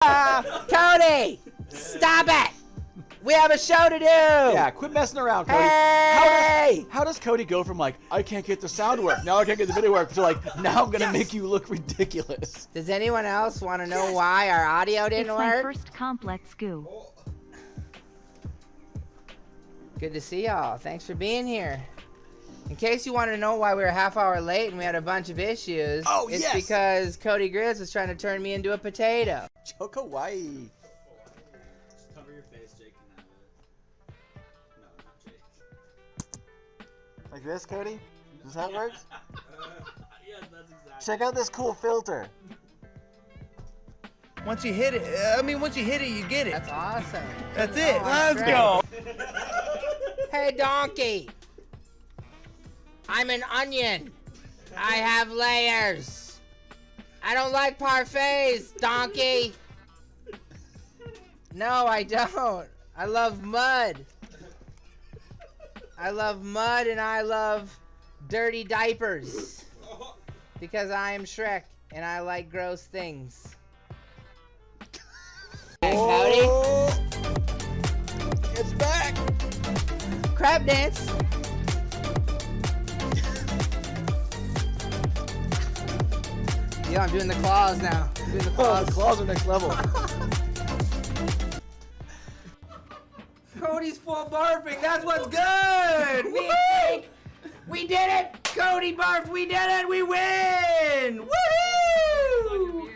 Cody! Stop it! We have a show to do! Yeah, quit messing around, Cody. Hey! How does Cody go from like, I can't get the sound work, now I can't get the video work, to like, now I'm gonna make you look ridiculous? Does anyone else want to know why our audio didn't It's work? my first complex goo. Good to see y'all. Thanks for being here. In case you want to know why we were a half hour late and we had a bunch of issues, it's because Cody Grizz was trying to turn me into a potato. Choco Hawaii. Cover your face, Jake can have it. No, not Jake. Like this, Cody? Is that how it works? Yes, that's exactly. Check out this cool filter. Once you hit it, once you hit it, you get it. That's awesome. That's it. Oh, Let's great. go. Hey, donkey. I'm an onion. I have layers. I don't like parfaits, donkey. No, I don't. I love mud. I love mud and I love dirty diapers. Because I am Shrek and I like gross things. Hey, Cody. It's back. Crab dance. Yeah, I'm doing the claws now. I'm doing the Oh, claws. the claws are next level. Cody's full barfing. That's what's good. We did it. Cody barfed. We did it. We win. Woohoo!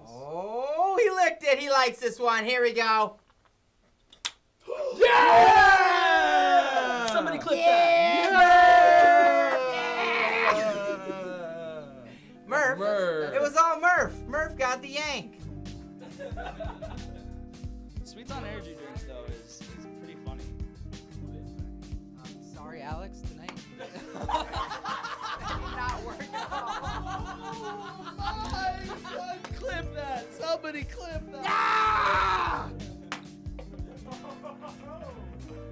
Oh, he licked it. He likes this one. Here we go. Yeah! Somebody clip Yeah! Murph. Murph. It was all Murph. Murph got the yank. Sweets on energy drinks, though, is pretty funny. Sorry, Alex, tonight. Not work at all. Clip that. Somebody clip that. Ah!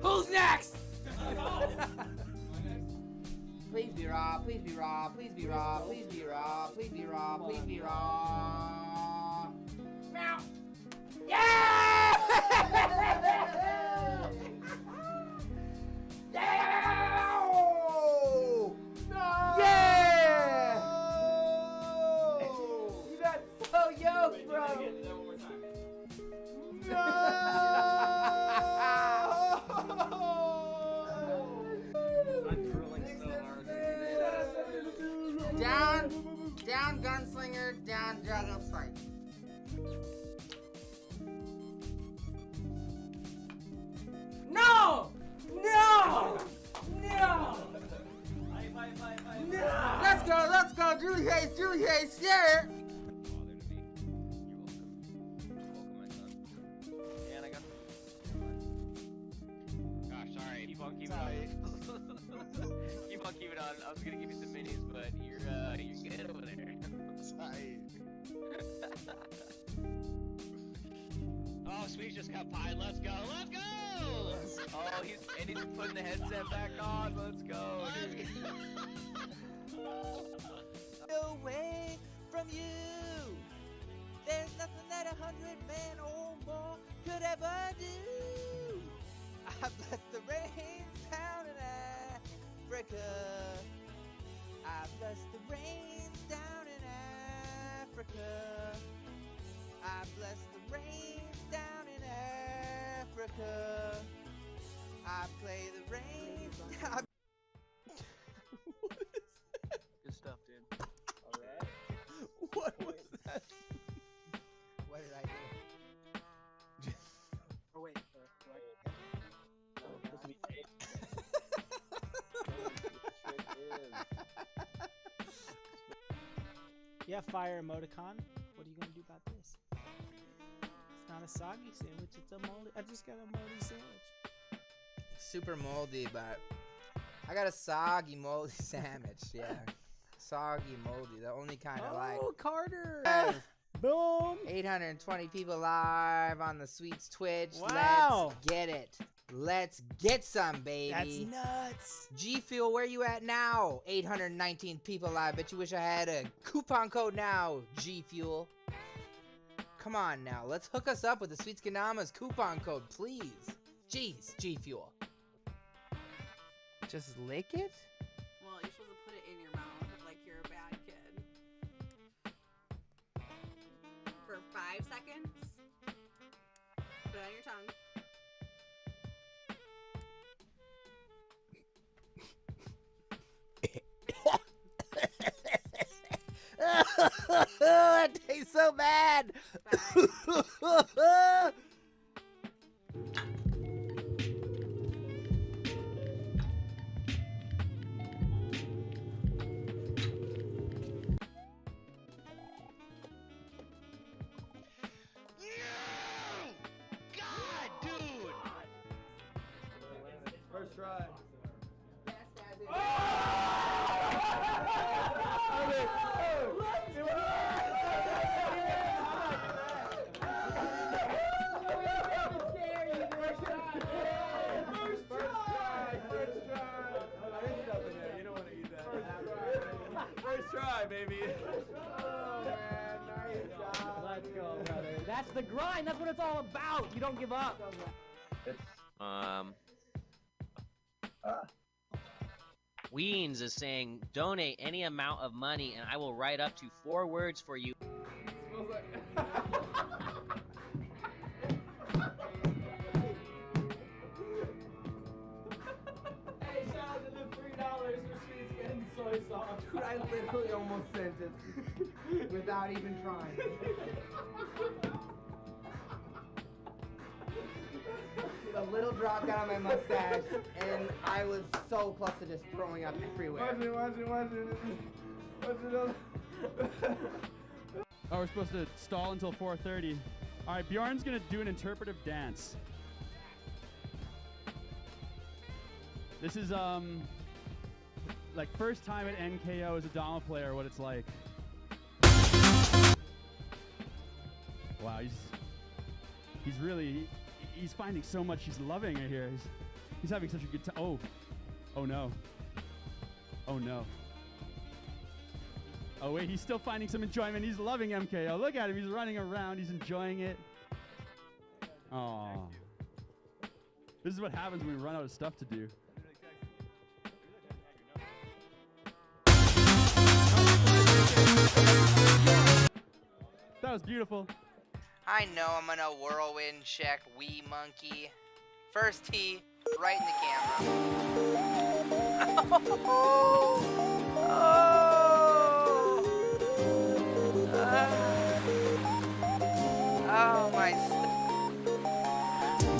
Who's next? Please be raw, please be raw, please be raw, please be raw, please be raw, please be raw. Meow. Yeah! Yeah! No! Yeah! You got so yoked, bro. Down gunslinger, down dragon strike. No! No! No! No! Let's go, Julie Hayes, yeah! Gosh, sorry. Keep on keeping on. Keep on keeping on. I was gonna give you some minis, but you're good over there. Sorry. Oh, Sweet just got pie. Let's go. Let's go. Oh, he's putting the headset back on. Let's go, dude. Away from you. There's nothing that 100 men or more could ever do. I bless the rains down in Africa. I bless the rains down in Africa. I bless the rains down in Africa. I play the rain. Good stuff, dude. Alright. What was that? What did I do? Oh, wait. Yeah, fire emoticon. What are you gonna do about this? It's not a soggy sandwich, it's a moldy. I just got a moldy sandwich. Super moldy, but I got a soggy moldy sandwich. Yeah, soggy moldy, the only kind I like. Oh, Carter! Boom! 820 people live on the Sweets Twitch. Wow. Let's get it. Let's get some, baby. That's nuts. G Fuel, where you at now? 819 people live. Bet you wish I had a coupon code now, G Fuel. Come on now, let's hook us up with the Sweets Kendama's coupon code, please. Jeez, G Fuel. Just lick it? Well, you're supposed to put it in your mouth like you're a bad kid. For 5 seconds. Put it on your tongue. That tastes so bad. God, dude! First try. First try, baby. Let's go, brother. That's the grind. That's what it's all about. You don't give up. Weens is saying, donate any amount of money and I will write up to 4 words for you. Hey, shout out to the $3 for Sweets getting soy sauce. Dude, I literally almost sent it without even trying. A little drop down my mustache, and I was so close to just throwing up everywhere. Watch it. Oh, we're supposed to stall until 4:30. All right, Bjorn's gonna do an interpretive dance. This is like first time at NKO as a Dama player, what it's like. Wow, he's really he's finding so much. He's loving it here. He's having such a good time. Oh no. Oh no. Oh wait, he's still finding some enjoyment. He's loving MKO. Look at him. He's running around. He's enjoying it. Aww. This is what happens when we run out of stuff to do. That was beautiful. I know I'm gonna whirlwind check Wee Monkey. First tee, right in the camera. Oh my.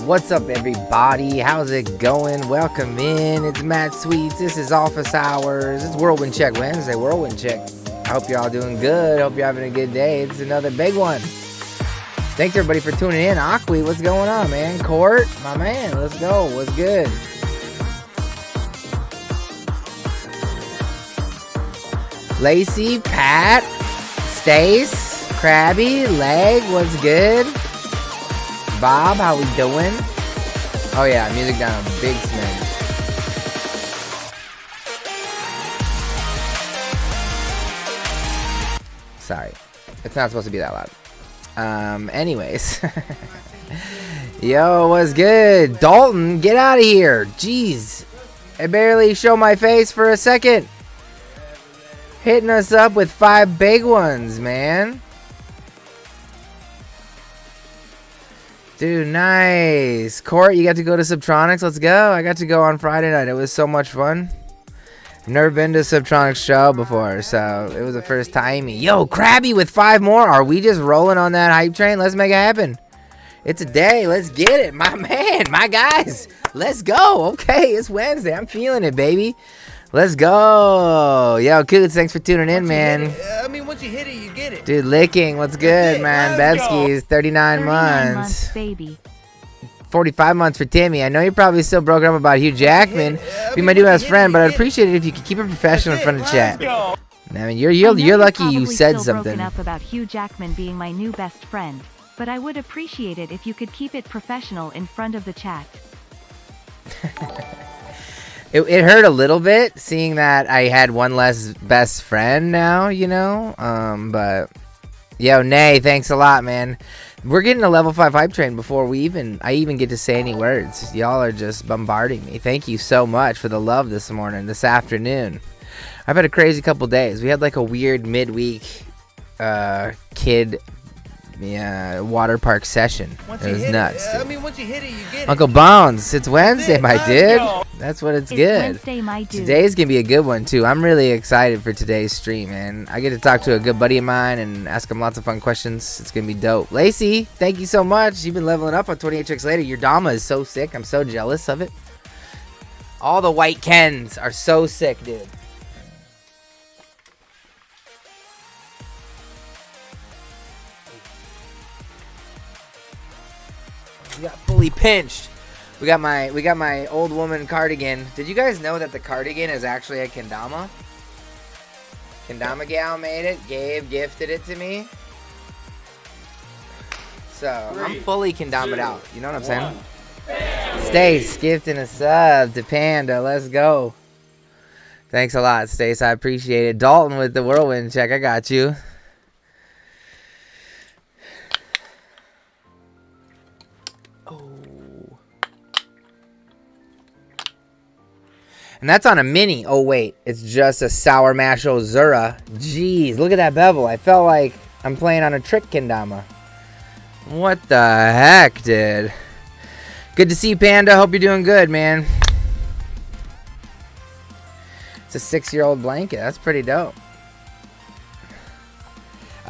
What's up, everybody? How's it going? Welcome in. It's Matt Sweets. This is Office Hours. It's Whirlwind Check Wednesday. Whirlwind Check. I hope you're all doing good. Hope you're having a good day. It's another big one. Thanks everybody for tuning in. Aqui, what's going on, man? Court, my man, let's go. What's good? Lacey, Pat, Stace, Krabby, Leg, what's good? Bob, how we doing? Oh yeah, music down a big smidge. Sorry, it's not supposed to be that loud. Anyways. Yo, what's good? Dalton, get out of here. Jeez. I barely show my face for a second. Hitting us up with 5 big ones, man. Dude, nice. Court, you got to go to Subtronics. Let's go. I got to go on Friday night. It was so much fun. I've never been to Subtronics show before, so it was the first time. Yo, Krabby with 5 more. Are we just rolling on that hype train? Let's make it happen. It's a day. Let's get it. My man, my guys. Let's go. Okay, it's Wednesday. I'm feeling it, baby. Let's go. Yo, Coots, thanks for tuning in, man. I mean, once you hit it, you get it. Dude, licking. What's good, man? Bevski's 39 months. Baby. 45 months for Timmy. I know you're probably still broken up about Hugh Jackman. Be my new best friend, but I'd appreciate it if you could keep it professional in front of chat. I mean, you're lucky you said still something. broken up about Hugh Jackman being my new best friend, but I would appreciate it if you could keep it professional in front of the chat. It hurt a little bit seeing that I had one less best friend now, you know. But yo, Nay, thanks a lot, man. We're getting a level 5 hype train before I even get to say any words. Y'all are just bombarding me. Thank you so much for the love this afternoon. I've had a crazy couple days. We had like a weird midweek kid water park session. It was nuts. Once you hit it, you get it. Uncle Bones, it's Wednesday, my dude. That's what it's good. Wednesday, my dude. Today's gonna be a good one too. I'm really excited for today's stream, man. I get to talk to a good buddy of mine and ask him lots of fun questions. It's gonna be dope. Lacey, thank you so much. You've been leveling up on 28 Tricks Later. Your Dama is so sick. I'm so jealous of it. All the white Kens are so sick, dude. We got fully pinched. We got my old woman cardigan. Did you guys know that the cardigan is actually a kendama? Kendama gal made it. Gabe gifted it to me. So I'm fully kendama'd out. You know what I'm saying? Stace gifting a sub to Panda. Let's go. Thanks a lot, Stace. I appreciate it. Dalton with the whirlwind check. I got you. And that's on a mini. Oh, wait. It's just a Sour Mash Ozura. Jeez, look at that bevel. I felt like I'm playing on a trick kendama. What the heck, dude? Good to see you, Panda. Hope you're doing good, man. It's a 6-year-old blanket. That's pretty dope.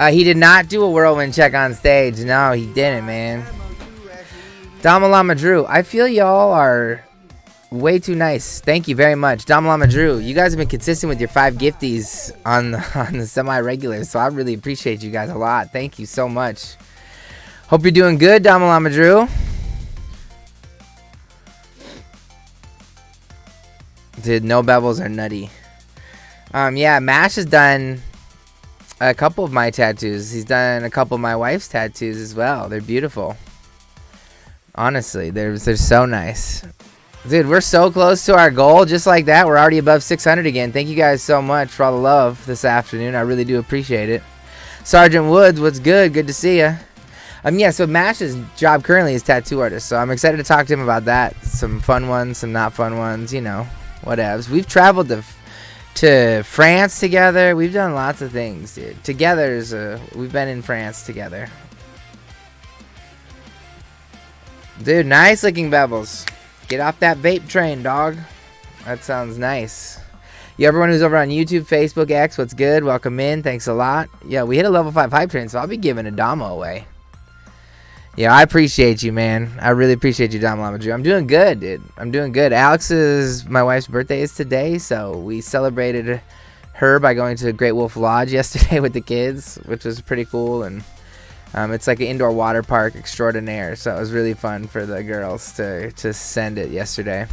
He did not do a whirlwind check on stage. No, he didn't, man. Damalama Drew. I feel y'all are way too nice. Thank you very much. Damalama Drew, you guys have been consistent with your 5 gifties on the semi-regular, so I really appreciate you guys a lot. Thank you so much. Hope you're doing good, Damalama Drew. Dude, no bevels are nutty. Yeah, Mash has done a couple of my tattoos. He's done a couple of my wife's tattoos as well. They're beautiful. Honestly, they're so nice. Dude, we're so close to our goal. Just like that, we're already above 600 again. Thank you guys so much for all the love this afternoon. I really do appreciate it. Sergeant Woods, what's good? Good to see you. Yeah, so Mash's job currently is tattoo artist, so I'm excited to talk to him about that. Some fun ones, some not fun ones, you know, whatevs. We've traveled to France together. We've done lots of things, dude. We've been in France together. Dude, nice looking bevels. Get off that vape train, dog. That sounds nice. Yo, everyone who's over on YouTube, Facebook, X, what's good? Welcome in. Thanks a lot. Yeah, we hit a level 5 hype train, so I'll be giving a Dama away. Yeah, I appreciate you, man. I really appreciate you, Dama Lama Drew. I'm doing good, dude. I'm doing good. My wife's birthday is today, so we celebrated her by going to Great Wolf Lodge yesterday with the kids, which was pretty cool, and it's like an indoor water park extraordinaire, so it was really fun for the girls to send it yesterday.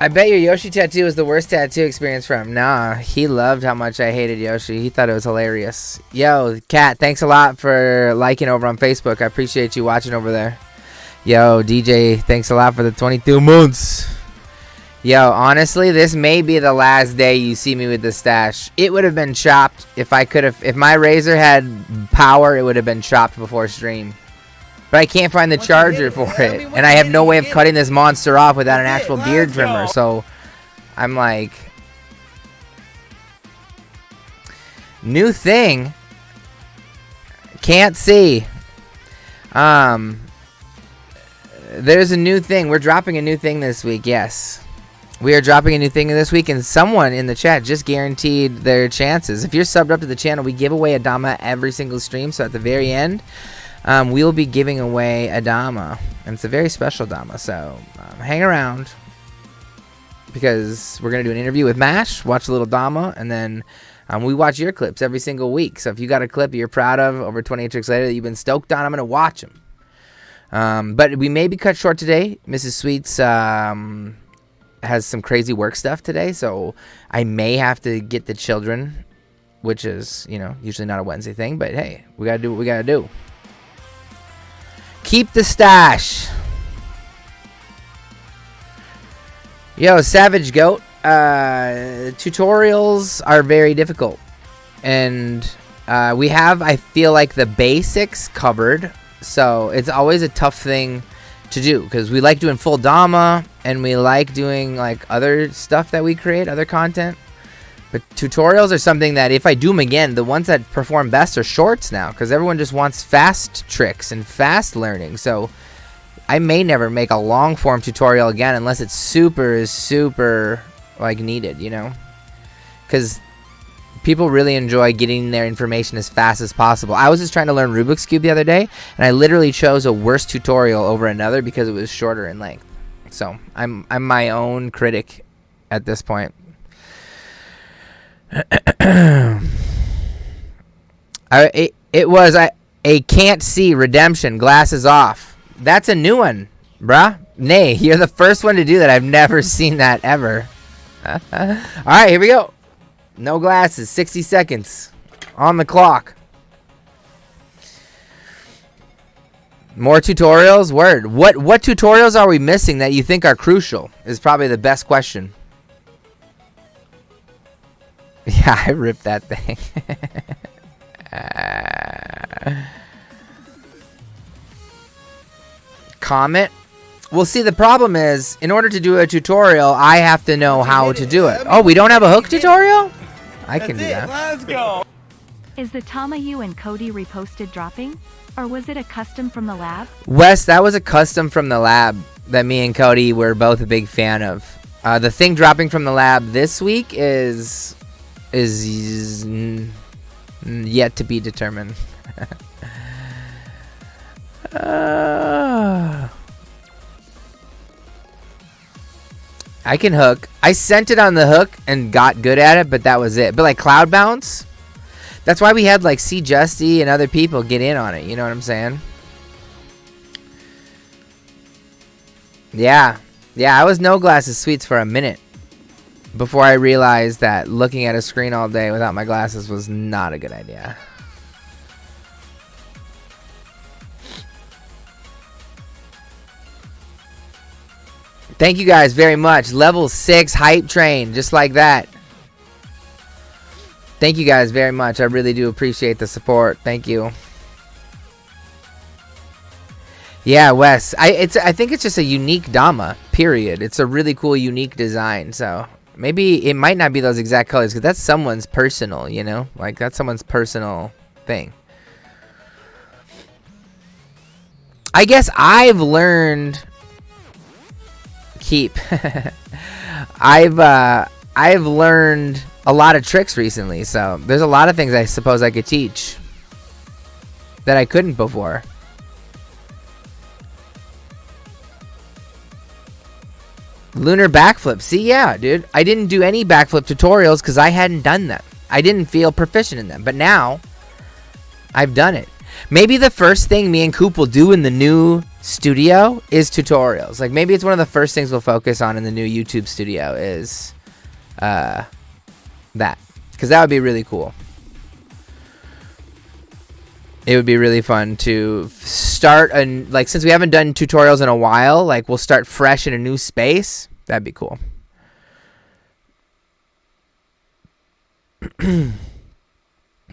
I bet your Yoshi tattoo was the worst tattoo experience for him. Nah, he loved how much I hated Yoshi. He thought it was hilarious. Yo, Kat, thanks a lot for liking over on Facebook. I appreciate you watching over there. Yo, DJ, thanks a lot for the 22 months. Yo, honestly, this may be the last day you see me with the stash. It would have been chopped if my razor had power, it would have been chopped before stream. But I can't find the charger for it. And I have no way of cutting this monster off without an actual beard trimmer. So I'm like, new thing. Can't see. There's a new thing. We're dropping a new thing this week. Yes. We are dropping a new thing this week, and someone in the chat just guaranteed their chances. If you're subbed up to the channel, we give away a Dama every single stream. So at the very end, we'll be giving away a Dama, and it's a very special Dama. So hang around, because we're gonna do an interview with Mash, watch a little Dama, and then We watch your clips every single week. So if you got a clip you're proud of over 28 tricks later that you've been stoked on, I'm going to watch them. But we may be cut short today. Mrs. Sweets has some crazy work stuff today, so I may have to get the children, which is, usually not a Wednesday thing, but hey, we got to do what we got to do. Keep the stash. Yo, Savage Goat. Tutorials are very difficult. And we have, I feel like, the basics covered. So it's always a tough thing to do because we like doing full Dama and we like doing like other stuff that we create, other content. But tutorials are something that if I do them again, the ones that perform best are shorts now because everyone just wants fast tricks and fast learning. So I may never make a long form tutorial again unless it's super like needed, because people really enjoy getting their information as fast as possible. I was just trying to learn Rubik's Cube the other day, and I literally chose a worse tutorial over another because it was shorter in length. So I'm my own critic at this point. It was a can't see redemption, glasses off. That's a new one, bruh. Nay, you're the first one to do that. I've never seen that ever. All right, here we go. No glasses, 60 seconds on the clock. More tutorials? Word. What tutorials are we missing that you think are crucial is probably the best question. Yeah, I ripped that thing. Comment. Well, see, the problem is, in order to do a tutorial, I have to know how to do it. Oh, we don't have a hook tutorial? I can do that. Let's go. Is the Tamayu and Cody reposted dropping? Or was it a custom from the lab? Wes, that was a custom from the lab that me and Cody were both a big fan of. The thing dropping from the lab this week is yet to be determined. I can hook. I sent it on the hook and got good at it, but that was it. But like cloud bounce, that's why we had like C Justy and other people get in on it. You know what I'm saying? Yeah. I was no glasses sweets for a minute before I realized that looking at a screen all day without my glasses was not a good idea. Thank you guys very much. Level 6 hype train, just like that. Thank you guys very much. I really do appreciate the support. Thank you. Yeah, Wes. I think it's just a unique Dama, period. It's a really cool, unique design. So maybe it might not be those exact colors because that's someone's personal, Like that's someone's personal thing. I guess I've learned... I've learned a lot of tricks recently, so there's a lot of things I suppose I could teach that I couldn't before. Lunar backflip. See, yeah, dude. I didn't do any backflip tutorials because I hadn't done them. I didn't feel proficient in them, but now I've done it. Maybe the first thing me and Coop will do in the new studio is tutorials. Like maybe it's one of the first things we'll focus on in the new YouTube studio is that, because that would be really cool. It would be really fun to start like since we haven't done tutorials in a while, like we'll start fresh in a new space. That'd be cool.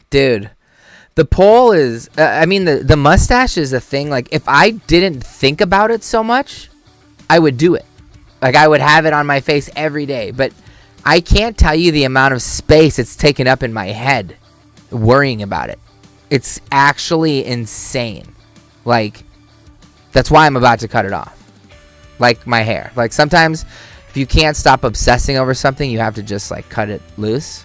Dude, the pole is, the mustache is a thing. Like, if I didn't think about it so much, I would do it. Like, I would have it on my face every day. But I can't tell you the amount of space it's taken up in my head worrying about it. It's actually insane. Like, that's why I'm about to cut it off. Like my hair. Like, sometimes if you can't stop obsessing over something, you have to just, like, cut it loose.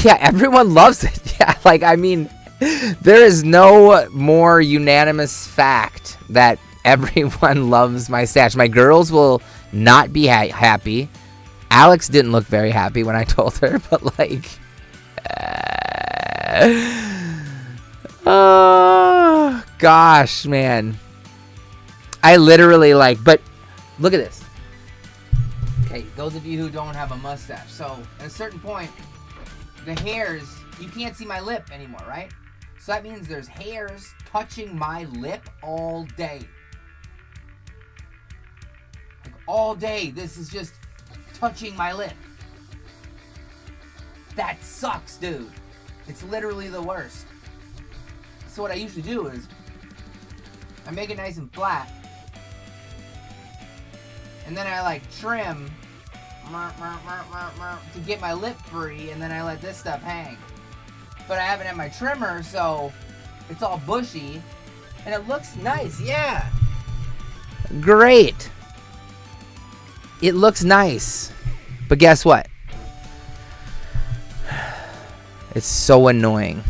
Yeah, everyone loves it. Yeah, like, there is no more unanimous fact that everyone loves my stash. My girls will not be happy Alex didn't look very happy when I told her, but like, oh gosh, man. I literally like, but look at this. Okay, those of you who don't have a mustache. So at a certain point, the hairs, you can't see my lip anymore, right? So that means there's hairs touching my lip all day. Like all day, this is just touching my lip. That sucks, dude. It's literally the worst. So what I usually do is I make it nice and flat. And then I like trim to get my lip free, and then I let this stuff hang. But I haven't had my trimmer, so it's all bushy. And it looks nice, yeah. Great. It looks nice. But guess what? It's so annoying.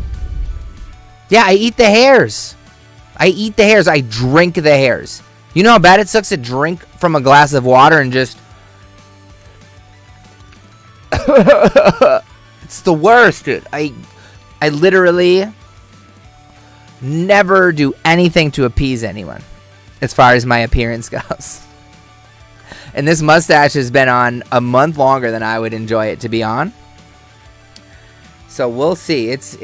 Yeah, I eat the hairs. I eat the hairs. I drink the hairs. You know how bad it sucks to drink from a glass of water and just... It's the worst, dude. I literally never do anything to appease anyone as far as my appearance goes. And this mustache has been on a month longer than I would enjoy it to be on. So we'll see. It's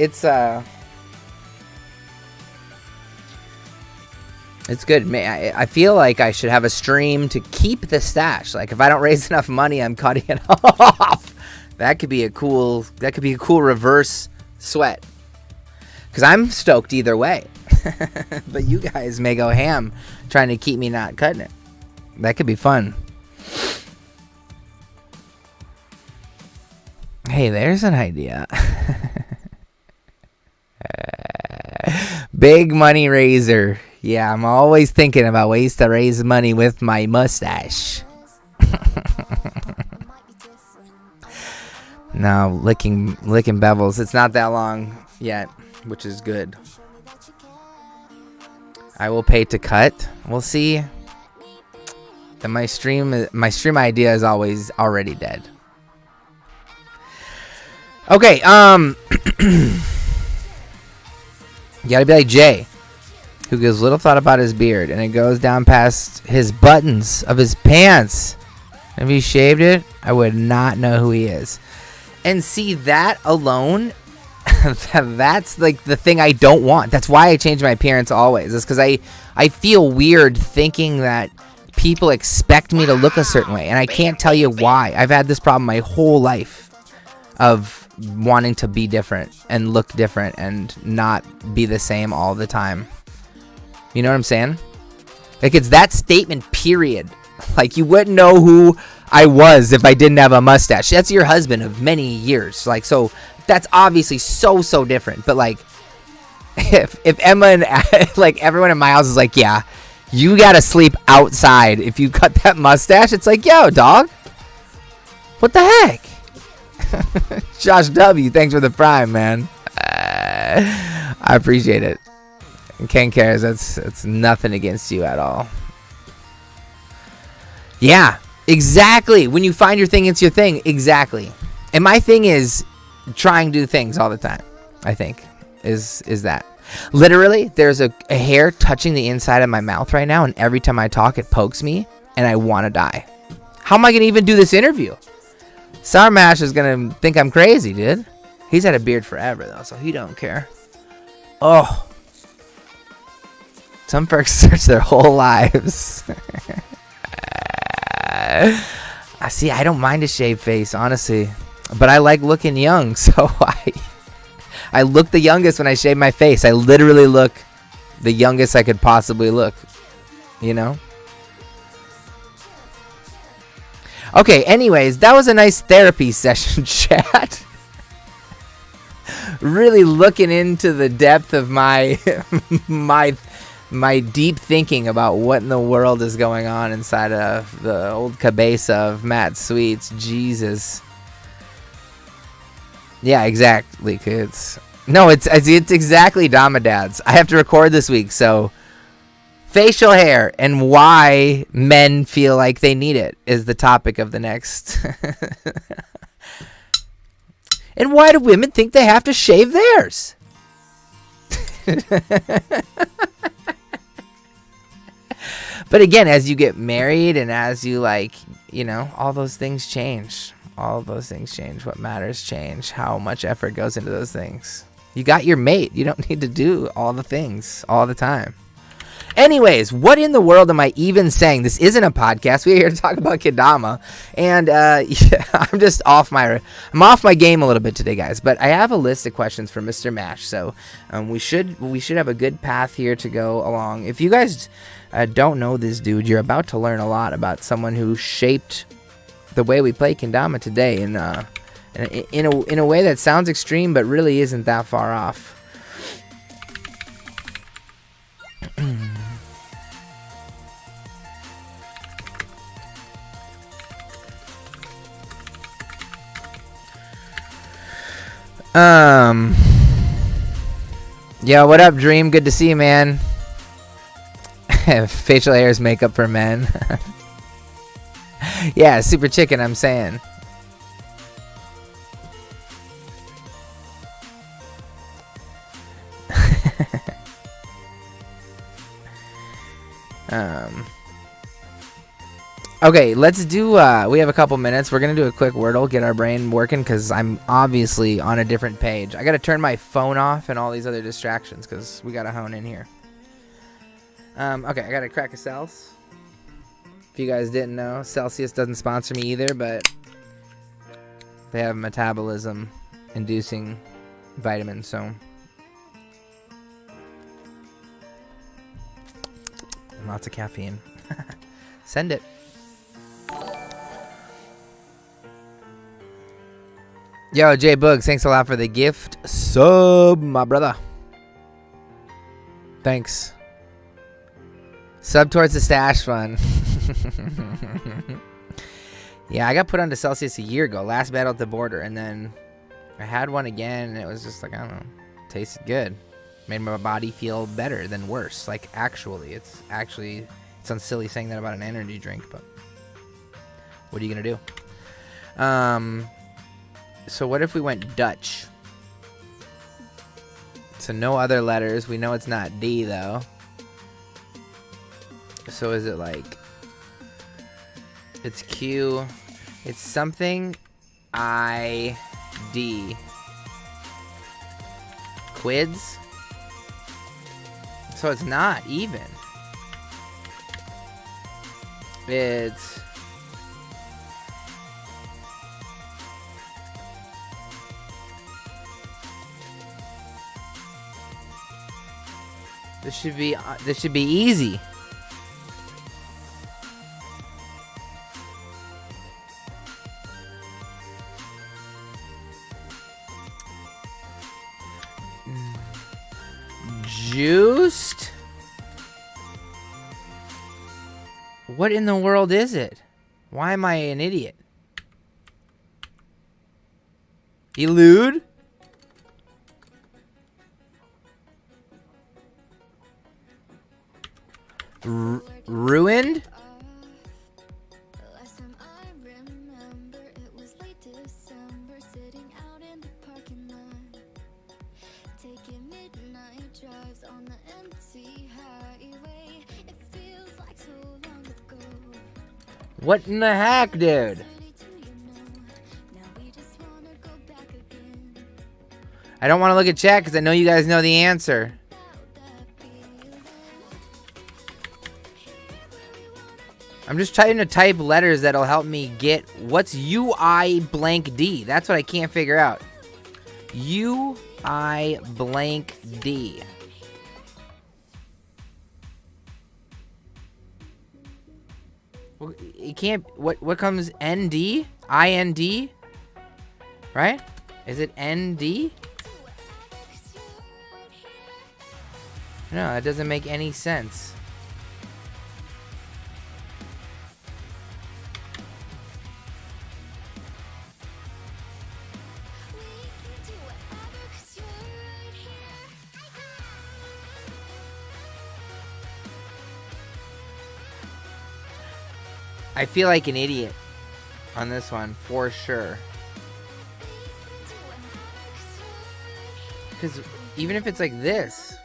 good. I feel like I should have a stream to keep the stash. Like if I don't raise enough money, I'm cutting it off. That could be a cool reverse sweat. Cause I'm stoked either way. But you guys may go ham trying to keep me not cutting it. That could be fun. Hey, there's an idea. Big money raiser. Yeah, I'm always thinking about ways to raise money with my mustache. No, licking bevels. It's not that long yet, which is good. I will pay to cut. We'll see. And my stream idea is always already dead. Okay, you gotta be like Jay, who gives little thought about his beard, and it goes down past his buttons of his pants. If he shaved it, I would not know who he is. And see, that alone, that's like the thing I don't want. That's why I change my appearance always. It's because I feel weird thinking that people expect me to look a certain way, and I can't tell you why. I've had this problem my whole life of wanting to be different and look different and not be the same all the time. You know what I'm saying? Like, it's that statement, period. Like, you wouldn't know who I was if I didn't have a mustache. That's your husband of many years. Like, so that's obviously so different. But like, if Emma and like everyone in my house is like, yeah, you gotta sleep outside if you cut that mustache, it's like, yo, dog, what the heck? Josh W, thanks for the prime, man. I appreciate it. Ken cares. That's nothing against you at all. Yeah, exactly. When you find your thing, it's your thing. Exactly. And my thing is trying to do things all the time. I think is that. Literally, there's a hair touching the inside of my mouth right now, and every time I talk, it pokes me, and I want to die. How am I gonna even do this interview? Sourmash is gonna think I'm crazy, dude. He's had a beard forever though, so he don't care. Oh, some folks search their whole lives. I see. I don't mind a shaved face, honestly, but I like looking young, so I look the youngest when I shave my face. I literally look the youngest I could possibly look. You know. Okay, anyways, that was a nice therapy session, chat. Really looking into the depth of my my deep thinking about what in the world is going on inside of the old cabeza of Matt Sweets. Jesus. Yeah, exactly, kids. No, it's exactly Damadad's. I have to record this week, so Facial hair and why men feel like they need it is the topic of the next. And why do women think they have to shave theirs? But again, as you get married and as you all those things change. All of those things change. What matters change. How much effort goes into those things. You got your mate. You don't need to do all the things all the time. Anyways, what in the world am I even saying? This isn't a podcast. We're here to talk about Kendama. And I'm just off my game a little bit today, guys. But I have a list of questions for Mr. Mash. So we should have a good path here to go along. If you guys don't know this dude, you're about to learn a lot about someone who shaped the way we play Kendama today in a way that sounds extreme but really isn't that far off. Yo, what up, Dream? Good to see you, man. Facial hair is makeup for men. Yeah, super chicken, I'm saying. Okay, let's do, we have a couple minutes. We're going to do a quick Wordle, get our brain working, because I'm obviously on a different page. I got to turn my phone off and all these other distractions, because we got to hone in here. Okay, I got to crack a Celsius. If you guys didn't know, Celsius doesn't sponsor me either, but they have metabolism-inducing vitamins, so. And lots of caffeine. Send it. Yo, Jay Boogs, thanks a lot for the gift sub, my brother. Thanks. Sub towards the stash fund. Yeah, I got put onto Celsius a year ago. Last battle at the border. And then I had one again. And it was just like, I don't know. Tasted good. Made my body feel better than worse. Like, actually. It sounds silly saying that about an energy drink. But what are you going to do? So what if we went Dutch? So no other letters. We know it's not D, though. So is it like... It's Q. It's something I-D. Quids? So it's not even. It's... This should be easy. Juiced? What in the world is it? Why am I an idiot? Elude? Ruined? What in the heck, dude? I don't want to look at chat because I know you guys know the answer. I'm just trying to type letters that'll help me get what's UI blank D. That's what I can't figure out. UI blank D. It can't. What comes ND? IND? Right? Is it ND? No, that doesn't make any sense. I feel like an idiot on this one for sure. Because even if it's like this.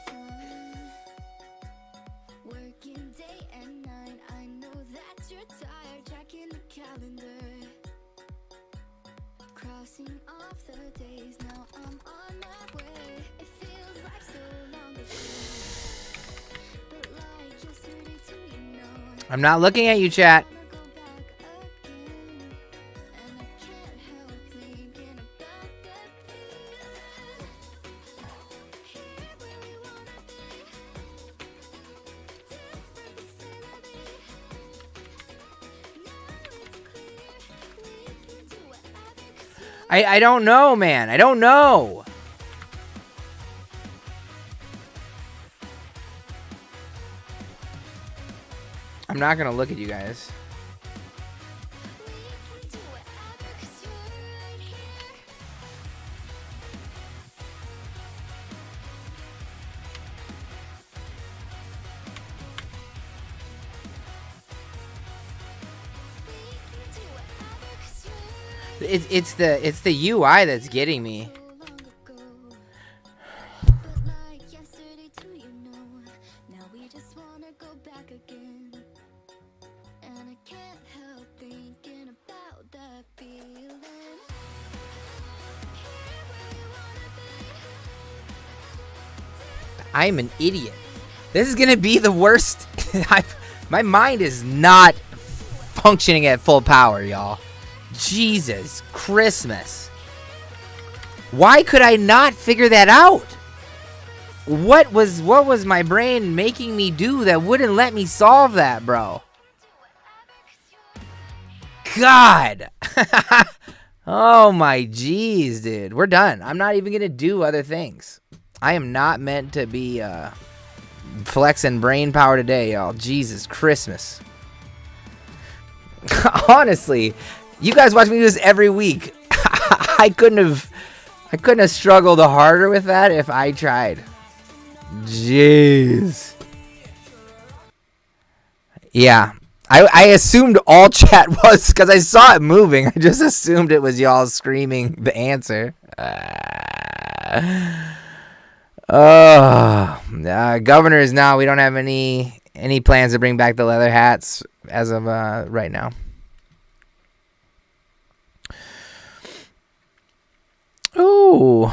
I'm not looking at you, chat. I don't know, man. I don't know. I'm not gonna look at you guys. It's the UI that's getting me. I'm an idiot. This is gonna be the worst. My mind is not functioning at full power, y'all. Jesus Christmas. Why could I not figure that out? What was my brain making me do that wouldn't let me solve that, bro? God. Oh my jeez, dude. We're done. I'm not even gonna do other things. I am not meant to be flexing brain power today, y'all. Jesus Christmas. Honestly, you guys watch me do this every week. I couldn't have struggled harder with that if I tried. Jeez. Yeah. I assumed all chat was, because I saw it moving. I just assumed it was y'all screaming the answer. Governors, now we don't have any plans to bring back the leather hats as of right now. Ooh,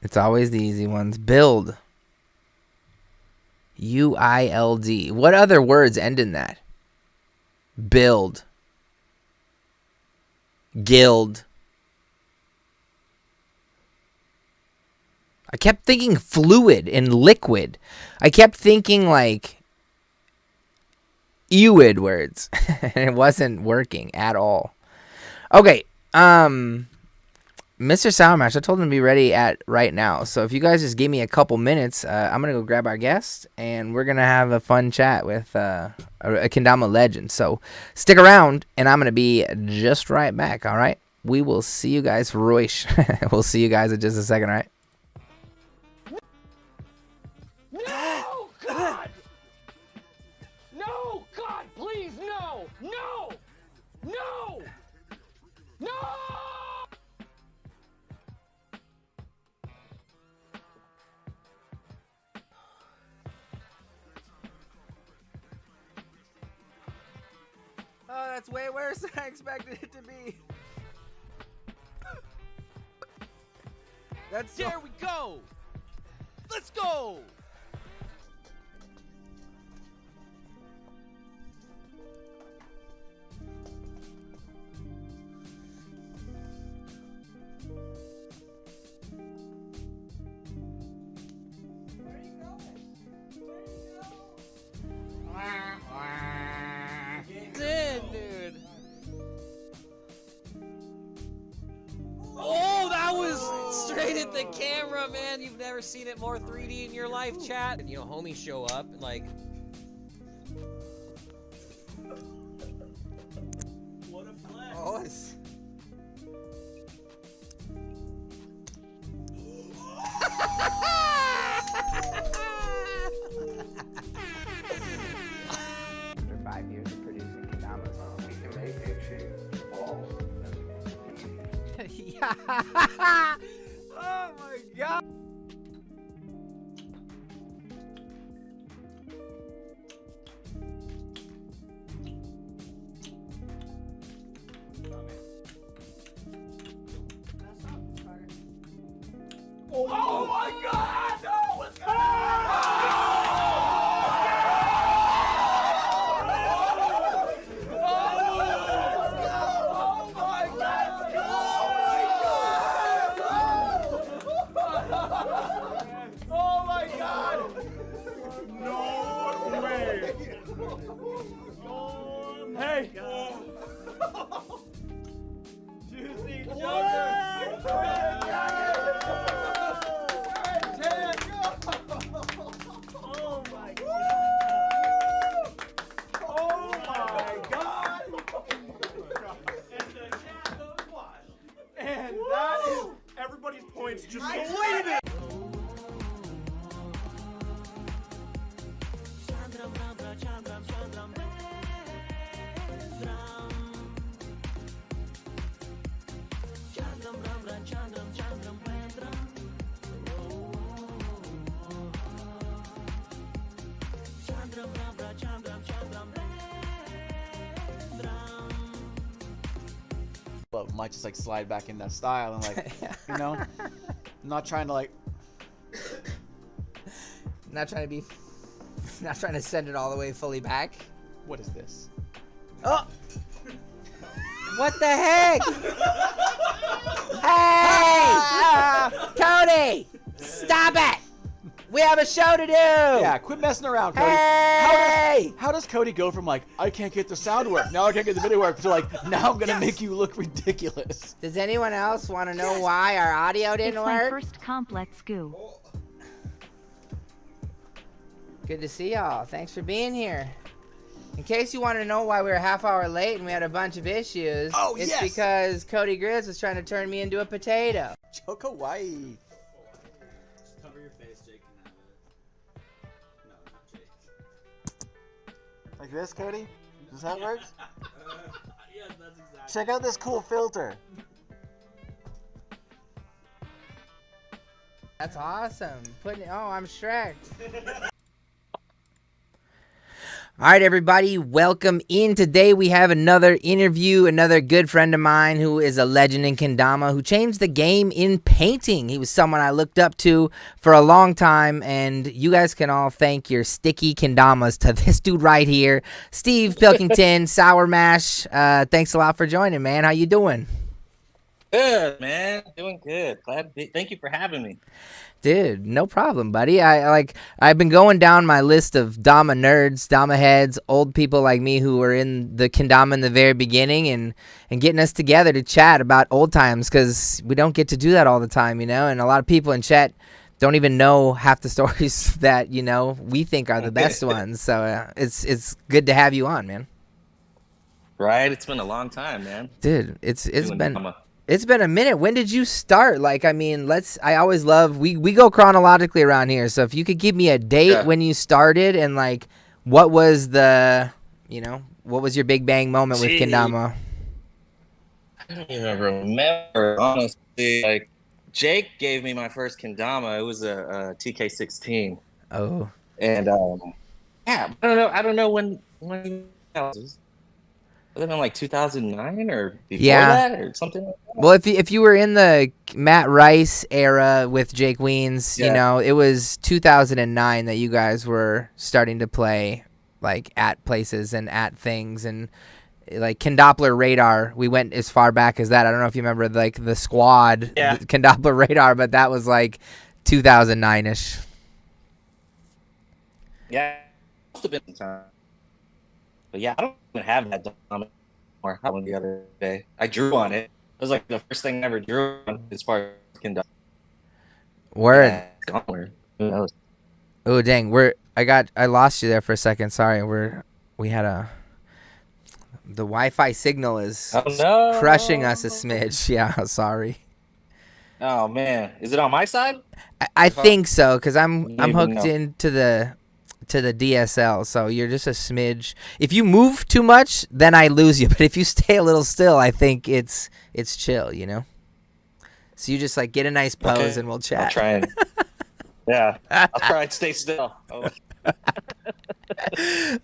it's always the easy ones. Build. UILD. What other words end in that? Build. Guild. I kept thinking fluid and liquid. I kept thinking like Ewid words. And it wasn't working at all. Okay. Mr. Sourmash, I told him to be ready at right now. So if you guys just give me a couple minutes, I'm going to go grab our guest, and we're going to have a fun chat with a Kendama legend. So stick around, and I'm going to be just right back, all right? We will see you guys, Roish. We'll see you guys in just a second, all right? No, God! No, God, please, no! No! No! No! Oh, that's way worse than I expected it to be. That's There we go! Let's go! Dude. Oh, that was straight at the camera, man. You've never seen it more 3D in your life, chat. And you know, homies show up and like. What a flex. Oh, it's... After 5 years of producing Kendama Oh my god. Oh my god! No! What's going Oh my god! No way! Hey! Juicy Joker! Oh my god! Oh my god! And that is everybody's points just deleted! But might just like slide back in that style and like, you know, I'm not trying to like. Not trying to send it all the way fully back. What is this? Oh! What the heck? Hey! Cody! Stop it! We have a show to do! Yeah, quit messing around, Cody. Hey! How does Cody go from like, I can't get the sound work, now I can't get the video work, to like, now I'm gonna make you look ridiculous? Does anyone else want to know why our audio didn't It's work? my first complex goo. Good to see y'all. Thanks for being here. In case you want to know why we were a half hour late and we had a bunch of issues, it's yes! because Cody Grizz was trying to turn me into a potato. Choco Hawaii. Cover your face, Jake can have it. No, not Jake. Like this, Cody? Is that how it works? Yes, that's exactly. Check out this cool filter. That's awesome. I'm Shrek. All right, everybody, welcome in. Today we have another interview, another good friend of mine who is a legend in Kendama, who changed the game in painting. He was someone I looked up to for a long time, and you guys can all thank your sticky Kendamas to this dude right here, Steve Pilkington, Sourmash. Thanks a lot for joining, man. How you doing? Good, man. Doing good. Thank you for having me. Dude, no problem, buddy. I've been going down my list of Dama nerds, Dama heads, old people like me who were in the Kendama in the very beginning and getting us together to chat about old times, because we don't get to do that all the time, you know, and a lot of people in chat don't even know half the stories that, you know, we think are the best ones. So it's good to have you on, man. Right? It's been a long time, man. Dude, it's been a minute. When did you start? Like, I mean, I always love, we go chronologically around here. So if you could give me a date when you started and like, what was your big bang moment with Kendama? I don't even remember, honestly. Like, Jake gave me my first Kendama. It was a TK16. Oh. And, yeah, I don't know when that was. Was it in like 2009 or before that or something like that? Well, if you were in the Matt Rice era with Jake Weens, you know, it was 2009 that you guys were starting to play like at places and at things, and like Kendoppler Radar. We went as far back as that. I don't know if you remember like the squad, the Kendoppler Radar, but that was like 2009-ish. Yeah, must have been some time. But yeah, I don't even have that Dom anymore. I won the other day. I drew on it. It was like the first thing I ever drew on as far as Kendama. Word. Yeah, who knows? Oh dang, I lost you there for a second. Sorry, we had the Wi-Fi signal is crushing us a smidge. Yeah, sorry. Oh man, is it on my side? I think so, because I'm hooked into the DSL, so you're just a smidge. If you move too much, then I lose you. But if you stay a little still, I think it's chill, you know. So you just like get a nice pose Okay. and we'll chat. I'll try and yeah, I'll try and stay still. Oh.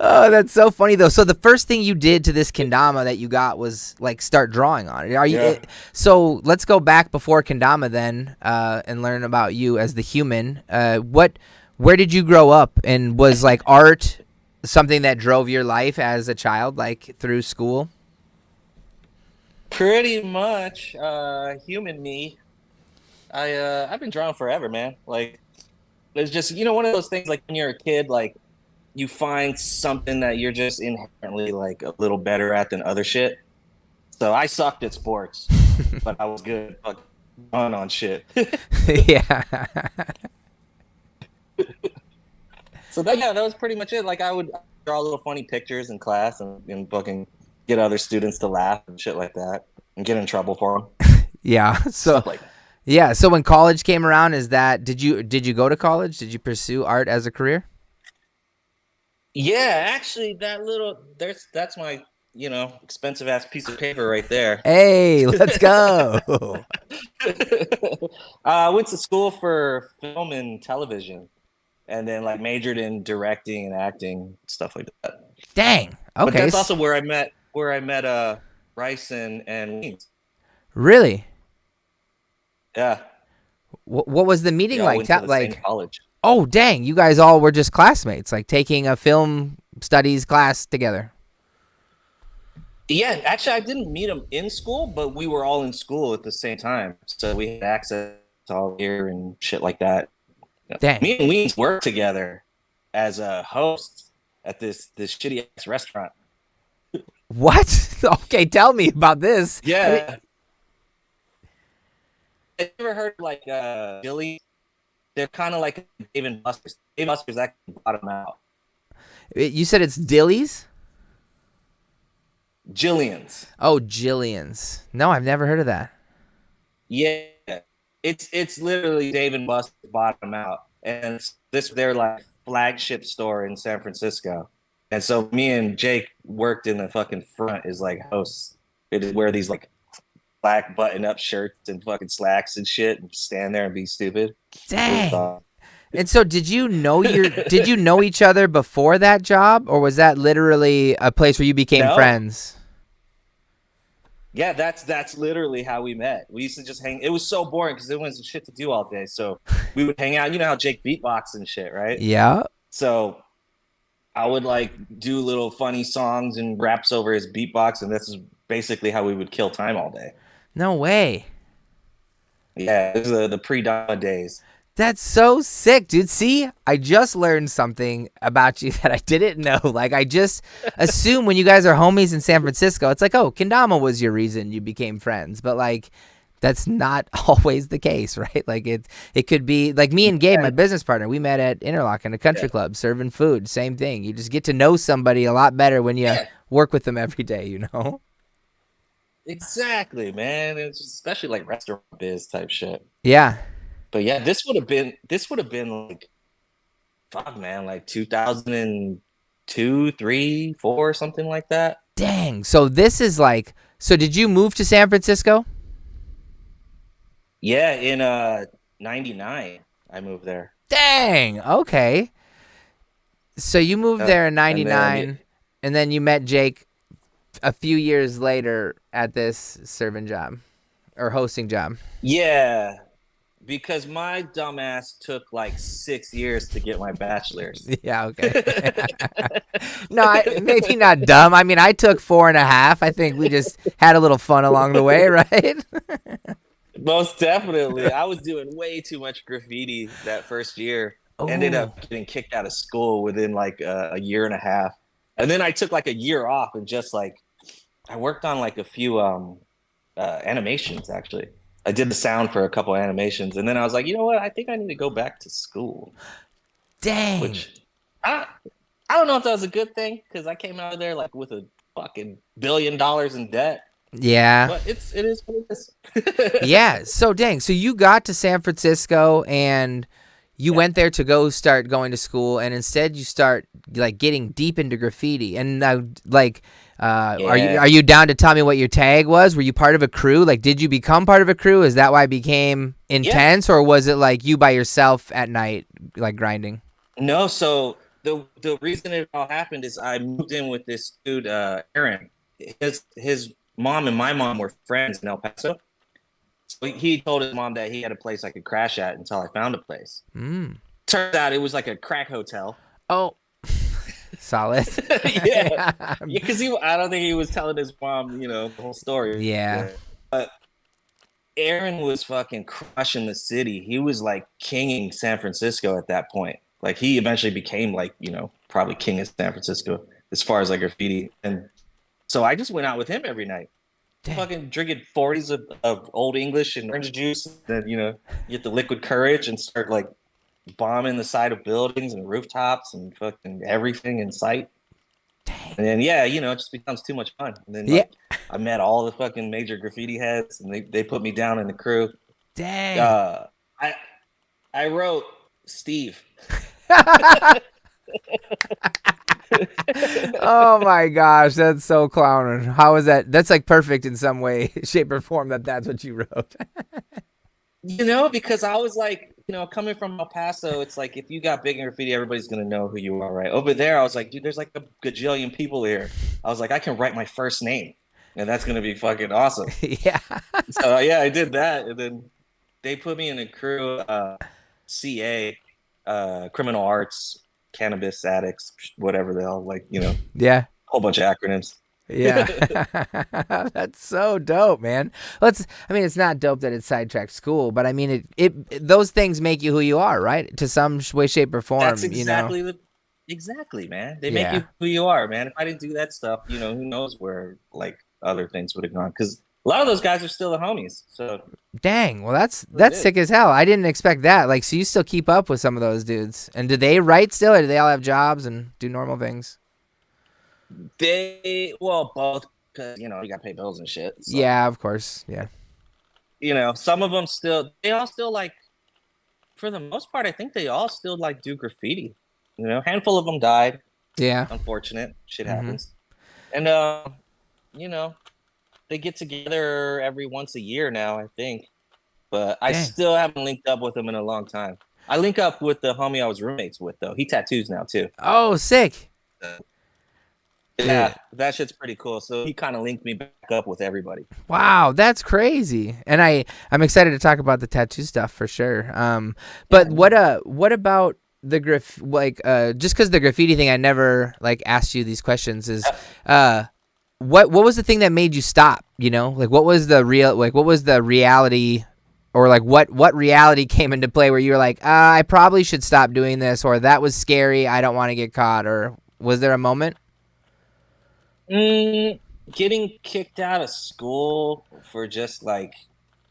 Oh, that's so funny though. So the first thing you did to this kendama that you got was like start drawing on it. Are you? Yeah. So let's go back before kendama then, and learn about you as the human. Where did you grow up, and was like art something that drove your life as a child, like through school? Pretty much, human me. I've been drawing forever, man. Like, it's just one of those things. Like when you're a kid, like you find something that you're just inherently like a little better at than other shit. So I sucked at sports, but I was good at drawing on shit. Yeah. So that was pretty much it. Like I would draw little funny pictures in class and fucking get other students to laugh and shit like that, and get in trouble for them. Yeah. So Stuff like that. yeah. So when college came around, did you go to college? Did you pursue art as a career? Yeah, actually, that's my expensive ass piece of paper right there. Hey, let's go. I went to school for film and television, and then like majored in directing and acting, stuff like that. Dang. Okay. But that's also where I met Bryce and Weens. Really? Yeah. What was the meeting like? Went to the same college. Oh, dang! You guys all were just classmates, like taking a film studies class together. Yeah, actually, I didn't meet him in school, but we were all in school at the same time, so we had access to all gear and shit like that. Dang. Me and Weens worked together as a host at this shitty ass restaurant. What? Okay, tell me about this. Yeah. Have you ever heard like Billy? They're kind of like Dave and Buster's. Dave and Buster's actually bought them out. You said it's Dilly's? Jillian's. Oh, Jillian's. No, I've never heard of that. Yeah, it's literally Dave and Buster's bought them out, and this their like flagship store in San Francisco. And so me and Jake worked in the fucking front as like hosts. They just wear these like black button-up shirts and fucking slacks and shit, and stand there and be stupid. Dang. And so did you know each other before that job, or was that literally a place where you became friends? Yeah, that's literally how we met. We used to just hang. It was so boring because there wasn't shit to do all day. So we would hang out. You know how Jake beatbox and shit, right? Yeah. So I would like do little funny songs and raps over his beatbox, and this is basically how we would kill time all day. No way. Yeah, it was the pre-Dama days. That's so sick, dude. See, I just learned something about you that I didn't know. Like, I just assume when you guys are homies in San Francisco, it's like, oh, Kendama was your reason you became friends. But, like, that's not always the case, right? Like, it could be, like me and Gabe, my business partner, we met at Interlock in a country club serving food. Same thing. You just get to know somebody a lot better when you work with them every day, you know? Exactly, man. It's especially like restaurant biz type shit. Yeah. But yeah, this would have been like, fuck, man, like 2002, 3, 4, something like that. Dang. So this is like, so did you move to San Francisco? Yeah, in 99, I moved there. Dang. Okay. So you moved there in 99, and then you met Jake a few years later at this serving job or hosting job. Yeah. Because my dumbass took like 6 years to get my bachelor's. Yeah, okay. No, maybe not dumb. I mean, I took 4.5. I think we just had a little fun along the way, right? Most definitely. I was doing way too much graffiti that first year. Ended up getting kicked out of school within like a year and a half. And then I took like a year off and just like, I worked on like a few animations actually. I did the sound for a couple animations, and then I was like, you know what? I think I need to go back to school. Dang. Which I don't know if that was a good thing because I came out of there like with a fucking $1 billion in debt. Yeah. But it is what it is. Yeah. So dang. So you got to San Francisco and you went there to go start going to school, and instead you start like getting deep into graffiti. And now, like, are you down to tell me what your tag was? Were you part of a crew? Like, did you become part of a crew? Is that why it became intense, or was it like you by yourself at night, like grinding? No, so the reason it all happened is I moved in with this dude, Aaron. His mom and my mom were friends in El Paso. So he told his mom that he had a place I could crash at until I found a place. Turns out it was like a crack hotel. Oh, solid. Yeah, because I don't think he was telling his mom, the whole story. Yeah. But Aaron was fucking crushing the city. He was like kinging San Francisco at that point. Like he eventually became like, probably king of San Francisco as far as like graffiti. And so I just went out with him every night. Dang. Fucking drinking 40s of Old English and orange juice. And then, you get the liquid courage and start like bombing the side of buildings and rooftops and fucking everything in sight. Dang. And then, it just becomes too much fun. And then I met all the fucking major graffiti heads and they put me down in the crew. Dang. I wrote Steve. Oh my gosh, that's so clowning. How is that? That's like perfect in some way, shape, or form that's what you wrote. Because I was like, coming from El Paso, it's like if you got big in graffiti, everybody's gonna know who you are, right? Over there, I was like, dude, there's like a gajillion people here. I was like, I can write my first name, and that's gonna be fucking awesome. Yeah. So I did that, and then they put me in a crew, CA, criminal arts, cannabis addicts, whatever the hell, yeah, whole bunch of acronyms. Yeah. That's so dope, man. It's not dope that it's sidetracked school, but I mean it those things make you who you are, right? To some way, shape, or form. That's exactly exactly, man. They make you who you are, man. If I didn't do that stuff, who knows where like other things would have gone, because a lot of those guys are still the homies. So dang, well that's sick as hell. I didn't expect that. Like, so you still keep up with some of those dudes, and do they write still, or do they all have jobs and do normal things? Both, because you gotta pay bills and shit. So. Yeah, of course. Yeah. Some of them they all still like, for the most part, I think they all still like do graffiti. Handful of them died. Yeah. Unfortunate shit happens. And they get together every once a year now, I think. But I still haven't linked up with them in a long time. I link up with the homie I was roommates with, though. He tattoos now, too. Oh, sick. Yeah, that shit's pretty cool. So he kind of linked me back up with everybody. Wow, that's crazy. And I'm excited to talk about the tattoo stuff for sure. But what about the just because the graffiti thing, I never like asked you these questions, is what was the thing that made you stop? Like what was the reality, or like what reality came into play where you were like, I probably should stop doing this, or that was scary, I don't want to get caught, or was there a moment? Getting kicked out of school for just like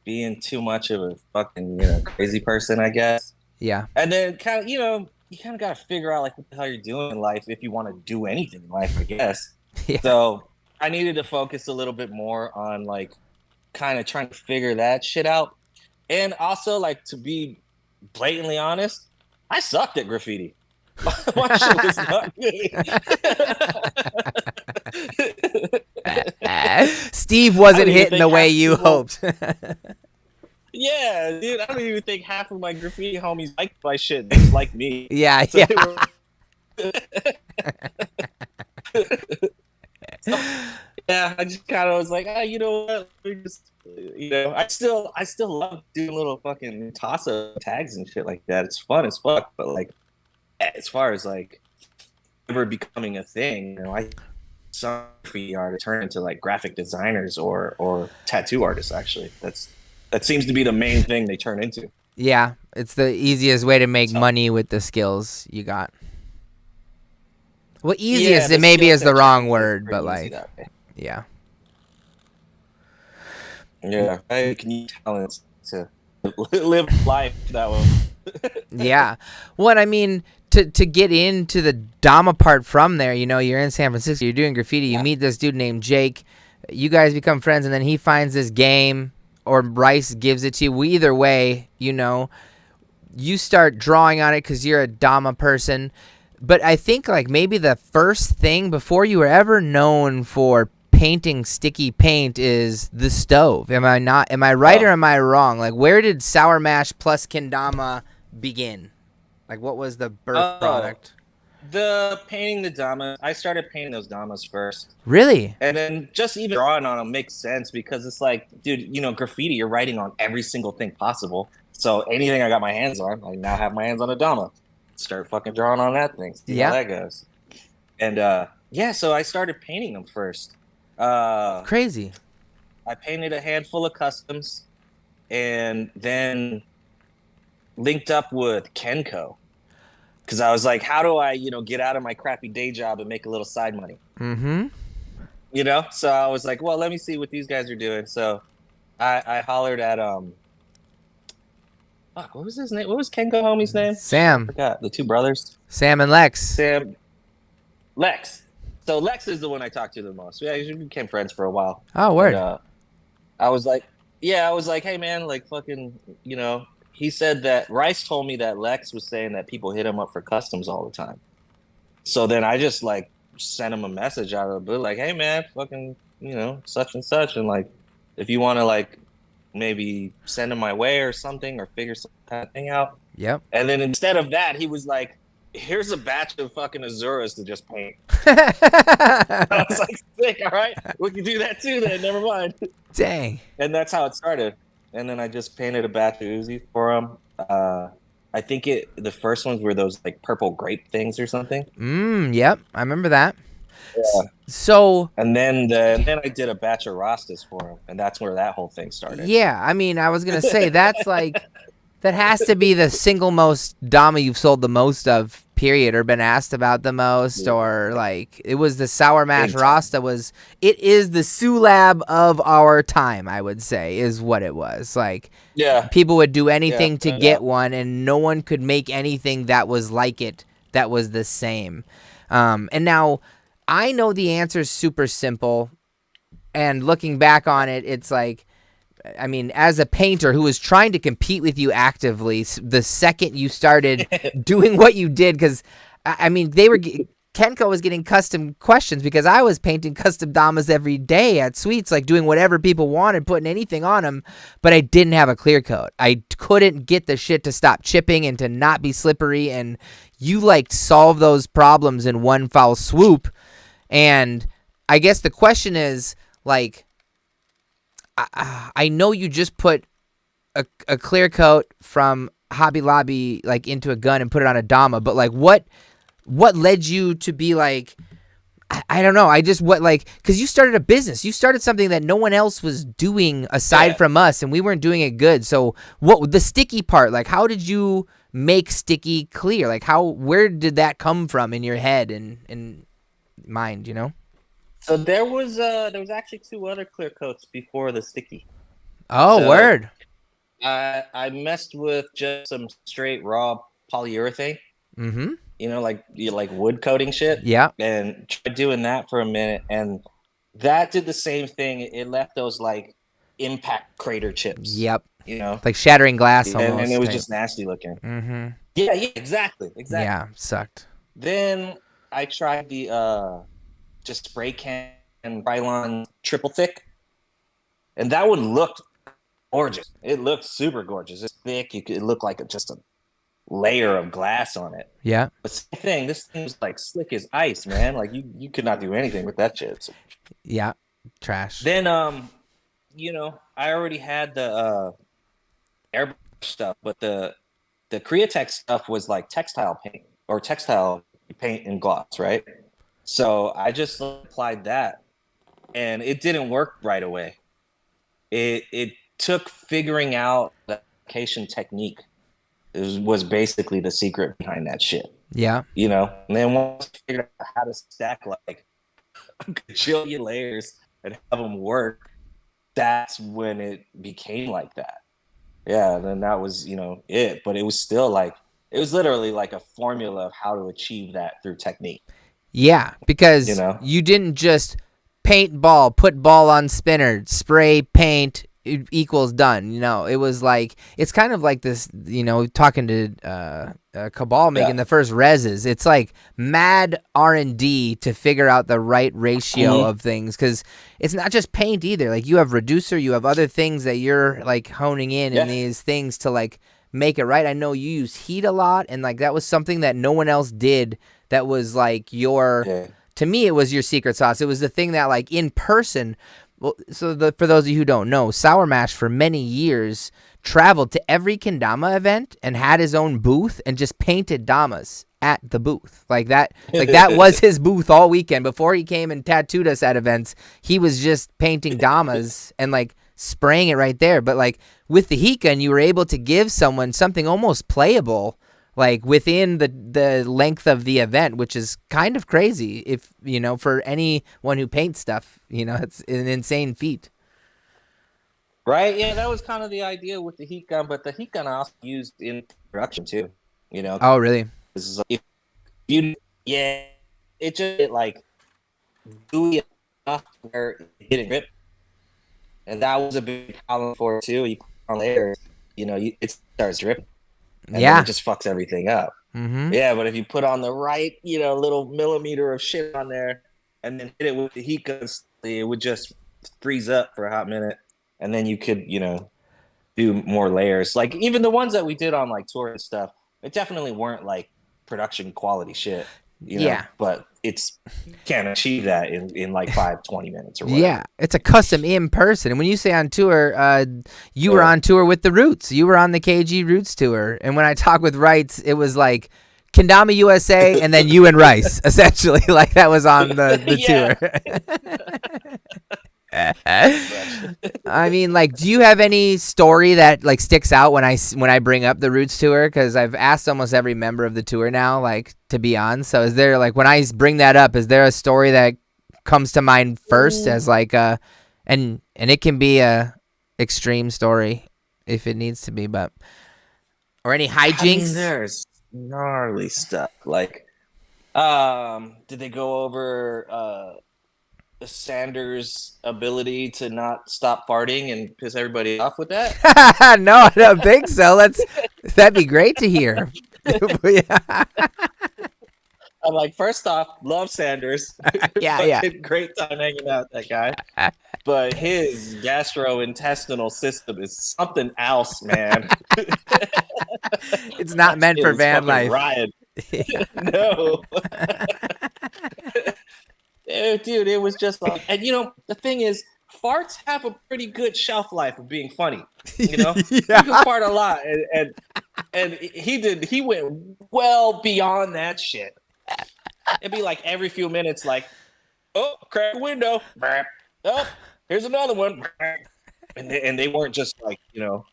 being too much of a fucking crazy person, I guess. Yeah. And then kind of you kind of got to figure out like what the hell you're doing in life if you want to do anything in life, I guess. Yeah. So I needed to focus a little bit more on like kind of trying to figure that shit out, and also like, to be blatantly honest, I sucked at graffiti. My shit was not good. Steve wasn't hitting the way you hoped. Yeah, dude, I don't even think half of my graffiti homies liked my shit. They just like me. Yeah, so yeah, I just kind of was like, you know what? I still love doing little fucking toss-up tags and shit like that. It's fun as fuck, but like, as far as like ever becoming a thing, some graffiti artists turn into like graphic designers or tattoo artists. Actually, that seems to be the main thing they turn into. Yeah, it's the easiest way to make money with the skills you got. Well, easiest it maybe is the wrong word, but like, yeah. Yeah, I can use talents to live life that way. Yeah. Well, I mean, to get into the Dama part from there, you're in San Francisco, you're doing graffiti, you meet this dude named Jake, you guys become friends, and then he finds this game, or Bryce gives it to you. Either way, you start drawing on it because you're a Dama person. But I think like maybe the first thing before you were ever known for painting sticky paint is the stove. Am I right or am I wrong? Like, where did Sourmash plus Kendama begin? Like, what was the birth product? The painting the Damas. I started painting those Damas first. Really? And then just even drawing on them makes sense because it's like, dude, you know, graffiti, you're writing on every single thing possible. So anything I got my hands on, I now have my hands on a Dama. Start fucking drawing on that thing. See how that goes. And yeah, so I started painting them first. Crazy. I painted a handful of customs and then linked up with Kenko. Because I was like, how do I, you know, get out of my crappy day job and make a little side money? Mm-hmm. You know? So I was like, well, let me see what these guys are doing. So I hollered at fuck, what was his name? What was Kenko homie's name? Sam. I forgot. The two brothers. Sam and Lex. Lex. So Lex is the one I talked to the most. Yeah, we became friends for a while. Oh, word. And, I was like, hey man, like fucking, you know, he said that Rice told me that Lex was saying that people hit him up for customs all the time. So then I just like sent him a message out of the blue, like, hey man, fucking, you know, such and such, and like, if you want to like maybe send him my way or something, or figure some kind of thing out. Yep. And then instead of that, he was like, here's a batch of fucking Azuras to just paint. I was like, sick, all right, we can do that too then, never mind. Dang. And that's how it started. And then I just painted a batch of Uzi for him. I think the first ones were those like purple grape things or something. Yep, I remember that. Yeah. So. And then I did a batch of Rastas for him, and that's where that whole thing started. Yeah, I mean, I was gonna say that's like, that has to be the single most Dama you've sold the most of, period, or been asked about the most, or like it was the Sourmash Rasta it is the Sulab of our time, I would say, is what it was. Like, people would do anything to get one, and no one could make anything that was like it, that was the same. And now I know the answer is super simple, and looking back on it, it's like, I mean, as a painter who was trying to compete with you actively, the second you started doing what you did, because, I mean, Kenko was getting custom questions because I was painting custom Damas every day at Sweets, like doing whatever people wanted, putting anything on them, but I didn't have a clear coat. I couldn't get the shit to stop chipping and to not be slippery, and you, like, solve those problems in one foul swoop. And I guess the question is, like, I know you just put a clear coat from Hobby Lobby like into a gun and put it on a Dama, but like what led you to be like, I don't know, because you started a business, you started something that no one else was doing aside from us, and we weren't doing it good. So what the sticky part, like how did you make sticky clear? Like where did that come from in your head and mind, you know? So there was actually two other clear coats before the sticky. Oh, so word! I messed with just some straight raw polyurethane. Mm-hmm. You know, like wood coating shit. Yeah. And tried doing that for a minute, and that did the same thing. It left those like impact crater chips. Yep. You know, like shattering glass almost. And it was just nasty looking. Mm-hmm. Yeah, exactly. Yeah, sucked. Then I tried the just spray can and Krylon triple thick, and that one looked gorgeous. It looked super gorgeous. It's thick. It looked like just a layer of glass on it. Yeah. But same thing. This thing was like slick as ice, man. Like you could not do anything with that shit. So. Yeah, trash. Then you know, I already had the airbrush stuff, but the Createx stuff was like textile paint or textile paint and gloss, right? So I just applied that, and it didn't work right away. It took figuring out the application technique. Was basically the secret behind that shit. Yeah. You know, and then once I figured out how to stack like a gajillion layers and have them work, that's when it became like that. Yeah, and then that was, you know, it. But it was still like, it was literally like a formula of how to achieve that through technique. Yeah, because you didn't just paint ball, put ball on spinner, spray paint, equals done. You know, it was like, it's kind of like this, you know, talking to Cabal making the first reses. It's like mad R&D to figure out the right ratio of things, because it's not just paint either. Like, you have reducer, you have other things that you're like honing in these things to like make it right. I know you use heat a lot, and like that was something that no one else did. That was like your, to me, it was your secret sauce. It was the thing that like in person. Well, so for those of you who don't know, Sourmash for many years traveled to every Kendama event and had his own booth and just painted damas at the booth. Like that was his booth all weekend. Before he came and tattooed us at events, he was just painting damas and like spraying it right there. But like with the heat gun, you were able to give someone something almost playable, like within the length of the event, which is kind of crazy if, you know, for anyone who paints stuff, you know, it's an insane feat. Right? Yeah, that was kind of the idea with the heat gun, but the heat gun I also used in production too, you know. Oh, really? If you, it just like gooey enough where it didn't rip. And that was a big problem for it too. You put on layers, you know, it starts dripping. And then it just fucks everything up. Yeah, but if you put on the right, you know, little millimeter of shit on there and then hit it with the heat guns, it would just freeze up for a hot minute. And then you could, you know, do more layers. Like even the ones that we did on like tour and stuff, it definitely weren't like production quality shit. You know? But you can't achieve that in like 20 minutes or whatever. Yeah, it's a custom in person. And when you say on tour, you were on tour with the Roots. You were on the KG Roots tour. And when I talk with Wrights, it was like Kendama USA and then you and Rice, essentially. Like that was on the tour. I mean, like, do you have any story that like sticks out when I bring up the Roots tour? Because I've asked almost every member of the tour now, like, to be on. So is there, like, when I bring that up, is there a story that comes to mind first as like and it can be a extreme story if it needs to be, but or any hijinks? I mean, there's gnarly stuff. Like, did they go over Sanders' ability to not stop farting and piss everybody off with that? No, I don't think so. That'd be great to hear. I'm like, first off, love Sanders. Yeah. Great time hanging out with that guy. But his gastrointestinal system is something else, man. It's not meant for van life. Ryan. No. Dude, it was just like, and you know, the thing is, farts have a pretty good shelf life of being funny. You know, you can fart a lot, and he went well beyond that shit. It'd be like every few minutes, like, oh, crack a window, oh, here's another one, and they weren't just like, you know,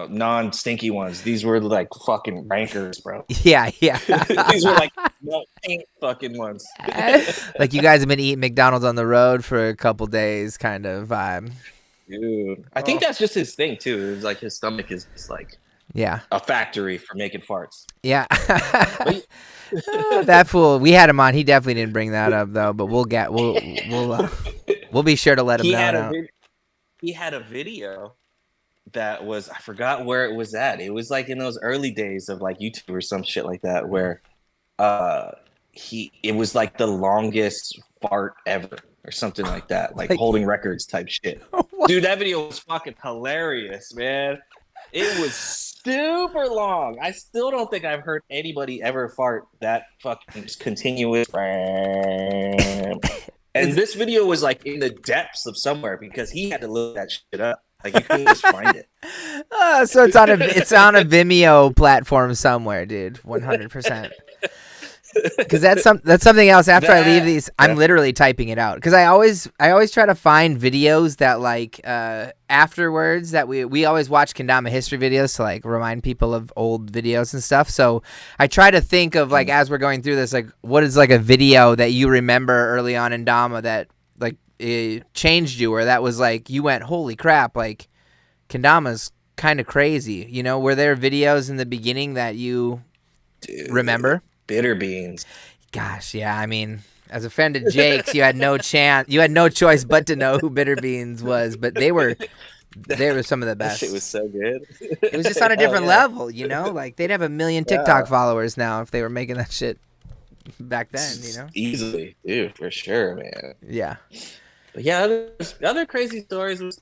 non-stinky ones. These were like fucking rankers, bro. Yeah. These were like pink fucking ones. Like you guys have been eating McDonald's on the road for a couple days, kind of vibe. Dude, I think that's just his thing too. It was like his stomach is just like a factory for making farts. Yeah. That fool. We had him on. He definitely didn't bring that up though. But we'll be sure to let him know. He had a video that was, I forgot where it was at. It was like in those early days of like YouTube or some shit like that, where it was like the longest fart ever or something like that, like holding records type shit. Dude, that video was fucking hilarious, man. It was super long. I still don't think I've heard anybody ever fart that fucking continuous. And this video was like in the depths of somewhere because he had to look that shit up. Like you couldn't just find it. So it's on a Vimeo platform somewhere, dude. 100%. Because that's something else. After I leave these, I'm literally typing it out. Because I always try to find videos that like afterwards that we always watch Kendama history videos to like remind people of old videos and stuff. So I try to think of like as we're going through this, like what is like a video that you remember early on in Dama that like it changed you, or that was like you went, holy crap, like Kendama's kind of crazy. You know, were there videos in the beginning that you remember? Bitter beans. Gosh, yeah. I mean, as a friend of Jake's, you had no chance. You had no choice but to know who Bitter Beans was. But they were They were some of the That best. shit was so good. It was just on a Hell different yeah. level, you know? Like, they'd have 1 million TikTok followers now if they were making that shit back then, you know? Easily, dude, for sure, man. Yeah. But yeah, other crazy stories was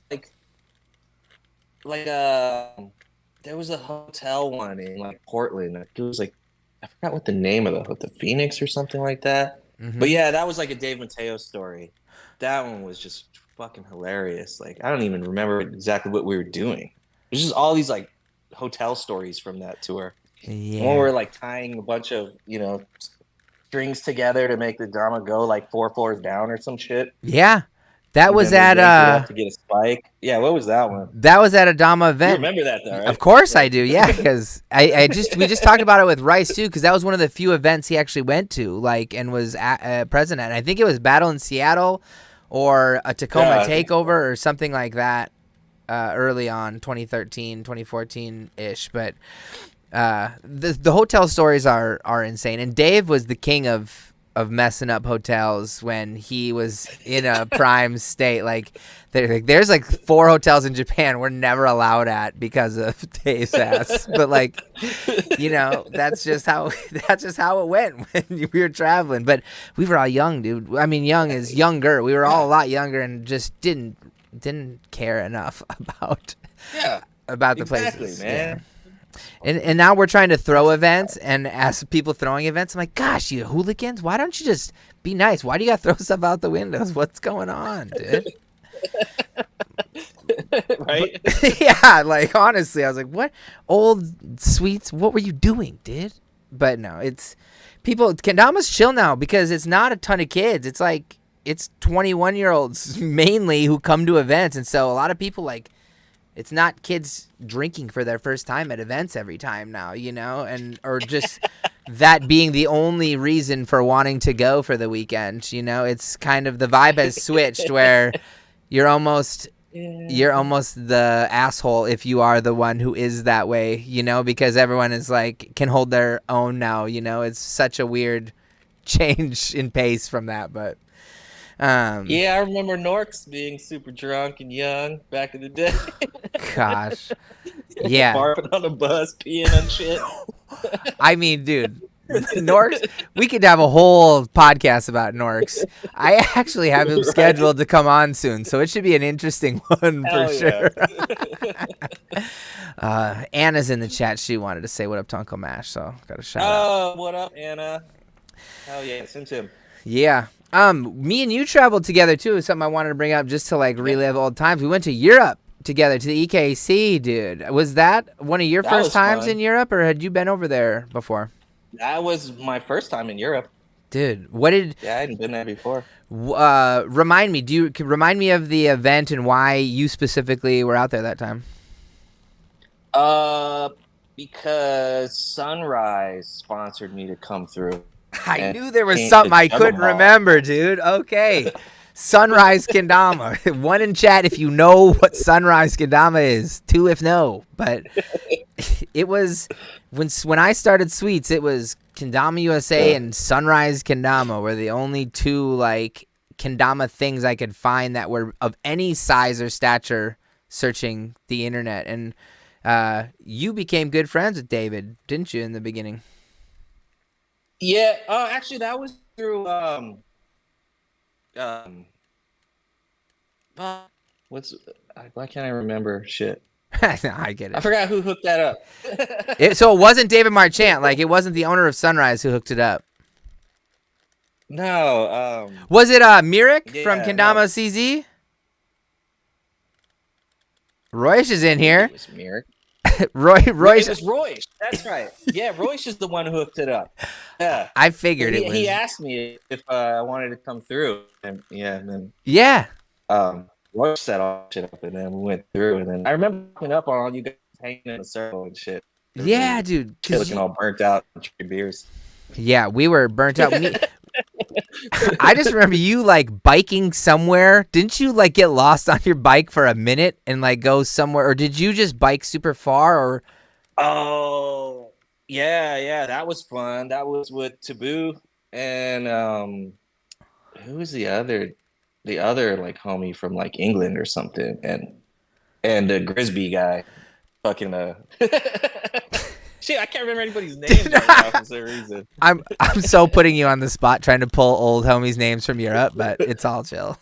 there was a hotel one in like Portland. It was like, I forgot what the name of the Phoenix or something like that. Mhm. But yeah, that was like a Dave Mateo story. That one was just fucking hilarious. Like, I don't even remember exactly what we were doing. There's just all these like hotel stories from that tour. Yeah. When we were like tying a bunch of, strings together to make the drama go like 4 floors down or some shit. Yeah. That was then at they yanked it up to get a spike. Yeah, what was that one? that was at a Dama event. You remember that though, right? Of course I do. Yeah, because we just talked about it with Rice too, because that was one of the few events he actually went to, like, and was present at. And I think it was Battle in Seattle or a Tacoma Takeover or something like that early on, 2013, 2014 ish. But the hotel stories are insane, and Dave was the king of messing up hotels when he was in a prime state. Like, there's like 4 hotels in Japan we're never allowed at because of Dave's ass. But like, that's just how it went when we were traveling. But we were all young, dude. I mean, young is younger. We were all a lot younger and just didn't care enough about the places, man. Yeah. And now we're trying to throw events, and as people throwing events, I'm like, gosh, you hooligans, why don't you just be nice? Why do you got to throw stuff out the windows? What's going on, dude? Right? Yeah, like, honestly, I was like, what old sweets, what were you doing, dude? But no, it's people, Kendama's chill now because it's not a ton of kids. It's like, it's 21-year-olds mainly who come to events, and so a lot of people, like, it's not kids drinking for their first time at events every time now, or just that being the only reason for wanting to go for the weekend. It's kind of the vibe has switched where you're almost the asshole if you are the one who is that way, because everyone is like can hold their own now. It's such a weird change in pace from that, but. Yeah, I remember Norks being super drunk and young back in the day. Gosh. Yeah. Barfing on the bus, peeing on shit. I mean, dude, Norks, we could have a whole podcast about Norks. I actually have him scheduled to come on soon, so it should be an interesting one for sure. Anna's in the chat. She wanted to say what up to Uncle Mash, so got a shout out. Oh, what up, Anna? Hell yeah, Sim Sim. Yeah. Me and you traveled together too. Something I wanted to bring up just to like relive old times. We went to Europe together to the EKC, dude. Was that one of your first times in Europe, or had you been over there before? That was my first time in Europe. Dude, what did? Yeah, I hadn't been there before. Remind me of the event and why you specifically were out there that time? Because Sunrise sponsored me to come through. I knew there was something I couldn't remember, dude. Okay. Sunrise Kendama. 1 in chat if you know what Sunrise Kendama is. 2 if no. But it was when I started Sweets, it was Kendama USA and Sunrise Kendama were the only 2 like Kendama things I could find that were of any size or stature searching the internet. And you became good friends with David, didn't you, in the beginning? Yeah, actually, that was through why can't I remember shit? I get it. I forgot who hooked that up. So it wasn't David Marchant, like it wasn't the owner of Sunrise who hooked it up. No. Was it Mirik from Kendama CZ? Royce is in here. It was Mirik. Royce. It was Royce. That's right. Yeah, Royce is the one who hooked it up. Yeah, I figured it was. He asked me if I wanted to come through, and then Royce set all shit up, and then we went through, and then I remember looking up on all you guys hanging in a circle and shit. Yeah, dude. Looking all burnt out and drinking beers. Yeah, we were burnt out. I just remember you like biking somewhere. Didn't you like get lost on your bike for a minute and like go somewhere, or did you just bike super far? Or oh yeah, that was fun. That was with Taboo and who was the other like homie from like England or something, and and the Grisby guy, fucking shit, I can't remember anybody's names right now for some reason. I'm so putting you on the spot trying to pull old homies names from Europe, but it's all chill.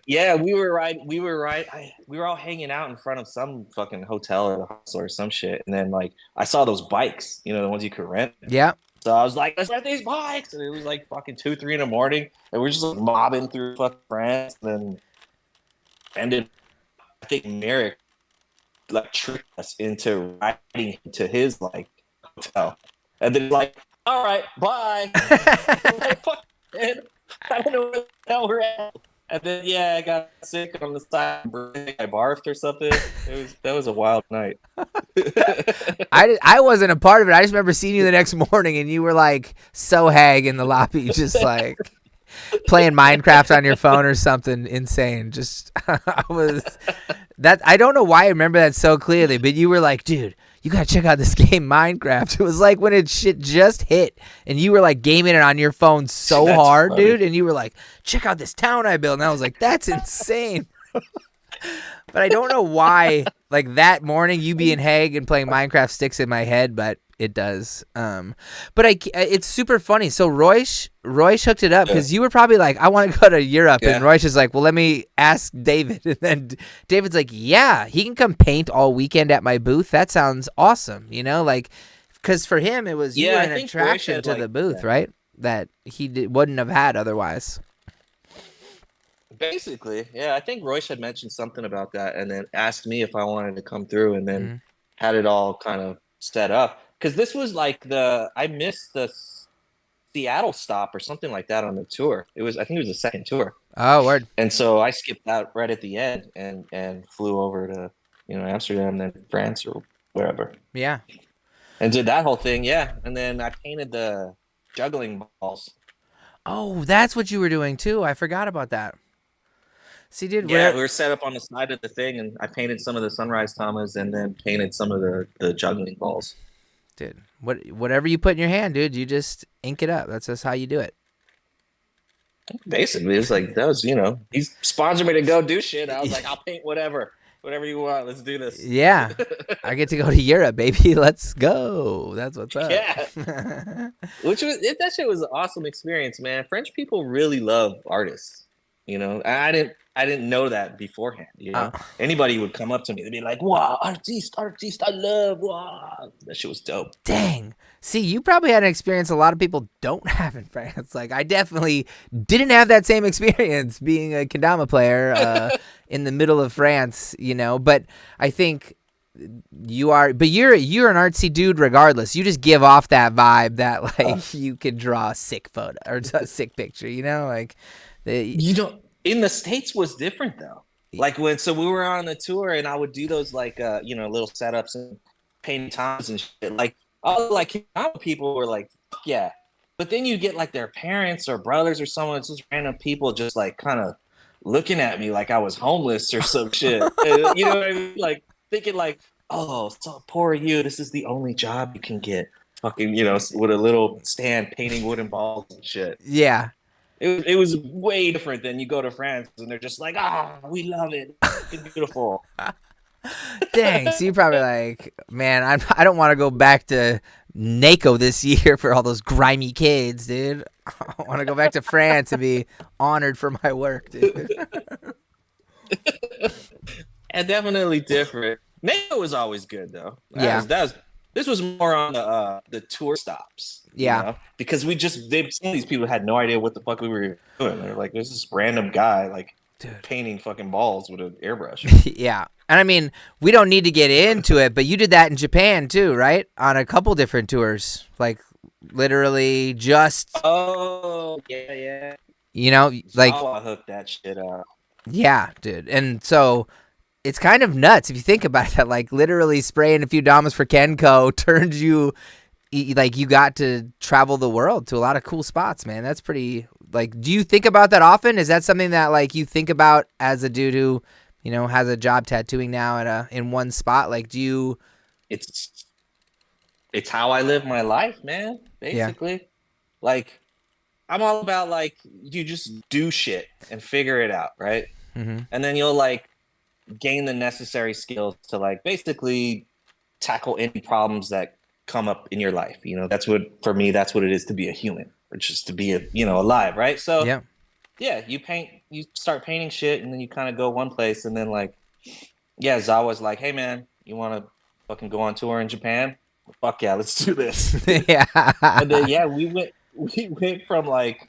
Yeah, we were all hanging out in front of some fucking hotel or hostel or some shit, and then like I saw those bikes, you know, the ones you could rent. Yeah. So I was like, let's rent these bikes, and it was like fucking 2-3 in the morning, and we're just like mobbing through fucking France, and then ended. I think Merrick like tricked us into riding to his like hotel, and then like, all right, bye. Like, fuck, man. I don't know where the hell we're at. And then yeah, I got sick on the side. I barfed or something. That was a wild night. I wasn't a part of it. I just remember seeing you the next morning, and you were like so hag in the lobby, just like playing Minecraft on your phone or something insane. Just I don't know why I remember that so clearly, but you were like, dude, you gotta check out this game Minecraft. It was like when shit just hit, and you were like gaming it on your phone so That's hard, funny. dude, and you were like, check out this town I built, and I was like, that's insane. But I don't know why, like that morning, you being Hague and playing Minecraft sticks in my head, but it does. But it's super funny. So Royce hooked it up because you were probably like, I want to go to Europe, and Royce is like, well, let me ask David, and then David's like, yeah, he can come paint all weekend at my booth. That sounds awesome, you know, like because for him it was you were an attraction to the booth, right? That he wouldn't have had otherwise. Basically, yeah. I think Royce had mentioned something about that, and then asked me if I wanted to come through, and then had it all kind of set up. Because this was like I missed the Seattle stop or something like that on the tour. I think it was the second tour. Oh, word. And so I skipped that right at the end and flew over to Amsterdam, then France or wherever. Yeah. And did that whole thing, yeah. And then I painted the juggling balls. Oh, that's what you were doing too. I forgot about that. See, dude. Yeah, we were set up on the side of the thing, and I painted some of the sunrise tamas, and then painted some of the juggling balls. Dude, whatever you put in your hand, dude, you just ink it up. That's just how you do it. Basically, it's like that was, he sponsored me to go do shit. I was like, I'll paint whatever you want. Let's do this. Yeah, I get to go to Europe, baby. Let's go. That's what's up. Yeah, that shit was an awesome experience, man. French people really love artists. I didn't know that beforehand. Anybody would come up to me, they'd be like, "Wow, artiste, I love, wow." That shit was dope. Dang. See, you probably had an experience a lot of people don't have in France. Like, I definitely didn't have that same experience being a kendama player in the middle of France, But I think you're an artsy dude regardless. You just give off that vibe that like you could draw a sick photo or a sick picture, like. In the States was different though. Like we were on the tour, and I would do those like little setups and paint times and shit. Like all like people were like, yeah. But then you get like their parents or brothers or someone, just random people just like kind of looking at me like I was homeless or some shit. And, you know what I mean? Like thinking like, oh, so poor you. This is the only job you can get. Fucking, with a little stand painting wooden balls and shit. Yeah. It was way different than you go to France and they're just like, we love it. It's beautiful. Dang, so you're probably like, man, I don't want to go back to NACO this year for all those grimy kids, dude. I want to go back to France and be honored for my work, dude. And definitely different. NACO was always good though. This was more on the tour stops. Yeah. Because some of these people had no idea what the fuck we were doing. They're like, there's this random guy like painting fucking balls with an airbrush. Yeah. And I mean, we don't need to get into it, but you did that in Japan too, right? On a couple different tours. Like literally just Oh, yeah. Like I hooked that shit up. Yeah, dude. And so it's kind of nuts if you think about it, that like literally spraying a few damas for Kenko turned you like you got to travel the world to a lot of cool spots, man. That's pretty like, do you think about that often? Is that something that like you think about as a dude who, has a job tattooing now in one spot? Like, do you? It's how I live my life, man. Basically, Yeah. Like I'm all about like you just do shit and figure it out, right? Mm-hmm. And then you'll like gain the necessary skills to like basically tackle any problems that come up in your life. You know, that's what for me, that's what it is to be a human, or just to be alive, right? So yeah, you start painting shit, and then you kind of go one place, and then like, yeah, Zawa's like, hey man, you want to fucking go on tour in Japan? Fuck yeah, let's do this. Yeah. And then yeah, we went from like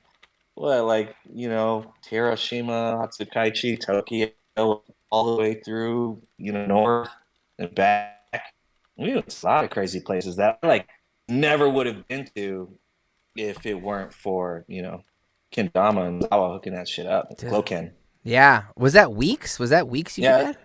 what, like, Hiroshima, Hatsukaichi, Tokyo, all the way through, north and back. We went to a lot of crazy places that I like never would have been to if it weren't for, Kendama and Zawa hooking that shit up. Gloken. Yeah. Was that weeks? You did that?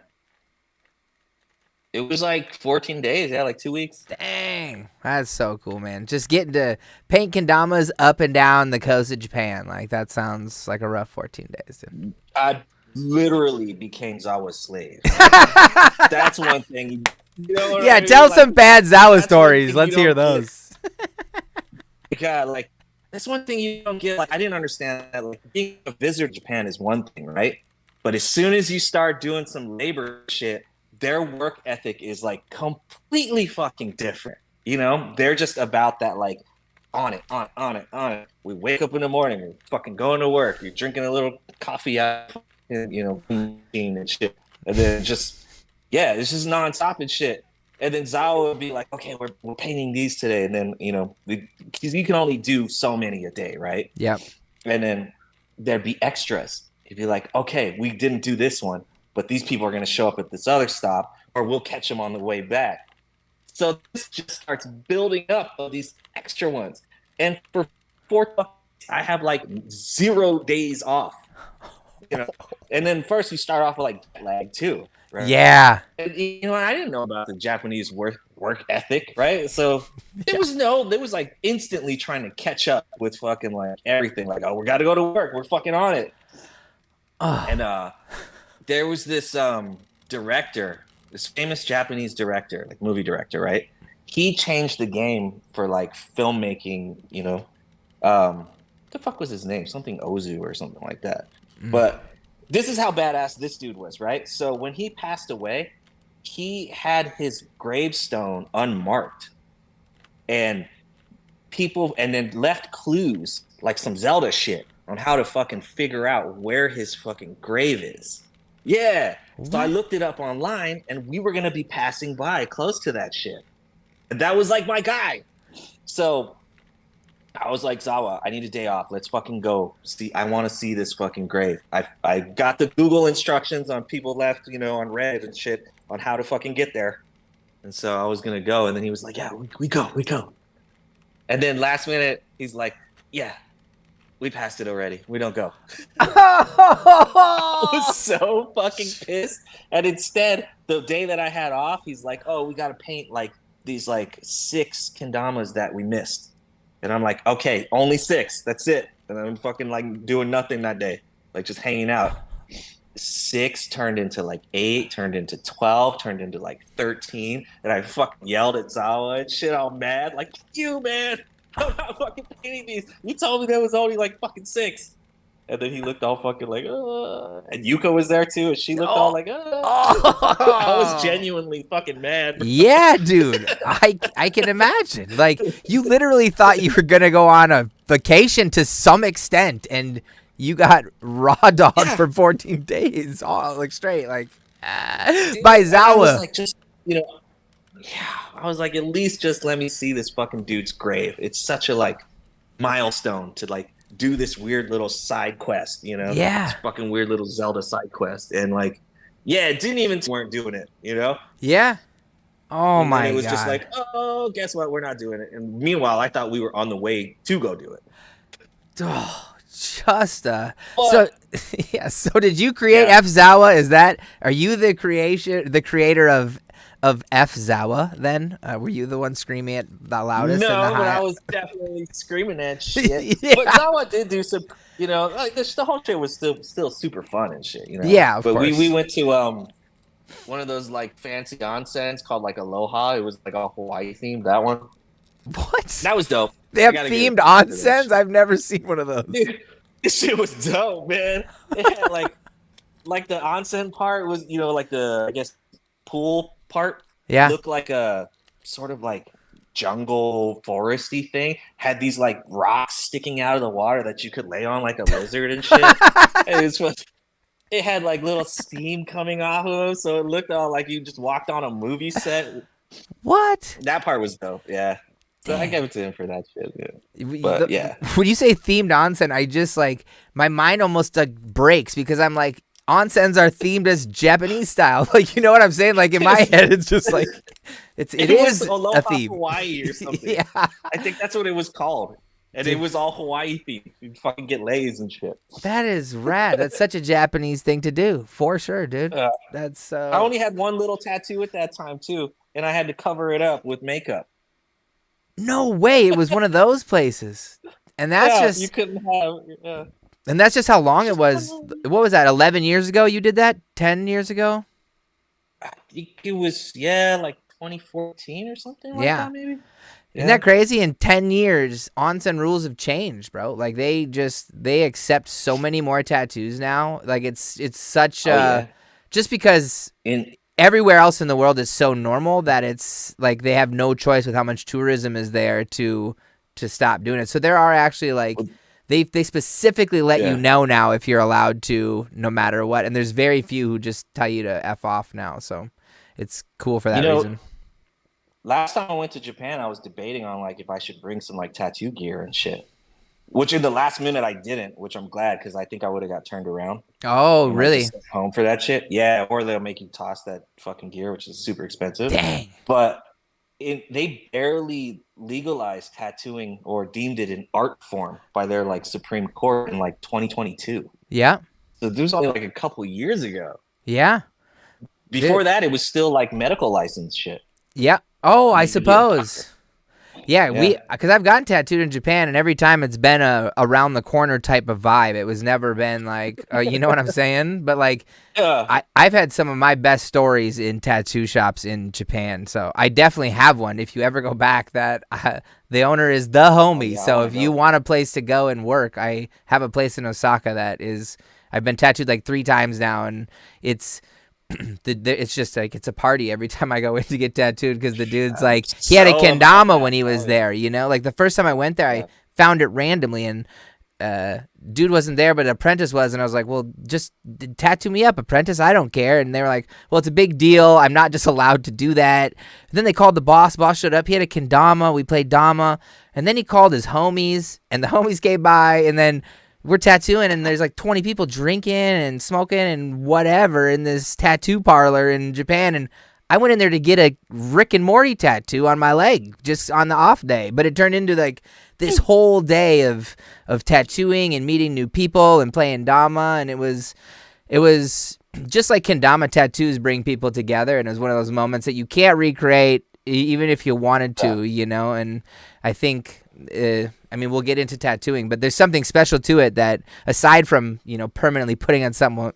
It was like 14 days. Yeah, like 2 weeks. Dang. That's so cool, man. Just getting to paint kendamas up and down the coast of Japan. Like, that sounds like a rough 14 days. Dude. I literally became Zawa's slave. That's one thing. Yeah, tell some bad Zawa stories. Let's hear those. God, like, that's one thing you don't get. Like, I didn't understand that. Like, being a visitor to Japan is one thing, right? But as soon as you start doing some labor shit, their work ethic is like completely fucking different. They're just about that, like, on it. We wake up in the morning, we're fucking going to work. You're drinking a little coffee out, machine and shit, and then it's just nonstop and shit. And then Zawa would be like, okay, we're painting these today, and then because you can only do so many a day, right? Yep. And then there'd be extras. It'd be like, okay, we didn't do this one, but these people are going to show up at this other stop, or we'll catch them on the way back. So this just starts building up of these extra ones. And for 4 months, I have like 0 days off. And then first you start off with like jet lag too. Right? Yeah. And, I didn't know about the Japanese work ethic, right? So there was like instantly trying to catch up with fucking like everything. Like, oh, we got to go to work. We're fucking on it. And there was this director, this famous Japanese director, like movie director, right? He changed the game for like filmmaking, what the fuck was his name? Something Ozu or something like that. But this is how badass this dude was, right? So when he passed away, he had his gravestone unmarked. And then left clues, like some Zelda shit, on how to fucking figure out where his fucking grave is. Yeah. So I looked it up online, and we were going to be passing by close to that shit. And that was like my guy. So I was like, Zawa, I need a day off. Let's fucking go. I want to see this fucking grave. I got the Google instructions on people left, on Reddit and shit on how to fucking get there. And so I was going to go. And then he was like, yeah, we go. And then last minute, he's like, yeah, we passed it already. We don't go. I was so fucking pissed. And instead, the day that I had off, he's like, oh, we got to paint like these like 6 kendamas that we missed. And I'm like, okay, only 6. That's it. And I'm fucking like doing nothing that day, like just hanging out. 6 turned into like 8, turned into 12, turned into like 13. And I fucking yelled at Zawa and shit, all mad. Like, you, man, I'm not fucking painting these. You told me there was only like fucking 6. And then he looked all fucking like, and Yuka was there too, and she looked all like, I was genuinely fucking mad. Yeah, dude. I can imagine. Like, you literally thought you were gonna go on a vacation to some extent, and you got raw dog for 14 days, all like straight, like by Zawa. I was like, just I was like, at least just let me see this fucking dude's grave. It's such a like milestone to like do this weird little side quest, Yeah. This fucking weird little Zelda side quest, and like, yeah, it didn't even weren't doing it, Yeah. Oh and my god. It was just like, oh, guess what? We're not doing it. And meanwhile, I thought we were on the way to go do it. Oh, just so yeah. So did you create F Zawa? Are you the creator of F Zawa? Then were you the one screaming it the loudest? No, and the but highest? I was definitely screaming that shit. Yeah. But Zawa did do some, like the whole shit was still super fun and shit. Yeah, of but course. we went to one of those like fancy onsens called like Aloha. It was like all Hawaii themed. That one. What? That was dope. They have themed onsens? I've never seen one of those. Dude, this shit was dope, man. It had like like the onsen part was, you know, like the I guess pool part. Yeah. Looked like a sort of like jungle foresty thing. Had these like rocks sticking out of the water that you could lay on like a lizard and shit. It had like little steam coming off of them, so it looked all like you just walked on a movie set. What? That part was dope. Yeah. So I gave it to him for that shit. Yeah. But The- yeah. When you say themed onsen, I just like my mind almost like breaks because I'm like onsens are themed as Japanese style. Like, you know what I'm saying? Like in my head, it's just like it is was Aloha a theme. Hawaii or something. Yeah. I think that's what it was called. And it was all Hawaii themed. You'd fucking get lays and shit. That is rad. That's such a Japanese thing to do, for sure, dude. That's I only had one little tattoo at that time too, and I had to cover it up with makeup. no way. It was one of those places, and that's Yeah, just you couldn't have. Yeah. and that's just how long it was. What was that? 11 years ago? You did that? 10 years ago? It was like 2014 or something like Yeah. that, maybe. Isn't that crazy? In 10 years, onsen rules have changed, bro. Like they accept so many more tattoos now. Like it's such just because everywhere else in the world is so normal that it's like they have no choice with how much tourism is there to stop doing it. So there are actually like they specifically let you know now if you're allowed to, no matter what. And there's very few who just tell you to F off now. So it's cool for that reason. Last time I went to Japan, I was debating on like if I should bring some like tattoo gear and shit. Which in the last minute I didn't, which I'm glad because I think I would have got turned around. Oh, really? Home for that shit? Yeah, or they'll make you toss that fucking gear, which is super expensive. Dang. But they barely legalized tattooing or deemed it an art form by their like Supreme Court in like 2022. Yeah. So this was only like a couple years ago. Yeah. Before that, it was still like medical license shit. Yeah. Oh, I suppose. Yeah, Yeah. because I've gotten tattooed in Japan, and every time it's been a around the corner type of vibe. It was never been like, you know what I'm saying? But like, I've had some of my best stories in tattoo shops in Japan, so I definitely have one. If you ever go back, that the owner is the homie. So if you want a place to go and work, I have a place in Osaka that is. I've been tattooed like 3 times now, and it's. It's just like it's a party every time I go in to get tattooed because the dude's like he had a kendama when he was there, you know, like the first time I went there I found it randomly and dude wasn't there but apprentice was, and I was like, well, just tattoo me up, apprentice, I don't care. And they were like, well, it's a big deal, I'm not just allowed to do that. And then they called the boss showed up, he had a kendama, we played dama, and then he called his homies and the homies came by, and then we're tattooing, and there's like 20 people drinking and smoking and whatever in this tattoo parlor in Japan. And I went in there to get a Rick and Morty tattoo on my leg just on the off day. But it turned into like this whole day of tattooing and meeting new people and playing dama. And it was just like kendama tattoos bring people together. And it was one of those moments that you can't recreate even if you wanted to, you know. And I think... I mean, we'll get into tattooing, but there's something special to it that, aside from, you know, permanently putting on someone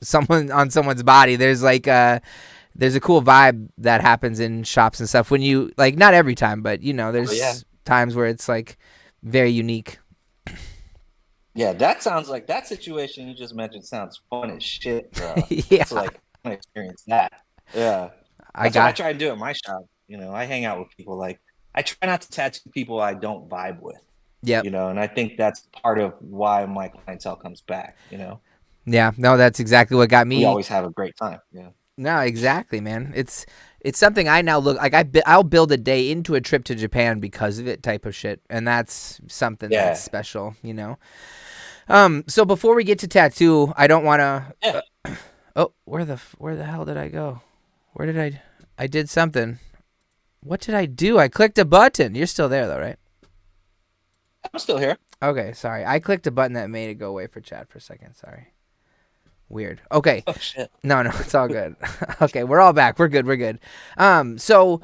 on someone's body, there's like there's a cool vibe that happens in shops and stuff when you like, not every time, but you know, there's times where it's like very unique. Yeah, that sounds like that situation you just mentioned sounds fun as shit, bro. Yeah, it's like I experience that. Yeah, that's what I try to do at my shop. You know, I hang out with people like. I try not to tattoo people I don't vibe with. Yeah. You know, and I think that's part of why my clientele comes back, you know? Yeah. No, that's exactly what got me. We always have a great time. Yeah. No, exactly, man. It's something I now look like. I'll build a day into a trip to Japan because of it, type of shit. And that's something that's special, you know? So before we get to tattoo, I don't want to, oh, where the hell did I go? Where did I did something. What did I do? I clicked a button. You're still there, though, right? I'm still here. Okay, sorry. I clicked a button that made it go away for chat for a second. Sorry. Weird. Okay. Oh, shit. No, it's all good. Okay, we're all back. We're good. So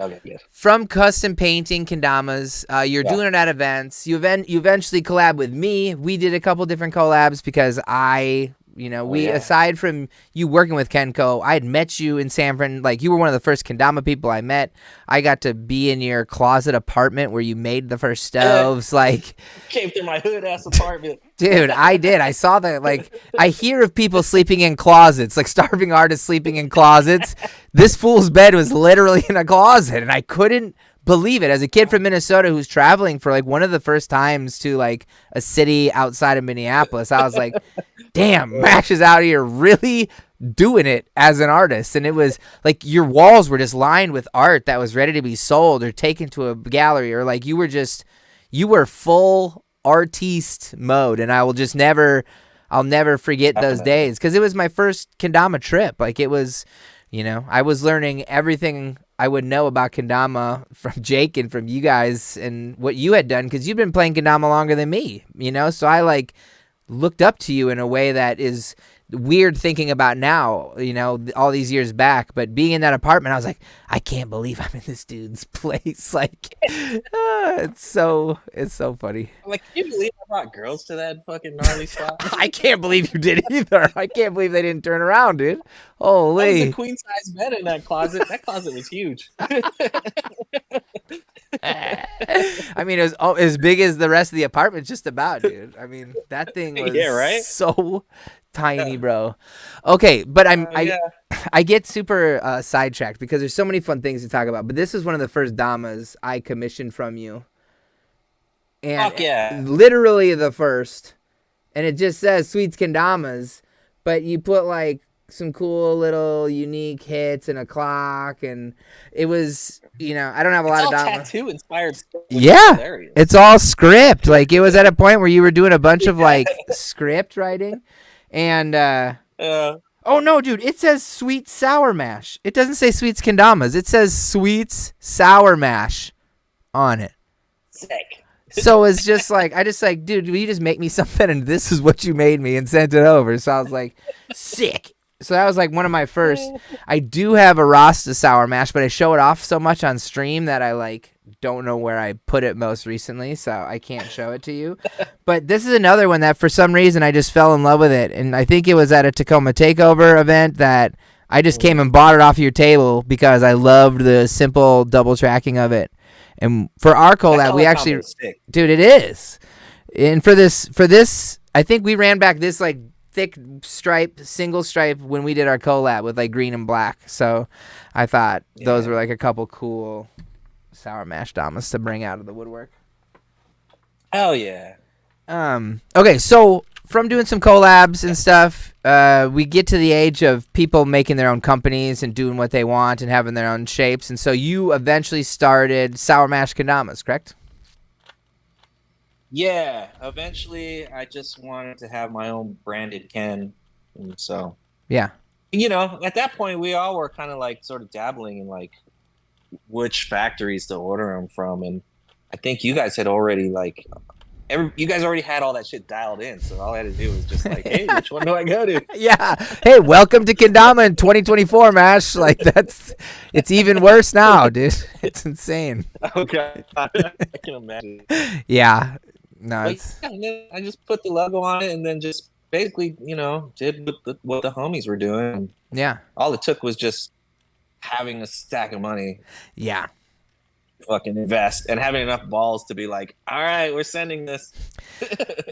from custom painting kendamas, you're doing it at events. You eventually collab with me. We did a couple different collabs because I You know, aside from you working with Kenko, I had met you in San Fran. Like, you were one of the first Kendama people I met. I got to be in your closet apartment where you made the first stoves. Like, came through my hood ass apartment. Dude, I did. I saw that. Like, I hear of people sleeping in closets, like starving artists sleeping in closets. This fool's bed was literally in a closet, and I couldn't believe it. As a kid from Minnesota who's traveling for like one of the first times to like a city outside of Minneapolis, I was like, damn, Max is out here really doing it as an artist. And it was like your walls were just lined with art that was ready to be sold or taken to a gallery, or like you were full artiste mode. And I'll never forget those days, because it was my first Kendama trip. Like, it was, I was learning everything I would know about Kendama from Jake and from you guys and what you had done, because you've been playing Kendama longer than me, so I like looked up to you in a way that is weird thinking about now, all these years back. But being in that apartment, I was like, I can't believe I'm in this dude's place. Like, it's so funny. Like, can you believe I brought girls to that fucking gnarly spot? I can't believe you did either. I can't believe they didn't turn around, dude. Holy. That was a queen size bed in that closet. That closet was huge. I mean, it was as big as the rest of the apartment, just about, dude. I mean, that thing was so tiny, bro. Okay, but I get super sidetracked because there's so many fun things to talk about. But this is one of the first Damas I commissioned from you, and literally the first. And it just says Sweets Kendamas, but you put like some cool little unique hits and a clock, and it was, I don't have a lot of Damas. Tattoo inspired stuff. Yeah, it's all script. Like, it was at a point where you were doing a bunch of like script writing. And oh no, dude, it says Sweet Sour Mash. It doesn't say Sweets Kendamas. It says Sweets Sour Mash on it. Sick. So it's just like, dude, will you just make me something? And this is what you made me, and sent it over. So I was like, sick. So that was like one of my first. I do have a Rasta Sour Mash, but I show it off so much on stream that I like don't know where I put it most recently, so I can't show it to you. But this is another one that for some reason I just fell in love with it, and I think it was at a Tacoma Takeover event that I just came and bought it off your table because I loved the simple double tracking of it. And for our collab, we actually, dude, it is. And for this, I think we ran back this like thick stripe, single stripe when we did our collab with like green and black. So I thought those were like a couple cool Sour Mash Damas to bring out of the woodwork. Hell yeah. Okay, so from doing some collabs and stuff, we get to the age of people making their own companies and doing what they want and having their own shapes. And so you eventually started Sour Mash Kendamas, correct? Yeah, eventually I just wanted to have my own branded Ken. And so, yeah. At that point, we all were kind of like sort of dabbling in like which factories to order them from. And I think you guys had already like, you guys already had all that shit dialed in. So all I had to do was just like, hey, which one do I go to? Yeah. Hey, welcome to Kendama in 2024, Mash. Like, it's even worse now, dude. It's insane. Okay. I can imagine. Yeah. No, I just put the logo on it and then just basically, did what the homies were doing. Yeah. All it took was just having a stack of money. Yeah. Fucking invest and having enough balls to be like, all right, we're sending this.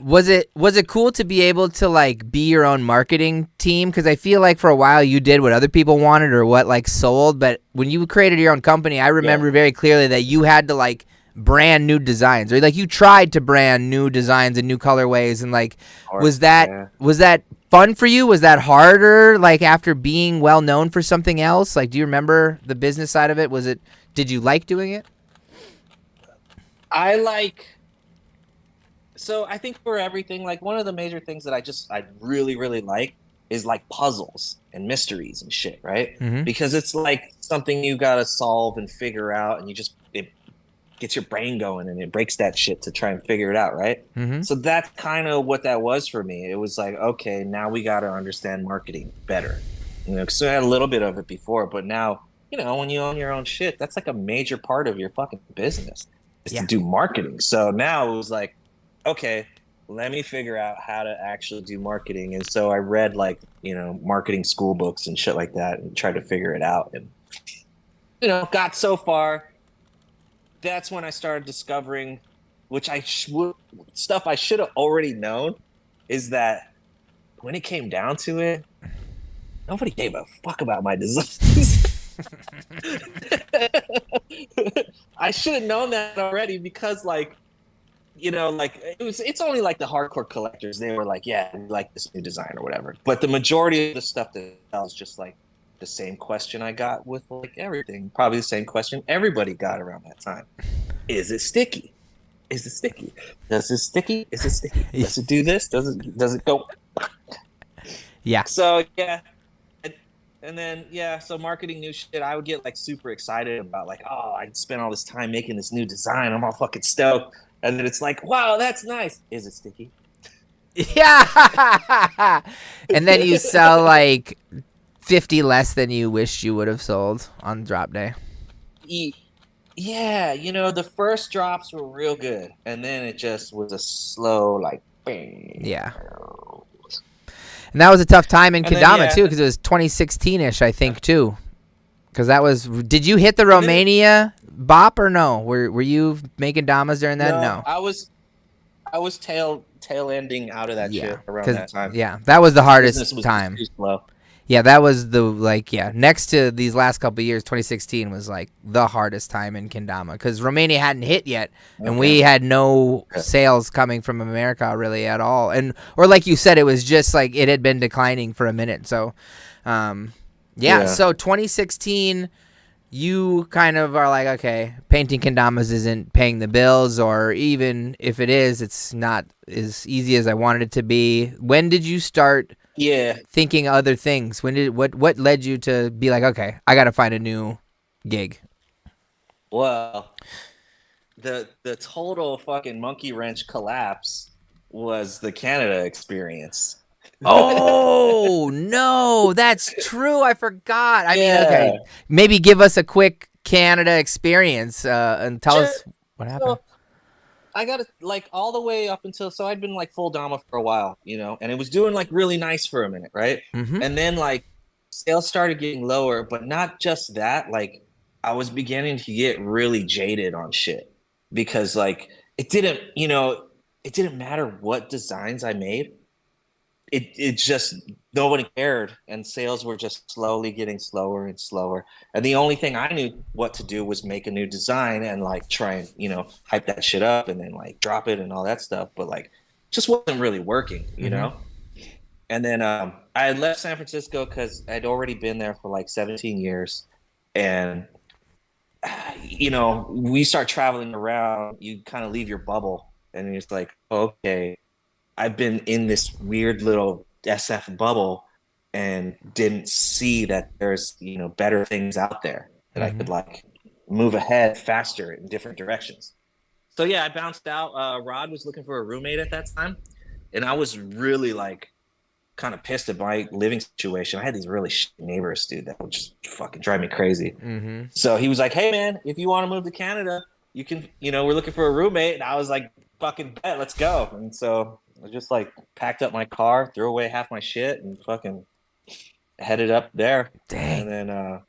Was it cool to be able to like be your own marketing team? Because I feel like for a while you did what other people wanted or what like sold, but when you created your own company, I remember very clearly that you had to like brand new designs, or like you tried to brand new designs and new colorways, and like was that fun for you? Was that harder, like after being well known for something else? Like, do you remember the business side of it? Did you like doing it? So I think for everything, like one of the major things that I really, really like is like puzzles and mysteries and shit, right? Mm-hmm. Because it's like something you gotta solve and figure out, and it gets your brain going and it breaks that shit to try and figure it out, right? Mm-hmm. So that's kind of what that was for me. It was like, okay, now we gotta understand marketing better. Because I had a little bit of it before, but now, when you own your own shit, that's like a major part of your fucking business is to do marketing. So now it was like, okay, let me figure out how to actually do marketing. And so I read like, marketing school books and shit like that and tried to figure it out. And, got so far. That's when I started discovering, which stuff I should have already known, is that when it came down to it, nobody gave a fuck about my designs. I should have known that already because it's only like the hardcore collectors. They were like, yeah, we like this new design or whatever. But the majority of the stuff that was just like the same question I got with like everything. Probably the same question everybody got around that time. Is it sticky? Is it sticky? Does it sticky? Is it sticky? Does it do this? Does it go? Yeah. So yeah. And then, so marketing new shit, I would get like super excited about like, oh, I spent all this time making this new design. I'm all fucking stoked. And then it's like, wow, that's nice. Is it sticky? Yeah. And then you sell like 50 less than you wished you would have sold on drop day. Yeah, the first drops were real good. And then it just was a slow, like, bang. Yeah. And that was a tough time in And then, Kendama too, because it was 2016-ish, I think, too. Because that was. Did you hit the Romania bop or no? Were you making damas during that? No. I was tail ending out of that shit around that time. Yeah, that was the hardest Business was time. too slow. Yeah, that was next to these last couple of years, 2016 was like the hardest time in Kendama because Romania hadn't hit yet, and we had no sales coming from America really at all, or like you said, it was just like it had been declining for a minute. So, so 2016, you kind of are like, okay, painting Kendamas isn't paying the bills, or even if it is, it's not as easy as I wanted it to be. When did you start? Thinking other things. What led you to be like, okay, I got to find a new gig? Well, the total fucking monkey wrench collapse was the Canada experience. Oh, no, that's true. I forgot. I mean, okay, maybe give us a quick Canada experience and tell us what happened. I got it like all the way up until, so I'd been like full Dama for a while, and it was doing like really nice for a minute, right? Mm-hmm. And then like sales started getting lower, but not just that, like I was beginning to get really jaded on shit because like it didn't matter what designs I made. It just, nobody cared, and sales were just slowly getting slower and slower. And the only thing I knew what to do was make a new design and like try and hype that shit up and then like drop it and all that stuff. But like, just wasn't really working, you know. And then I had left San Francisco because I'd already been there for like 17 years, and we start traveling around. You kind of leave your bubble, and it's like, okay, I've been in this weird little SF bubble and didn't see that there's, better things out there that I could like move ahead faster in different directions. So yeah, I bounced out. Rod was looking for a roommate at that time, and I was really like kind of pissed at my living situation. I had these really shit neighbors, dude, that would just fucking drive me crazy. Mm-hmm. So he was like, hey man, if you want to move to Canada, you can, we're looking for a roommate. And I was like, fucking bet, let's go. And so I just like packed up my car, threw away half my shit, and fucking headed up there. Dang. And then,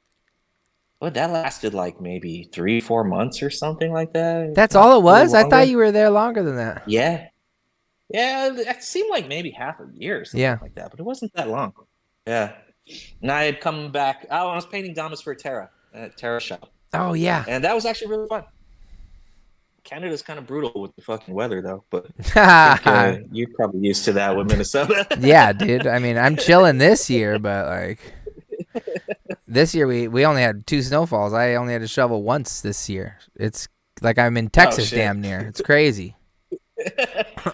that lasted like maybe 3-4 months or something like that. That's all it was? I thought you were there longer than that. Yeah. Yeah, it seemed like maybe half a year or something like that, but it wasn't that long. Yeah. And I had come back. I was painting Damas for Terra at Terra shop. Oh, yeah. And that was actually really fun. Canada's kind of brutal with the fucking weather, though, but you're probably used to that with Minnesota. Yeah, dude. I mean, I'm chilling this year, but like this year we only had 2 snowfalls. I only had to shovel once this year. It's like I'm in Texas damn near. It's crazy.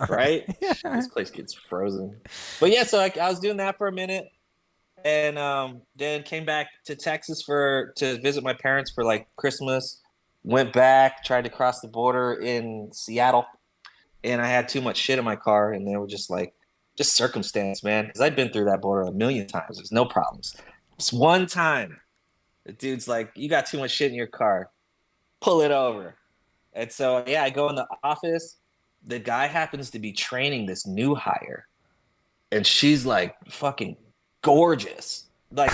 Right? This place gets frozen. But yeah, so I was doing that for a minute, and then came back to Texas to visit my parents for like Christmas. Went back, tried to cross the border in Seattle, and I had too much shit in my car, and they were just like, just circumstance, man, because I'd been through that border a million times. There's no problems. Just one time, the dude's like, you got too much shit in your car, pull it over. And so yeah, I go in the office, the guy happens to be training this new hire, and she's like fucking gorgeous, like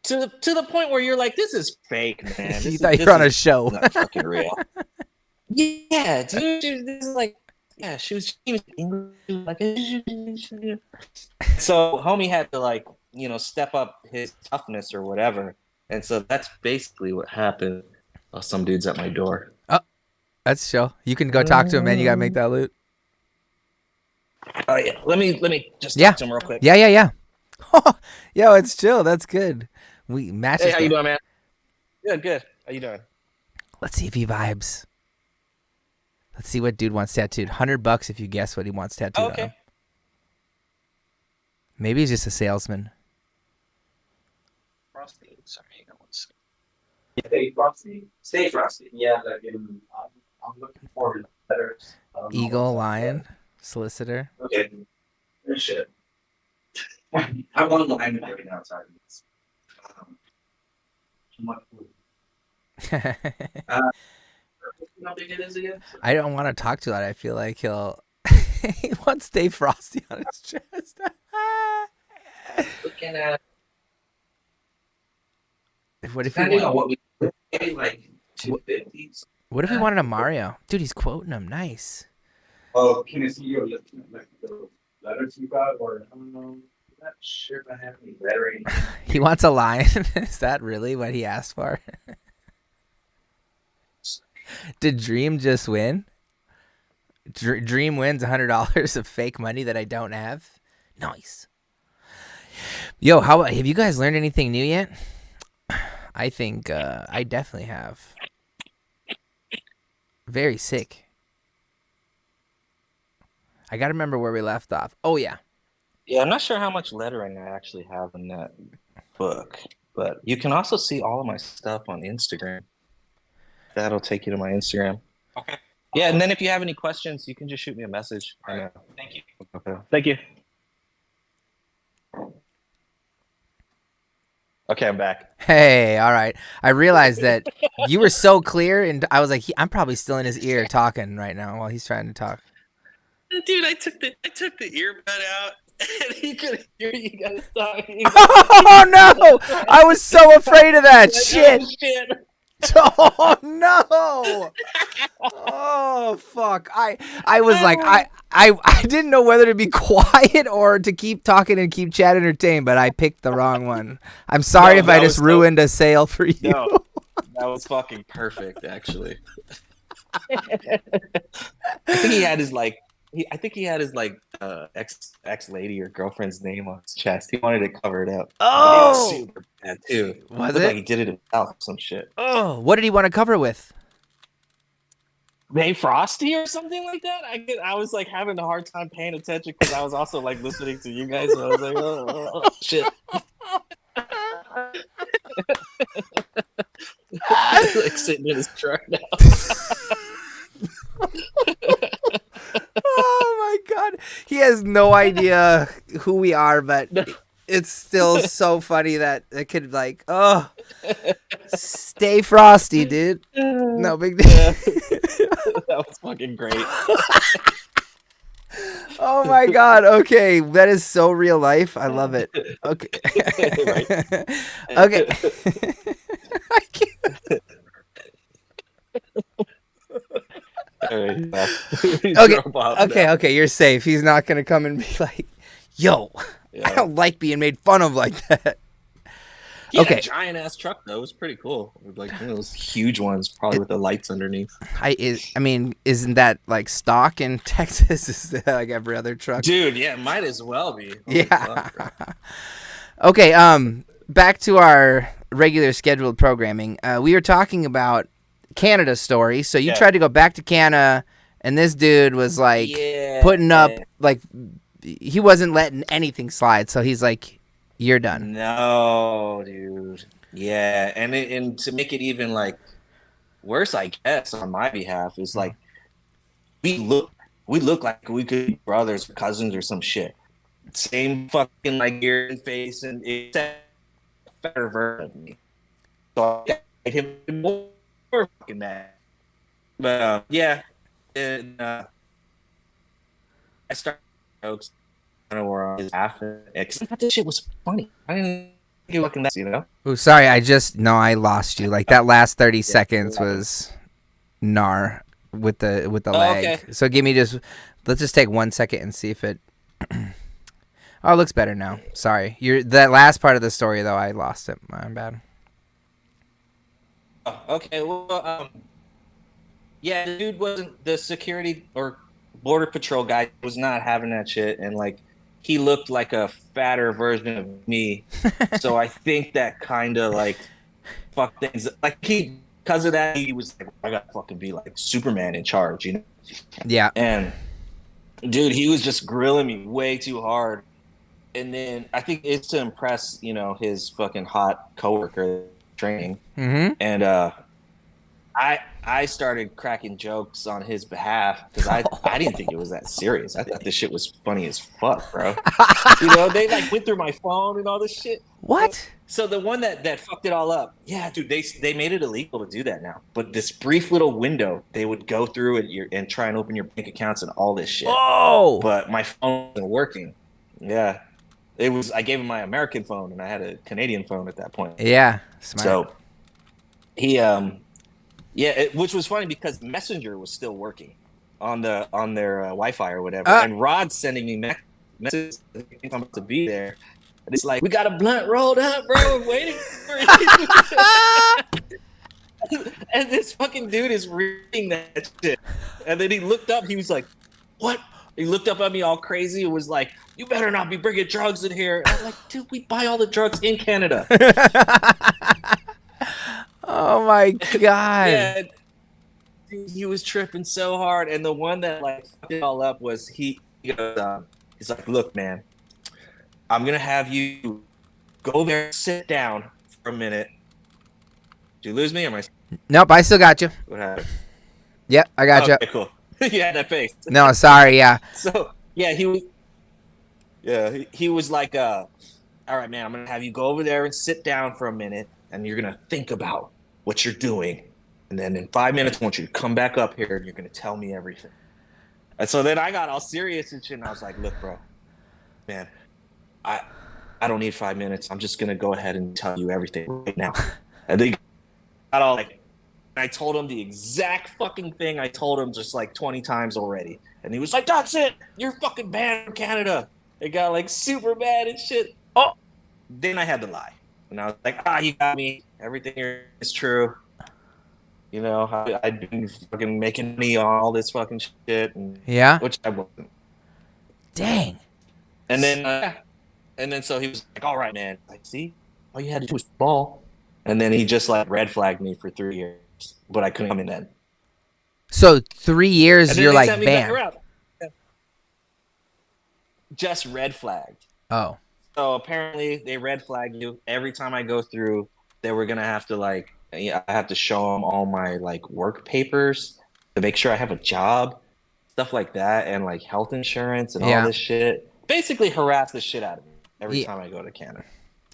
to the point where you're like, this is fake, man. You thought you were on a show. Not fucking real. Yeah, dude. This is like, yeah, she was English, like, so homie had to, like, you know, step up his toughness or whatever, and so that's basically what happened. Oh, some dude's at my door. Oh, that's chill. You can go talk to him, man. You gotta make that loot. Oh yeah, let me just talk to him real quick. Yeah. Yo, it's chill. That's good. We match. Hey, how you doing, man? Good. How you doing? Let's see if he vibes. Let's see what dude wants tattooed. $100 if you guess what he wants tattooed on him. Maybe he's just a salesman. Frosty. Sorry, hang on one second. Stay frosty. Stay frosty. Yeah, I'm looking forward to letters. Eagle, lion, solicitor. Okay. Good shit. I want lineman every now and then. How big it is again? I don't want to talk too loud. I feel like he wants Stay Frosty on his chest. Looking at. What if he wanted, like 250s? What if he wanted a Mario? Dude, he's quoting him. Nice. Oh, can I see your like the letters you got, or I don't know? I'm not sure if I have any lettering. He wants a lion. Is that really what he asked for? Did Dream just win? Dream wins $100 of fake money that I don't have. Nice. Yo, have you guys learned anything new yet? I think I definitely have. Very sick. I gotta remember where we left off. Oh yeah. Yeah, I'm not sure how much lettering I actually have in that book, but you can also see all of my stuff on Instagram. That'll take you to my Instagram. Okay. Yeah, and then if you have any questions, you can just shoot me a message. All right. Thank you. Okay. Thank you. Okay, I'm back. Hey, all right. I realized that you were so clear, and I was like, I'm probably still in his ear talking right now while he's trying to talk. Dude, I took the earbud out, and he couldn't hear you guys talking. Oh no! I was so afraid of that shit. Oh no! Oh fuck! I was like I didn't know whether to be quiet or to keep talking and keep Chad entertained, but I picked the wrong one. I'm sorry if I just ruined a sale for you. No, that was fucking perfect, actually. I think he had his ex lady or girlfriend's name on his chest. He wanted to cover it up. Oh, it was super bad too. Was it? Like he did it himself, some shit. Oh, what did he want to cover with? May Frosty or something like that. I was like having a hard time paying attention because I was also like listening to you guys. And I was like, oh shit. He's like sitting in his truck now. Oh my god, he has no idea who we are, but it's still so funny that it could like, oh, stay frosty, dude. No big deal. Yeah. That was fucking great. Oh my god. Okay, that is so real life. I love it. Okay. Okay. I can't. Okay, you're safe. He's not gonna come and be like, yo, I don't like being made fun of like that. He had a giant ass truck though. It was pretty cool. Like one of those huge ones, probably with the lights underneath. I mean, isn't that like stock in Texas? Is that like every other truck? Dude, yeah, might as well be. Yeah. Okay, back to our regular scheduled programming. We were talking about Canada story. So you tried to go back to Canada, and this dude was like putting up like he wasn't letting anything slide. So he's like, "You're done." No, dude. Yeah, and to make it even like worse, I guess on my behalf is like we look like we could be brothers or cousins or some shit. Same fucking like ear and face, and it's a better version of me. So I made him more fucking mad. But yeah, and I started jokes kind of were on his laugh, except this shit was funny. I didn't think it was fucking that, you know. Oh, sorry. I lost you. Like that last 30 seconds was gnar with the lag. Okay. So let's just take 1 second and see if it. Oh, it looks better now. Sorry. That last part of the story though, I lost it. My bad. Oh, okay. Well, yeah, the dude wasn't the security or border patrol guy was not having that shit, and like he looked like a fatter version of me. So I think that kind of like fucked things. Like because of that, he was like, I gotta fucking be like Superman in charge, you know? Yeah. And dude, he was just grilling me way too hard. And then I think it's to impress, you know, his fucking hot coworker training. Mm-hmm. And I started cracking jokes on his behalf because I didn't think it was that serious. I thought this shit was funny as fuck, bro. You know, they like went through my phone and all this shit. What? So the one that fucked it all up, yeah, dude, they made it illegal to do that now. But this brief little window, they would go through and try and open your bank accounts and all this shit. Oh! But my phone wasn't working. Yeah. I gave him my American phone and I had a Canadian phone at that point. Yeah. Smart. So he which was funny because Messenger was still working on their Wi-Fi or whatever, and Rod's sending me messages I'm about to be there, and it's like, we got a blunt rolled up, bro. We're waiting for you. And this fucking dude is reading that shit, and then he looked up. He was like, "What?" He looked up at me all crazy and was like, "You better not be bringing drugs in here." And I'm like, "Dude, we buy all the drugs in Canada." Oh my god. Yeah, dude, he was tripping so hard, and the one that like fucked it all up was he goes, he's like, "Look, man, I'm gonna have you go there, sit down for a minute." Did you lose me? Or am I? Nope, I still got you. What happened? Yep, I got you. Okay, cool. You had that face. No, sorry, yeah. So yeah, he was like, "All right, man, I'm gonna have you go over there and sit down for a minute, and you're gonna think about what you're doing, and then in 5 minutes, I want you to come back up here, and you're gonna tell me everything." And so then I got all serious and shit, and I was like, "Look, bro, man, I don't need 5 minutes. I'm just gonna go ahead and tell you everything right now." And they got all like, I told him the exact fucking thing I told him just like 20 times already, and he was like, "That's it. You're fucking banned from Canada." It got like super bad and shit. Oh, then I had to lie, and I was like, "You got me. Everything here is true. You know, I'd been fucking making money on all this fucking shit, and yeah, which I wasn't." Dang. And then so he was like, "All right, man. Like, see, all you had to do was ball." And then he just like red flagged me for 3 years, but I couldn't come in then. So 3 years, And then you're they like sent me back banned. around. Yeah. Just red flagged. Oh. So apparently they red flag you every time I go through. They were gonna have to I have to show them all my like work papers to make sure I have a job, stuff like that, and like health insurance and all this shit. Basically harass the shit out of me every time I go to Canada.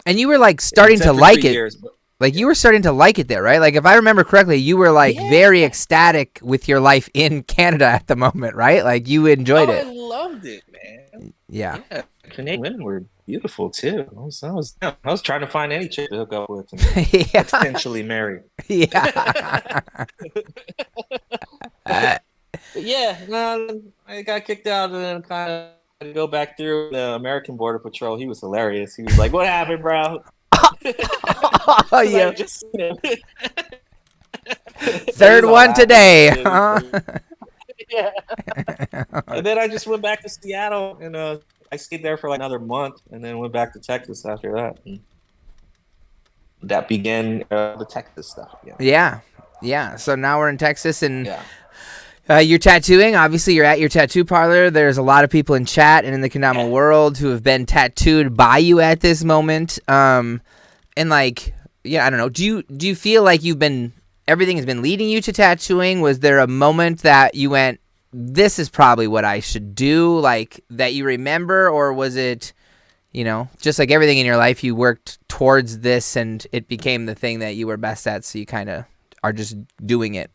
And you were like starting to for like 3 it. years, but- Like you were starting to like it there, right? Like if I remember correctly, you were like very ecstatic with your life in Canada at the moment, right? Like you enjoyed it. I loved it, man. Yeah. Canadian women were beautiful too. I was trying to find any chick to hook up with and potentially marry. Yeah. Yeah, no, I got kicked out and then kind of had to go back through the American Border Patrol. He was hilarious. He was like, "What happened, bro?" Oh yeah. I just seen him. Third one today, huh? Yeah. And then I just went back to Seattle and I stayed there for like another month and then went back to Texas after that. And that began the Texas stuff again. Yeah. Yeah. So now we're in Texas and you're tattooing. Obviously, you're at your tattoo parlor. There's a lot of people in chat and in the Kendama world who have been tattooed by you at this moment. And like, yeah, I don't know. Do you feel like everything has been leading you to tattooing? Was there a moment that you went, this is probably what I should do, like that you remember, or was it, just like everything in your life, you worked towards this and it became the thing that you were best at, so you kind of are just doing it?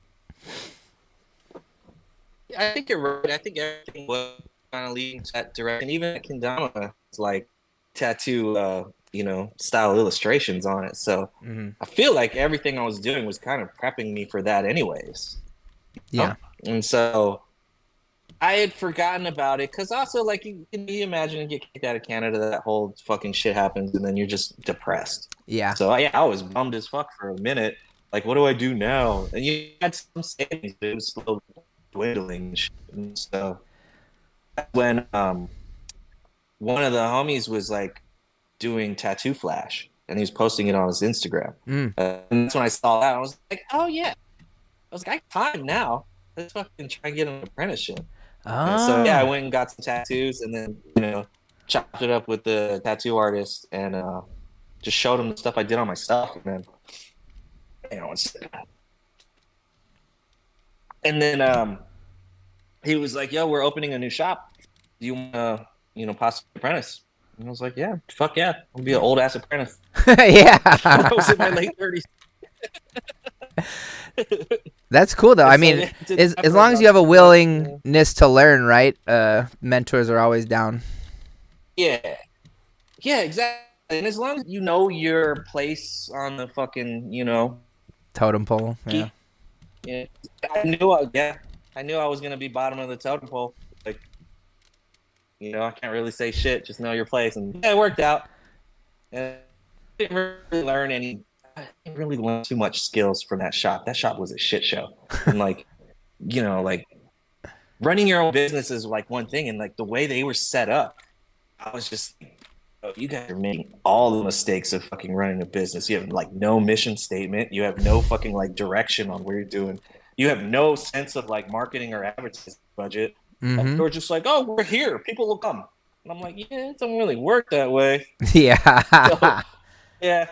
I think you're right. I think everything was kind of leading to that direction. Even at Kendama, it's like tattoo, style illustrations on it. So I feel like everything I was doing was kind of prepping me for that, anyways. Yeah. And so I had forgotten about it because also, like, you imagine you get kicked out of Canada, that whole fucking shit happens, and then you're just depressed. Yeah. So I was bummed as fuck for a minute. Like, what do I do now? And you had some savings, but it was slowly dwindling. And so when one of the homies was like doing Tattoo Flash, and he was posting it on his Instagram, and that's when I saw that. I was like, oh yeah. I was like, I got time now. Let's fucking try and get an apprenticeship. And so yeah, I went and got some tattoos, and then chopped it up with the tattoo artist, and just showed him the stuff I did on myself, and then he was like, "Yo, we're opening a new shop. Do you want to, possibly apprentice?" And I was like, "Yeah, fuck yeah, I'll be an old ass apprentice." Yeah. I was in my late 30s. That's cool though. I mean, as long as you have a willingness to learn, right? Mentors are always down. Yeah, exactly. And as long as you know your place on the fucking, totem pole. Yeah. Yeah. I knew I was gonna be bottom of the totem pole. Like, I can't really say shit. Just know your place, and yeah, it worked out. And I didn't really learn any. I didn't really learn too much skills from that shop. That shop was a shit show. And like running your own business is like one thing, and like the way they were set up, I was just, you guys are making all the mistakes of fucking running a business. You have like no mission statement. You have no fucking like direction on what you're doing. You have no sense of like marketing or advertising budget. Like, you're just like, oh, we're here. People will come. And I'm like, yeah, it doesn't really work that way. Yeah. So, yeah.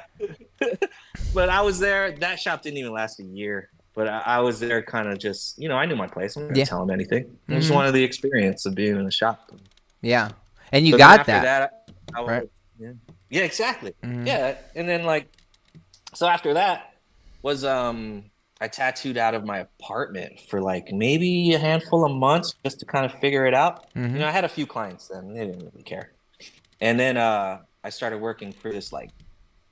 But I was there. That shop didn't even last a year. But I was there kind of just, I knew my place. I'm not going to tell them anything. I just wanted the experience of being in the shop. Yeah. And you got that. That right? Yeah, exactly. Yeah. And then so after that was I tattooed out of my apartment for like maybe a handful of months just to kind of figure it out. I had a few clients then. They didn't really care. And then I started working for this like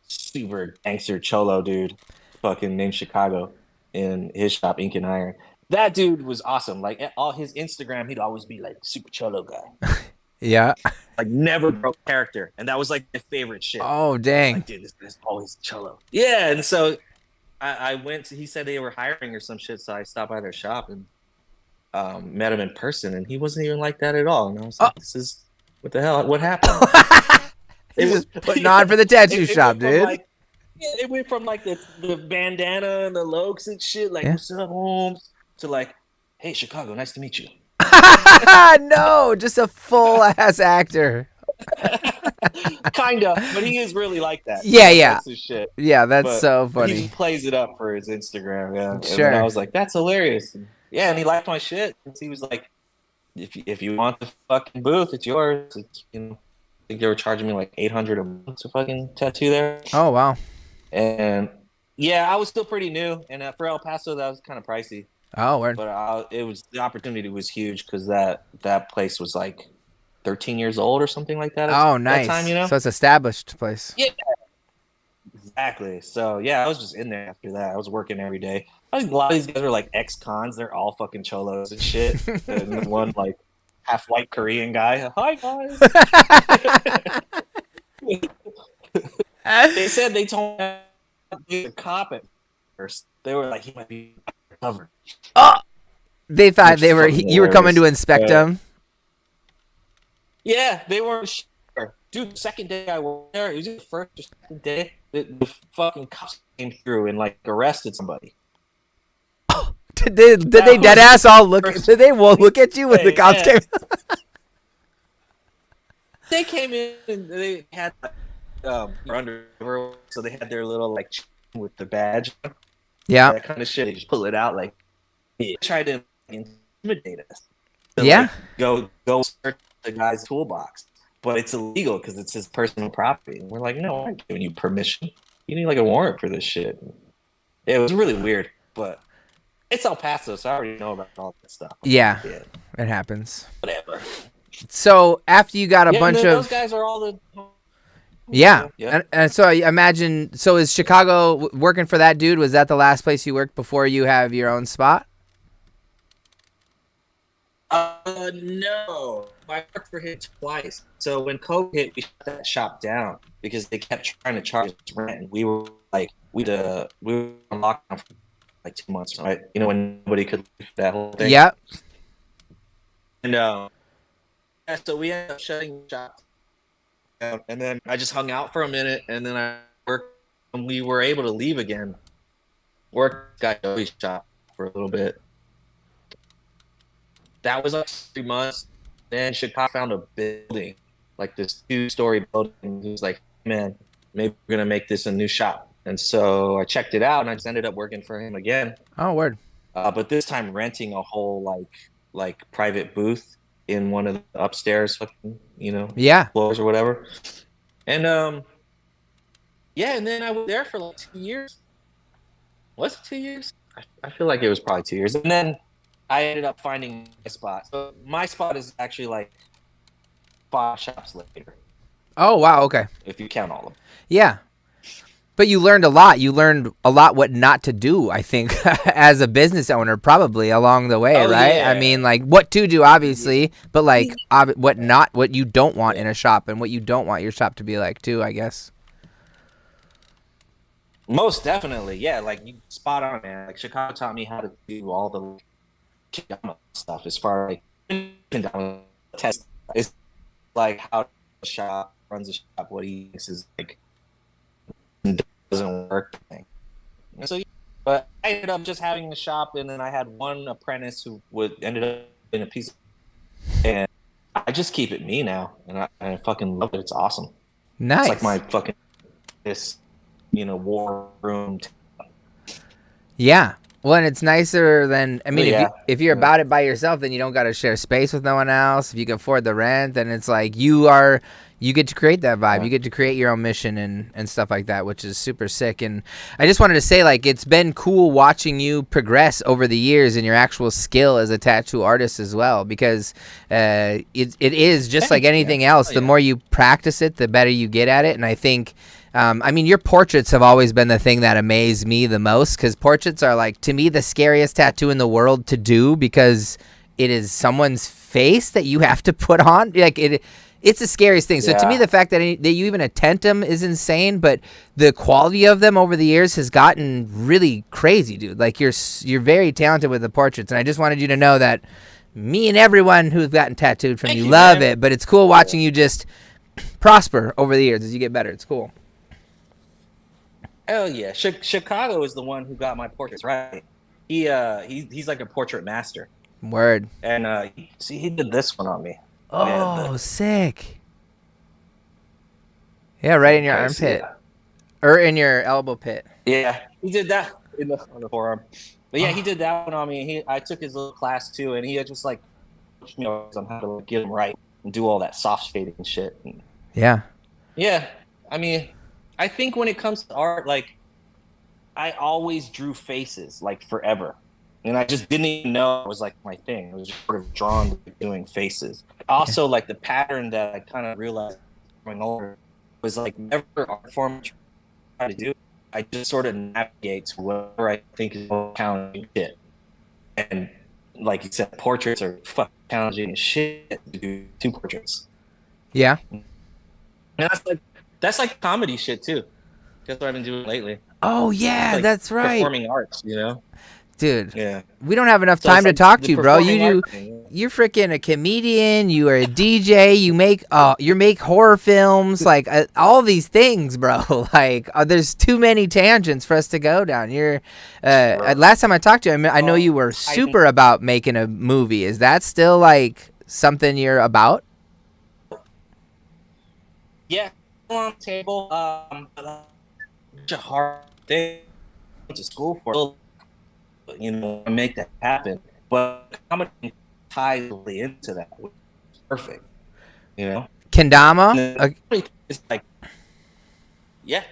super gangster cholo dude fucking named Chicago in his shop, Ink and Iron. That dude was awesome. Like all his Instagram, he'd always be like super cholo guy. Yeah. Like never broke character. And that was like my favorite shit. Oh, dang. Like, dude, this guy's always cholo. Yeah. And so I went to, he said they were hiring or some shit. So I stopped by their shop and met him in person, and he wasn't even like that at all. And I was like, this is, what the hell? What happened? He was putting on for the tattoo shop, dude. It went from like the bandana and the lokes and shit, like, what's up, Holmes? To like, hey, Chicago, nice to meet you. No, just a full ass actor. Kinda, but he is really like that. Yeah. That's his shit. Yeah, that's so funny. He plays it up for his Instagram, yeah. Sure. And I was like, that's hilarious. Yeah, and he liked my shit. He was like, if you want the fucking booth, it's yours. It's, I think they were charging me like $800 a month to fucking tattoo there. Oh wow. And yeah, I was still pretty new, and for El Paso, that was kind of pricey. Oh, word. But the opportunity was huge because that place was like 13 years old or something like that. Oh, nice. That time, So it's established place. Yeah, exactly. So yeah, I was just in there after that. I was working every day. I think a lot of these guys are like ex-cons. They're all fucking cholos and shit. And one like half white Korean guy. Hi guys. They said they told me the cop at first. They were like, he might be covered. Oh, they thought you were coming to inspect them. Yeah, they weren't sure. Dude, the second day I worked there, it was the first or second day, the fucking cops came through and like arrested somebody. Did they dead ass all look? Did they look at you when the cops came? They came in and they had underwear, so they had their little like with the badge. Yeah, that kind of shit. They just pull it out like they tried to intimidate us. To, yeah, like, go search the guy's toolbox, but it's illegal because it's his personal property. And we're like, no, I'm not giving you permission. You need like a warrant for this shit. It was really weird, but it's El Paso, so I already know about all that stuff. Yeah, it happens. Whatever. So after you got a Yeah, bunch and of those guys are all the. Yeah. Yeah. And so I imagine, so is Chicago working for that dude? Was that the last place you worked before you have your own spot? No. I worked for him twice. So when COVID hit, we shut that shop down because they kept trying to charge us rent, and we were like, we were on lockdown for like 2 months, right? You know, when nobody could leave that whole thing. Yep. And yeah, so we ended up shutting the shop down, and then I just hung out for a minute, and then I worked, and we were able to leave again. Worked got Joey's shop for a little bit. That was like 3 months. Then Chicago found a building, like this 2-story building. He was like, man, maybe we're going to make this a new shop. And so I checked it out, and I just ended up working for him again. Oh, word. But this time renting a whole like private booth in one of the upstairs fucking, Yeah. floors or whatever. And yeah, and then I was there for like 2 years. Was it 2 years? I feel like it was probably 2 years. And then I ended up finding my spot. So my spot is actually like 5 shops later. Oh, wow. Okay. If you count all of them. Yeah. But you learned a lot. You learned a lot what not to do, I think, as a business owner, probably along the way, right? Yeah. I mean, like what to do, obviously, but like what you don't want in a shop and what you don't want your shop to be like too, I guess. Most definitely. Yeah. Like you spot on, man. Like Chicago taught me how to do all the Kendama stuff as far as like Kendama test. It's like how the shop runs a shop, what he thinks is like doesn't work. And so, but I ended up just having the shop, and then I had one apprentice who ended up in a piece, and I just keep it me now, and I fucking love it. It's awesome. Nice. It's like my fucking war room. Yeah. Well, and it's nicer than, I mean, Yeah. if you're about it by yourself, then you don't got to share space with no one else. If you can afford the rent, then it's like you get to create that vibe. You get to create your own mission and stuff like that, which is super sick. And I just wanted to say, like, it's been cool watching you progress over the years in your actual skill as a tattoo artist as well, because it is just like anything else. The more you practice it, the better you get at it. And I think, I mean, your portraits have always been the thing that amazed me the most, because portraits are, like, to me, the scariest tattoo in the world to do, because it is someone's face that you have to put on. Like, it's the scariest thing. So to me, the fact that you even attempt them is insane, but the quality of them over the years has gotten really crazy, dude. Like, you're very talented with the portraits, and I just wanted you to know that me and everyone who's gotten tattooed from you love it, but it's cool watching you just prosper over the years as you get better. It's cool. Hell yeah. Chicago is the one who got my portraits right. He's like a portrait master. Word. And he did this one on me. Oh, sick. Yeah, right in your armpit. Or in your elbow pit. Yeah, he did that on the forearm. But yeah, he did that one on me. I took his little class too, and he had just like coached me on how to get him right and do all that soft shading and shit. Yeah. Yeah, I mean, I think when it comes to art, like, I always drew faces, like, forever. And I just didn't even know it was, like, my thing. I was just sort of drawn to doing faces. Also, like, the pattern that I kind of realized growing older was, like, whatever art form I try to do, I just sort of navigate to whatever I think is more challenging shit. And, like you said, portraits are fucking challenging as shit to do 2 portraits. Yeah. And that's like comedy shit too. That's what I've been doing lately. Oh yeah, like that's right. Performing arts, Dude. Yeah. We don't have enough So time it's to like talk the to you, bro. performing art thing, You're freaking a comedian. You are a DJ. You make horror films, like all these things, bro. Like there's too many tangents for us to go down. You're last time I talked to you, I know you were super about making a movie. Is that still like something you're about? Yeah, on the table. Such a hard thing to school for, to make that happen. But comedy ties into that, which is perfect. Kendama. It's like, yeah.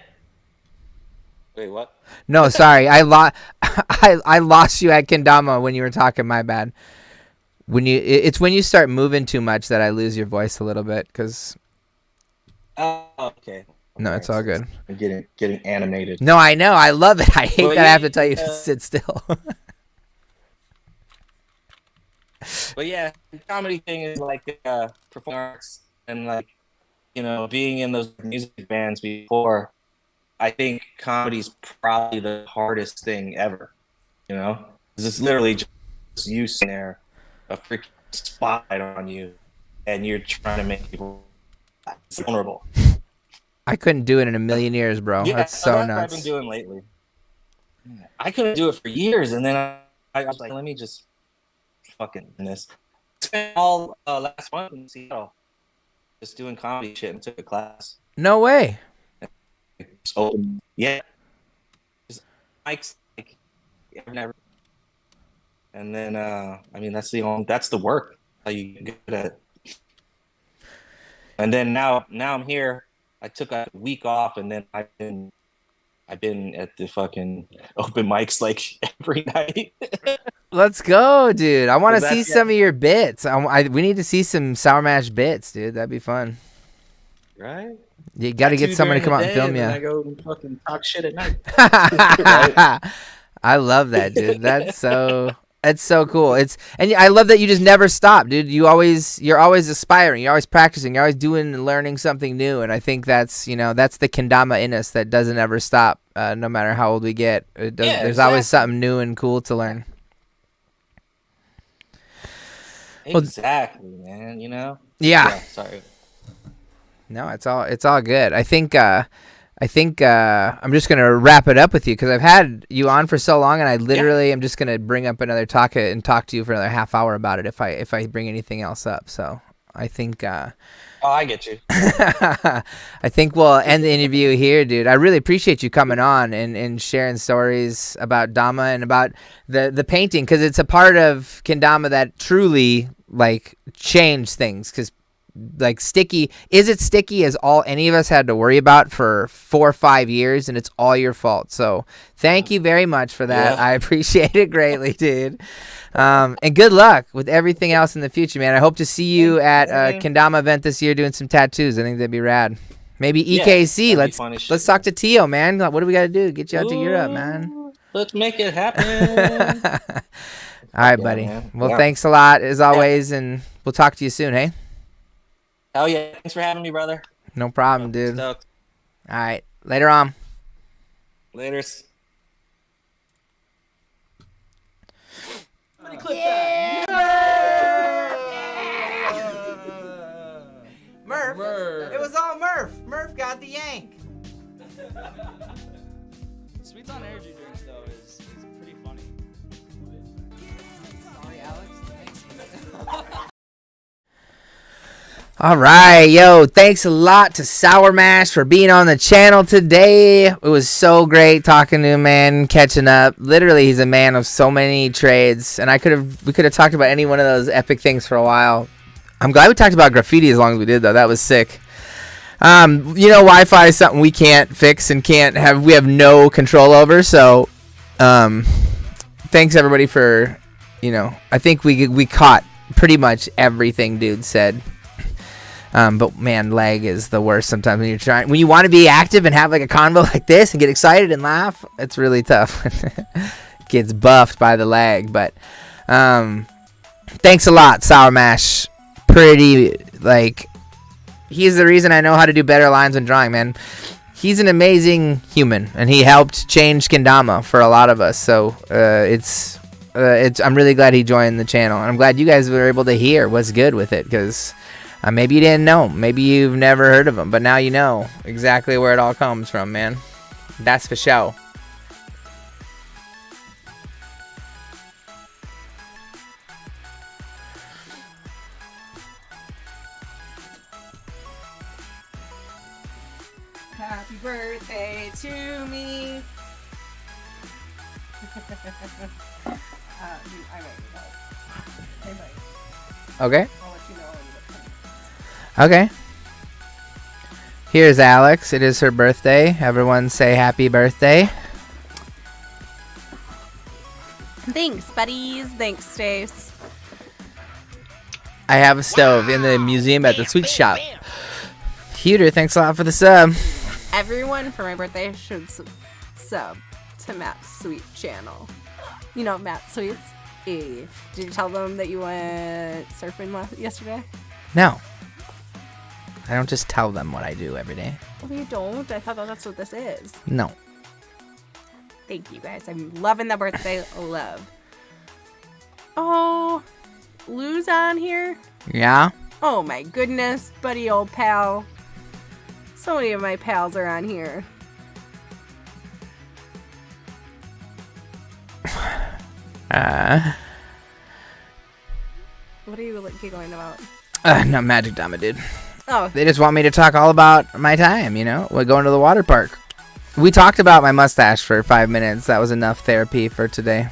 Wait, what? No, sorry, I lost you at Kendama when you were talking. My bad. It's when you start moving too much that I lose your voice a little bit. Cause. Oh, okay. No, it's all good. I'm getting animated. No, I know. I love it. I hate But that I have to tell you to sit still. But yeah, the comedy thing is like performing arts and like, you know, being in those music bands before. I think comedy's probably the hardest thing ever. You know, 'cause it's literally just you sitting there, a freaking spotlight on you, and you're trying to make people vulnerable. I couldn't do it in a million years, bro. Yeah, That's so what nuts. I've been doing lately. I couldn't do it for years, and then I was like, let me just fucking do this. Spent all last month in Seattle just doing comedy shit and took a class. No way. Just open, yeah. Just mics like never. And then I mean that's the work how you get good at it. And then now I'm here. I took a week off, and then I've been at the fucking open mics like every night. Let's go, dude. I want to So see that's- some of your bits. We need to see some Sourmash bits, dude. That'd be fun. Right? You got to get someone to come out and film you. I go and fucking talk shit at night. I love that, dude. That's so cool. And I love that you just never stop, dude. You're always aspiring. You're always practicing. You're always doing and learning something new. And I think that's the Kendama in us that doesn't ever stop, no matter how old we get. There's always something new and cool to learn. Exactly, man. You know. Yeah. Sorry. No, it's all good. I think I'm just gonna wrap it up with you because I've had you on for so long, and I literally am just gonna bring up another talk to you for another half hour about it if I bring anything else up. So I think. Oh, I get you. I think we'll end the interview here, dude. I really appreciate you coming on and sharing stories about Dama and about the painting because it's a part of Kendama that truly like changed things because. Like sticky is all any of us had to worry about for 4 or 5 years, and it's all your fault. So thank you very much for that. I appreciate it greatly, dude. And good luck with everything else in the future, man. I hope to see you at a Kendama event this year doing some tattoos. I think that'd be rad. Maybe EKC. Let's talk to Tio, man. What do we got to do? Get you out to Europe, man. Let's make it happen. All right, buddy. Well, thanks a lot as always, and we'll talk to you soon, hey? Hell yeah. Thanks for having me, brother. No problem, dude. Stoked. All right. Later on. Laters. Murph. It was all Murph. Murph got the yank. Sweets on energy drinks though is pretty funny. Sorry, Alex. All right, yo, thanks a lot to Sourmash for being on the channel today. It was so great talking to him, man, catching up. Literally, he's a man of so many trades, and we could have talked about any one of those epic things for a while. I'm glad we talked about graffiti as long as we did, though. That was sick. Wi-Fi is something we can't fix and we have no control over. So, thanks everybody for, I think we caught pretty much everything dude said. But man, lag is the worst sometimes when you want to be active and have like a convo like this and get excited and laugh. It's really tough. Gets buffed by the lag, but thanks a lot, Sourmash. He's the reason I know how to do better lines when drawing, man. He's an amazing human, and he helped change Kendama for a lot of us. So I'm really glad he joined the channel, and I'm glad you guys were able to hear what's good with it, because maybe you didn't know, maybe you've never heard of him, but now you know exactly where it all comes from, man. That's for sure. Happy birthday to me. Okay. Okay. Here's Alex. It is her birthday. Everyone say happy birthday. Thanks, buddies. Thanks, Stace. I have a stove in the museum at the sweet shop. Huter, thanks a lot for the sub. Everyone for my birthday should sub to Matt's Sweet channel. You know Matt Sweets? Did you tell them that you went surfing yesterday? No. I don't just tell them what I do every day. Oh, you don't? I thought that's what this is. No. Thank you, guys. I'm loving the birthday love. Oh, Lou's on here? Yeah? Oh my goodness, buddy old pal. So many of my pals are on here. What are you giggling about? Not Magic Dama, dude. Oh. They just want me to talk all about my time, you know? We're going to the water park. We talked about my mustache for 5 minutes. That was enough therapy for today.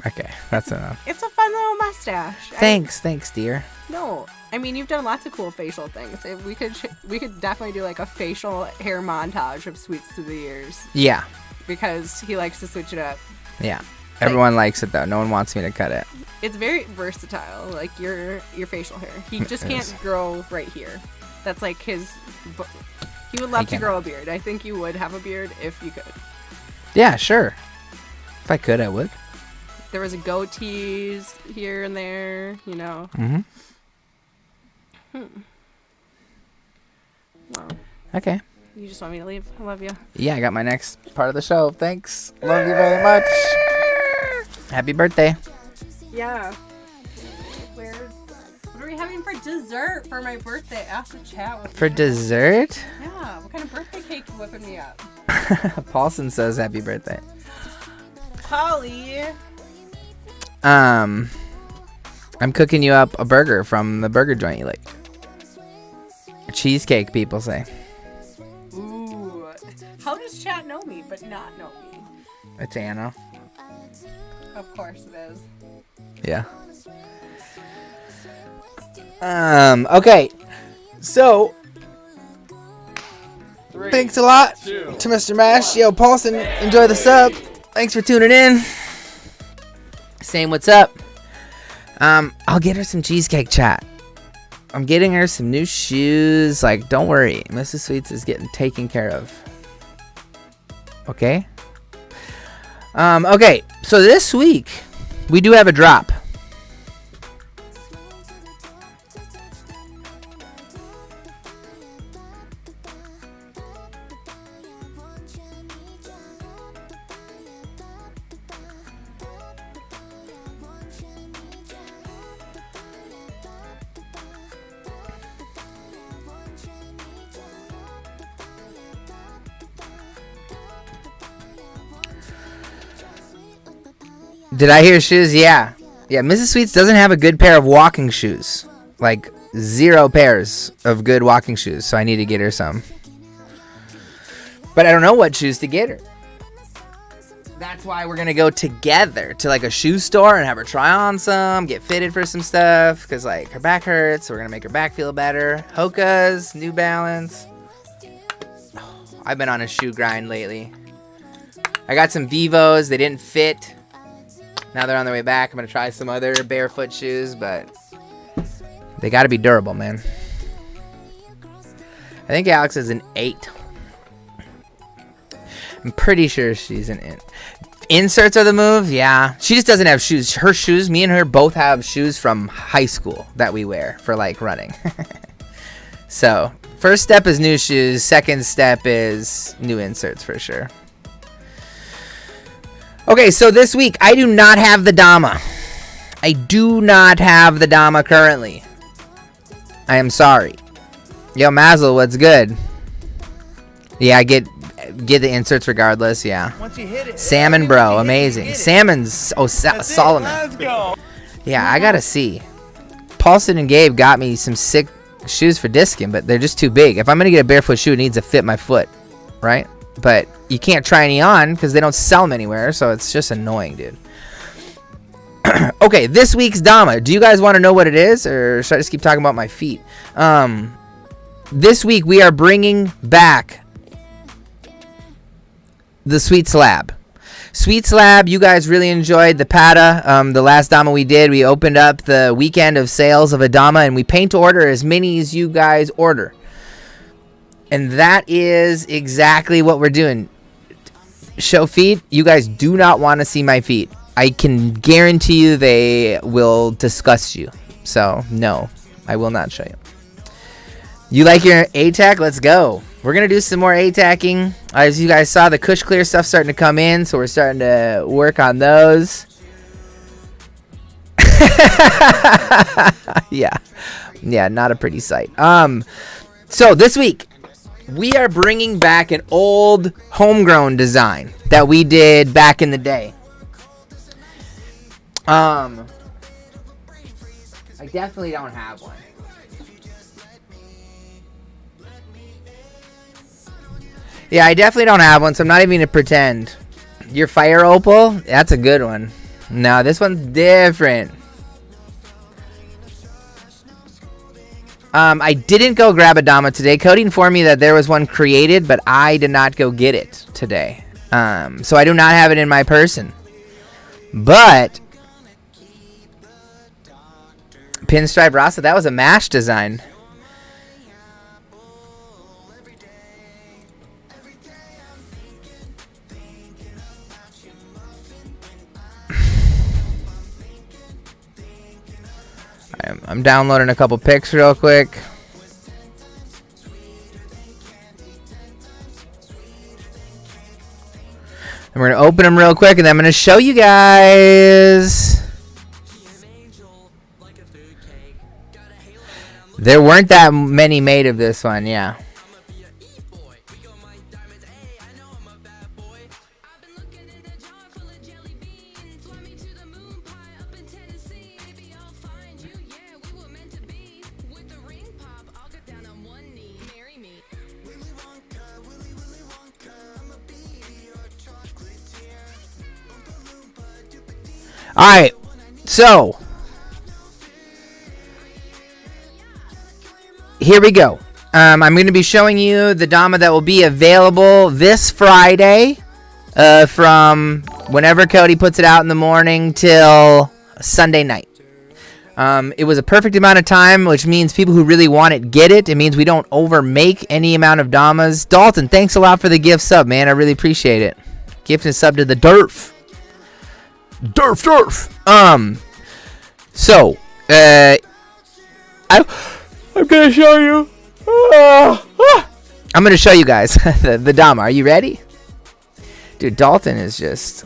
Okay, that's enough. It's a fun little mustache. Thanks, dear. No, I mean you've done lots of cool facial things. We could definitely do like a facial hair montage of Sweets Through the Years. Yeah. Because he likes to switch it up. Yeah. Everyone likes it though. No one wants me to cut it. It's very versatile, like your facial hair. He just can't grow right here. That's like his. He would love to grow a beard. I think you would have a beard if you could. Yeah, sure. If I could, I would. There was a goatees here and there, you know. Mm-hmm. Wow. Okay. You just want me to leave? I love you. Yeah, I got my next part of the show. Thanks. Love you very much. Happy birthday. Yeah. What are we having for dessert for my birthday? Ask the chat. For dessert? Yeah. What kind of birthday cake you whipping me up? Paulson says happy birthday. Polly. I'm cooking you up a burger from the burger joint you like. Cheesecake, people say. Ooh. How does chat know me but not know me? It's Anna. Of course it is. Yeah. Okay. So thanks a lot to Mr. Mash. Yo, Paulson, enjoy the sub. Thanks for tuning in. Saying what's up. I'll get her some cheesecake, chat. I'm getting her some new shoes. Like, don't worry. Mrs. Sweets is getting taken care of. Okay? Okay. So this week, we do have a drop. Did I hear shoes? Yeah. Yeah, Mrs. Sweets doesn't have a good pair of walking shoes. Like, 0 pairs of good walking shoes. So I need to get her some. But I don't know what shoes to get her. That's why we're going to go together to, like, a shoe store and have her try on some. Get fitted for some stuff. Because, like, her back hurts. So we're going to make her back feel better. Hoka's, New Balance. Oh, I've been on a shoe grind lately. I got some Vivos. They didn't fit. Now they're on their way back. I'm going to try some other barefoot shoes, but they got to be durable, man. I think Alex is an 8. I'm pretty sure she's an in. Inserts are the move? Yeah. She just doesn't have shoes. Her shoes, me and her both have shoes from high school that we wear for, like, running. So, first step is new shoes. Second step is new inserts for sure. Okay, so this week, I do not have the Dama. I do not have the Dama currently. I am sorry. Yo, Mazel, what's good? Yeah, I get the inserts regardless, yeah. Once you hit it, Salmon, bro, amazing. Salmon's, Solomon. Let's go. Yeah, I gotta see. Paulson and Gabe got me some sick shoes for discing, but they're just too big. If I'm gonna get a barefoot shoe, it needs to fit my foot, right? But you can't try any on because they don't sell them anywhere, so it's just annoying, dude. Okay, this week's Dama. Do you guys want to know what it is, or should I just keep talking about my feet? This week we are bringing back the Sweet Slab. Sweet Slab, you guys really enjoyed the Pata. The last Dama we did, we opened up the weekend of sales of a Dama, and we paint to order as many as you guys order. And that is exactly what we're doing. Show feet. You guys do not want to see my feet. I can guarantee you they will disgust you. So, no, I will not show you. You like your ATAC? Let's go. We're going to do some more ATACing. As you guys saw, the Kush Clear stuff starting to come in, so we're starting to work on those. Yeah, not a pretty sight. So this week, we are bringing back an old homegrown design that we did back in the day. I definitely don't have one. Yeah, I definitely don't have one, so I'm not even going to pretend. Your Fire Opal? That's a good one. No, this one's different. I didn't go grab a Dama today. Cody informed me that there was one created, but I did not go get it today. So I do not have it in my person. But Pinstripe Rasa, that was a MASH design. I'm downloading a couple pics real quick. And we're going to open them real quick, and then I'm going to show you guys. There weren't that many made of this one, yeah. Alright, so here we go. I'm going to be showing you the Dama that will be available this Friday from whenever Cody puts it out in the morning till Sunday night. It was a perfect amount of time, which means people who really want it get it. It means we don't overmake any amount of Damas. Dalton, thanks a lot for the gift sub, man. I really appreciate it. Gift and sub to the Durf. Durf. So, I'm gonna show you. I'm gonna show you guys the Dama. Are you ready? Dude, Dalton is just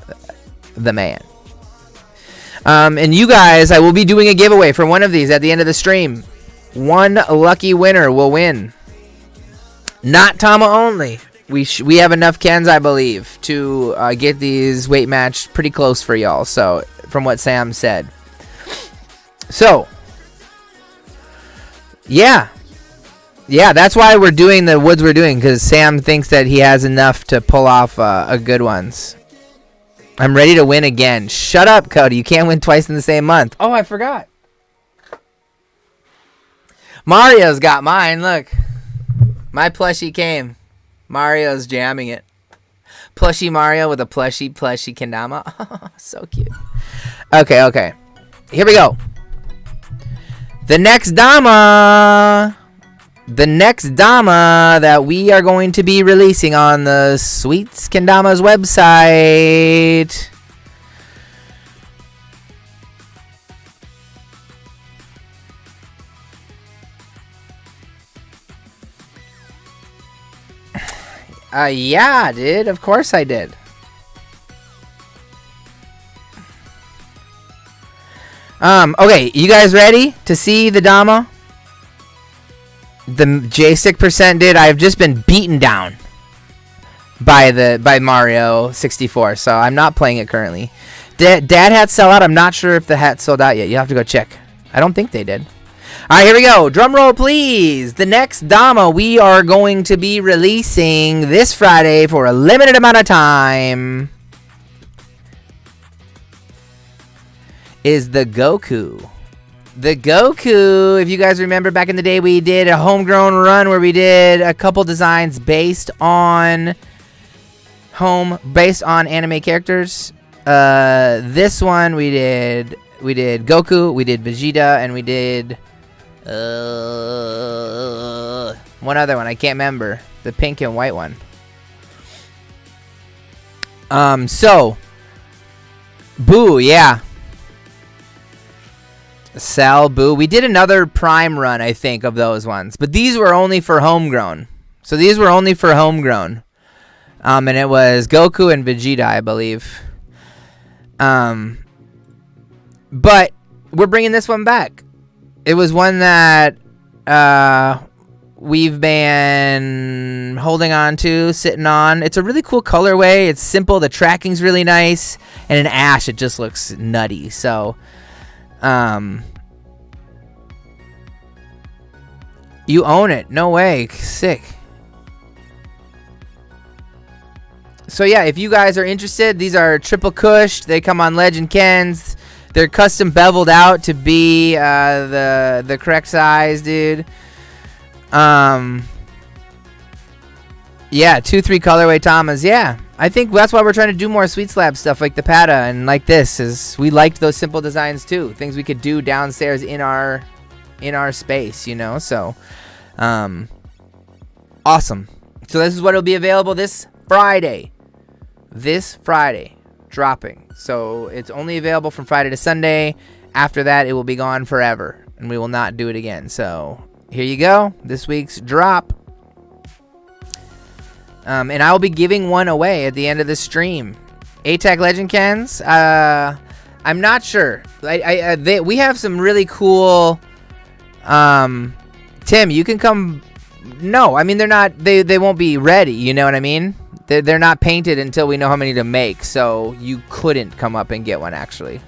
the man. And you guys, I will be doing a giveaway for one of these at the end of the stream. One lucky winner will win. Not Tama only. We have enough Kens, I believe, to get these weight matched pretty close for y'all. So, from what Sam said. So, yeah, that's why we're doing the woods we're doing, because Sam thinks that he has enough to pull off a good ones. I'm ready to win again. Shut up, Cody. You can't win twice in the same month. Oh, I forgot. Mario's got mine. Look, my plushie came. Mario's jamming it. Plushie Mario with a plushie Kendama. So cute. Okay. Here we go. The next Dama that we are going to be releasing on the Sweets Kendama's website. Yeah, dude. Of course I did. Okay, you guys ready to see the Dama? The J6% did. I've just been beaten down by Mario 64, so I'm not playing it currently. Dad hat sell out. I'm not sure if the hat sold out yet. You have to go check. I don't think they did. All right, here we go. Drum roll, please. The next Dama we are going to be releasing this Friday for a limited amount of time is the Goku. The Goku, if you guys remember back in the day, we did a homegrown run where we did a couple designs based on home based on anime characters. This one we did Goku, we did Vegeta, and we did one other one. I can't remember. The pink and white one. So Boo, yeah. Cell, Boo. We did another Prime run, I think, of those ones. But these were only for homegrown. So these were only for homegrown. And it was Goku and Vegeta, I believe. But we're bringing this one back. It was one that we've been holding on to, sitting on. It's a really cool colorway. It's simple. The tracking's really nice. And in ash, it just looks nutty. So, you own it. No way. Sick. So yeah, if you guys are interested, these are triple cushed. They come on Legend Kens. They're custom beveled out to be the correct size, dude. Yeah, 2-3 colorway Tamas. Yeah, I think that's why we're trying to do more Sweet Slab stuff like the Pata and like this. Is we liked those simple designs too, things we could do downstairs in our space, you know. So, awesome. So this is what will be available this Friday. This Friday, dropping. So it's only available from Friday to Sunday. After that, it will be gone forever, and we will not do it again. So here you go, this week's drop. And I will be giving one away at the end of the stream. ATAC Legend Cans. I'm not sure. We have some really cool. Tim, you can come. No, I mean they're not. They won't be ready. You know what I mean? They're not painted until we know how many to make. So you couldn't come up and get one actually.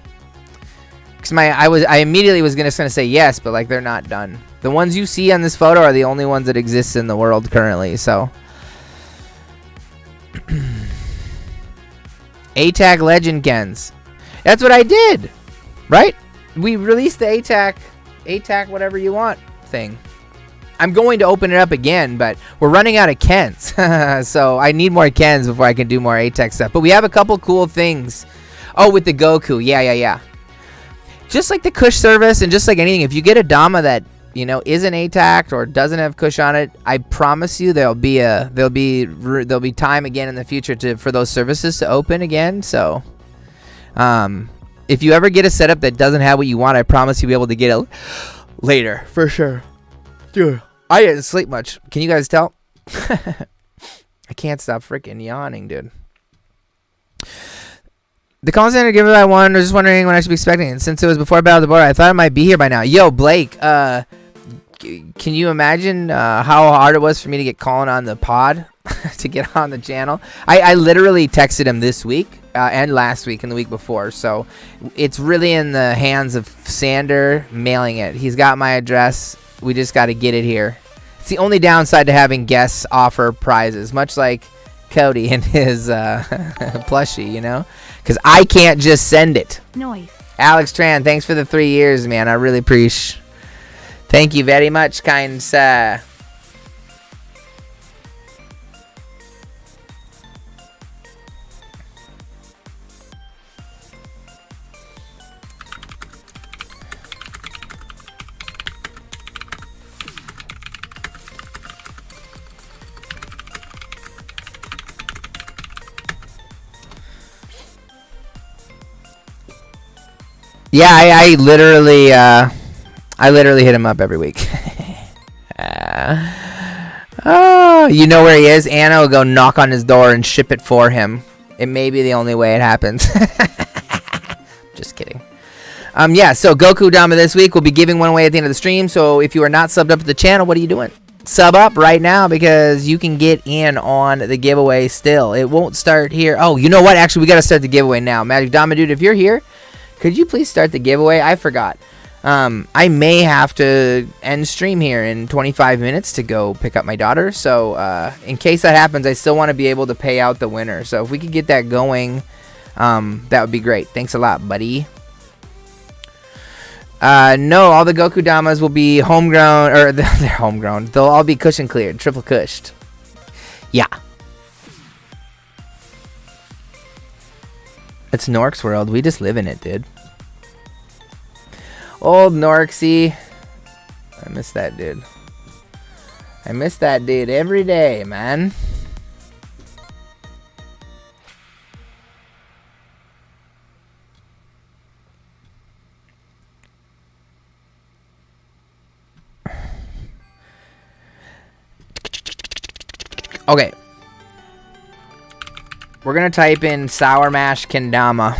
Cause I immediately was gonna say yes, but like they're not done. The ones you see on this photo are the only ones that exist in the world currently. So. ATAC Legend Gens. That's what I did, right? We released the ATAC whatever you want thing. I'm going to open it up again, but we're running out of Kens. So I need more Kens before I can do more ATAC stuff. But we have a couple cool things. Oh, with the Goku. Yeah. Just like the Kush service and just like anything, if you get a Dama that, you know, isn't ATAC'd or doesn't have Kush on it, I promise you there'll be time again in the future for those services to open again. So, if you ever get a setup that doesn't have what you want, I promise you'll be able to get it later for sure. Dude, I didn't sleep much. Can you guys tell? I can't stop freaking yawning, dude. The call center giveaway I won. I was just wondering when I should be expecting it. Since it was before Battle of the Border, I thought it might be here by now. Yo, Blake, can you imagine how hard it was for me to get calling on the pod to get on the channel? I literally texted him this week and last week and the week before. So it's really in the hands of Sander mailing it. He's got my address. We just got to get it here. It's the only downside to having guests offer prizes, much like Cody and his plushie, you know? Because I can't just send it. Noise. Alex Tran, thanks for the 3 years, man. I really appreciate. Thank you very much, kind sir. Yeah, I literally hit him up every week. Oh, you know where he is? Anna will go knock on his door and ship it for him. It may be the only way it happens. Just kidding. Yeah, so Goku Dama this week. We'll be giving one away at the end of the stream. So if you are not subbed up to the channel, what are you doing? Sub up right now because you can get in on the giveaway still. It won't start here. Oh, you know what? Actually, we got to start the giveaway now. Magic Dama Dude, if you're here, could you please start the giveaway? I forgot. I may have to end stream here in 25 minutes to go pick up my daughter. So in case that happens, I still want to be able to pay out the winner. So if we could get that going, that would be great. Thanks a lot, buddy. No, all the Goku Damas will be homegrown, or they're homegrown. They'll all be cushion cleared, triple cushed. Yeah. It's Nork's world. We just live in it, dude. Old Norksy. I miss that dude. I miss that dude every day, man. Okay. We're going to type in Sourmash Kendama.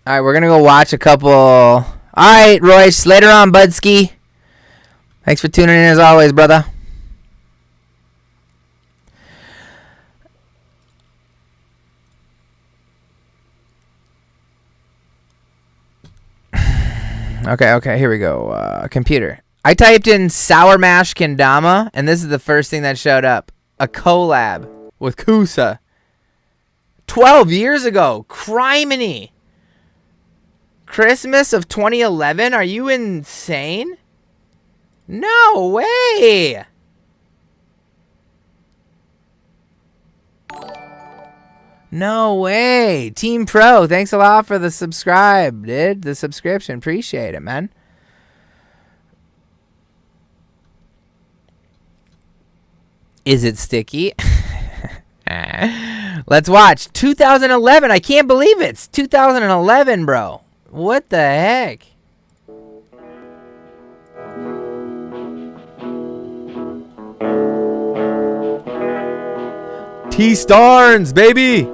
Alright, we're going to go watch a couple. Alright, Royce. Later on, Budski. Thanks for tuning in as always, brother. Okay, here we go. Computer. I typed in Sourmash Kendama, and this is the first thing that showed up. A collab with Kusa. 12 years ago. Criminy. Christmas of 2011? Are you insane? No way. No way. Team Pro, thanks a lot for the subscribe, dude. The subscription. Appreciate it, man. Is it sticky? Let's watch. 2011. I can't believe it. It's 2011, bro. What the heck? T-Starns, baby.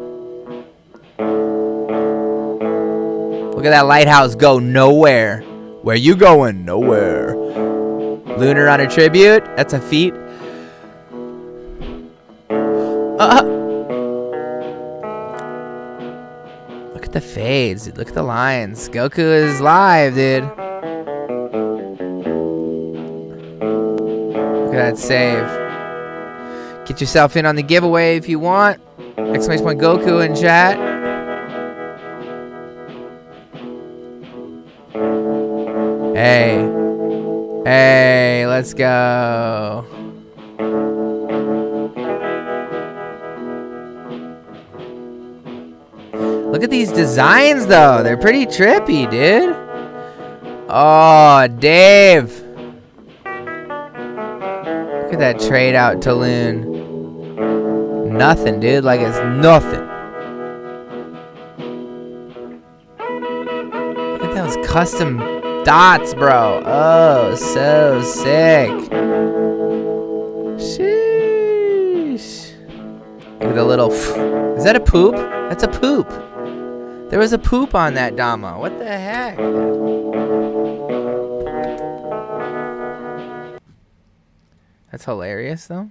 Look at that lighthouse go nowhere. Where you going? Nowhere. Lunar on a tribute. That's a feat. Look at the fades, dude. Look at the lines. Goku is live, dude. Look at that save. Get yourself in on the giveaway if you want. Exclamation point Goku in chat. Hey, let's go. Look at these designs, though. They're pretty trippy, dude. Oh, Dave. Look at that trade out to Loon. Nothing, dude. Like it's nothing. Look at those custom dots, bro. Oh, so sick. Sheesh. Look at the little... Is that a poop? That's a poop. There was a poop on that Dama. What the heck? That's hilarious, though.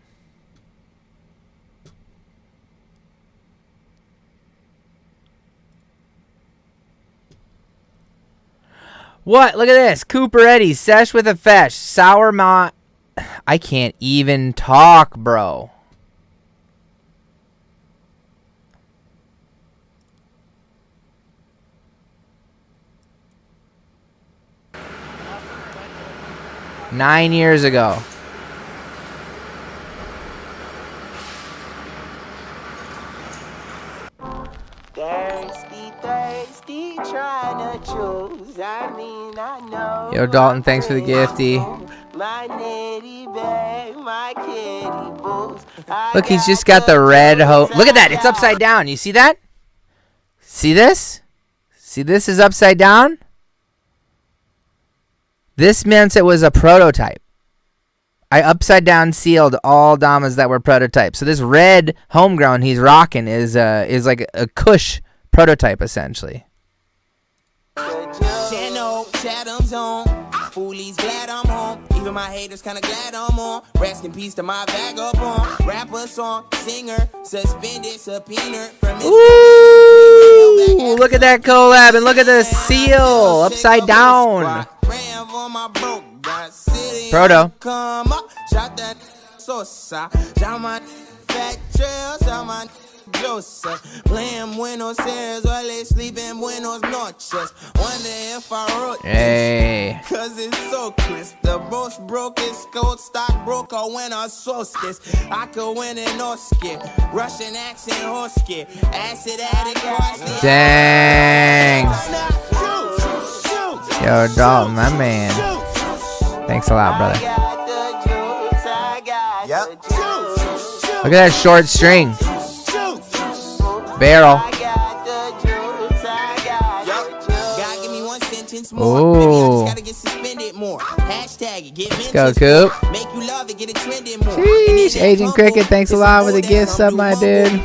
What? Look at this. Cooper Eddie. Sesh with a fesh. Sour ma... I can't even talk, bro. Nine years ago. Thirsty, trying to choose. I mean, I know. Yo, Dalton, thanks for the gifty. My nitty bag, my kitty boots. Look, he's just got the red Look at that. It's upside down. You see that? See this? See this is upside down? This meant it was a prototype. I upside down sealed all Damas that were prototypes. So this red homegrown he's rocking is like a Kush prototype essentially. Foolies glad I'm home. Even my haters kinda glad I'm on. Rest in peace to my vagabond. Rapper, song, singer, suspended, subpoena from his. Ooh, look at that collab and look at the seal upside down. Proto. Come up, shot that sauce. Shot my fat trail, shot my Joseph. Playing Buenos Aires while they sleep in Buenos Noches. Wonder if I wrote Hey. this, cause it's so crisp. The most brokest gold stockbroker when I solstice. I could win an Oscar. Russian accent Hosky. Acid addict cross the Dang. Yo, Dalton, my man. Thanks a lot, brother. Look at that short string. Barrel. Ooh. Let's go, Coop. Sheesh, Agent Cricket, thanks a lot for the gift sub, my dude.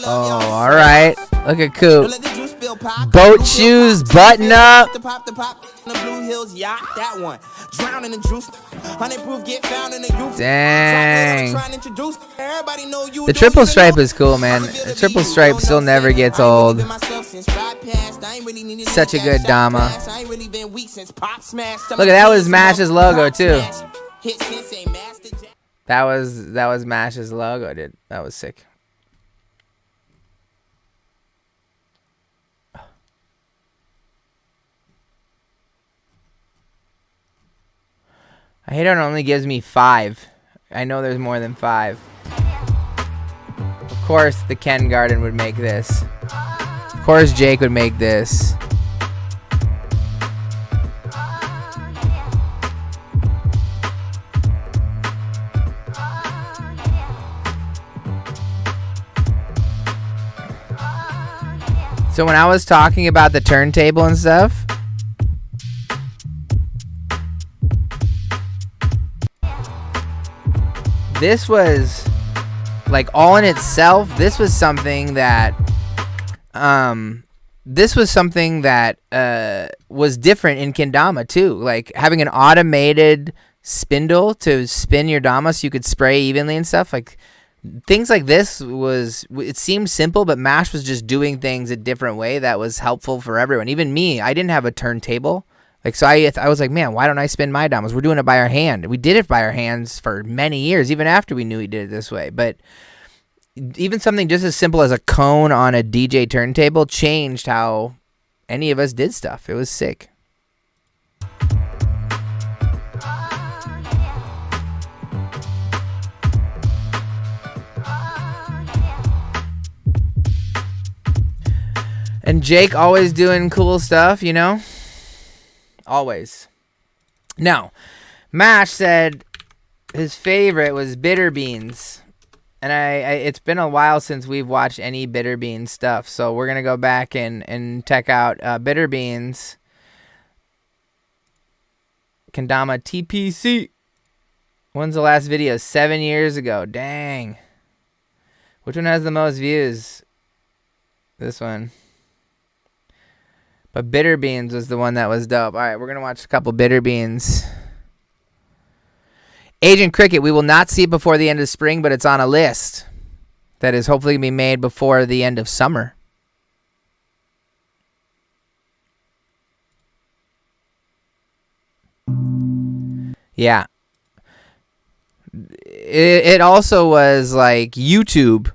Oh, all right. Look at Coop. Boat shoes, button up. Dang. The triple stripe is cool, man. The triple stripe still never gets old. Such a good Dama. Look, that was Mash's logo too. That was Mash's logo, dude. That was sick. I hate it only gives me 5. I know there's more than 5. Of course the Ken Garden would make this. Of course Jake would make this. So when I was talking about the turntable and stuff, this was like all in itself. This was something that was different in Kendama too. Like having an automated spindle to spin your Dama so you could spray evenly and stuff. Like things like this it seemed simple, but Mash was just doing things a different way that was helpful for everyone. Even me, I didn't have a turntable. Like, so I was like, man, why don't I spin my Damas? We're doing it by our hand. We did it by our hands for many years, even after we knew we did it this way. But even something just as simple as a cone on a DJ turntable changed how any of us did stuff. It was sick. And Jake always doing cool stuff, you know? Always. Now, Mash said his favorite was Bitter Beans. And it's been a while since we've watched any Bitter Beans stuff. So we're going to go back and check out Bitter Beans. Kendama TPC. When's the last video? 7 years ago. Dang. Which one has the most views? This one. But Bitter Beans was the one that was dope. All right, we're going to watch a couple Bitter Beans. Agent Cricket, we will not see it before the end of spring, but it's on a list that is hopefully going to be made before the end of summer. Yeah. It also was like YouTube,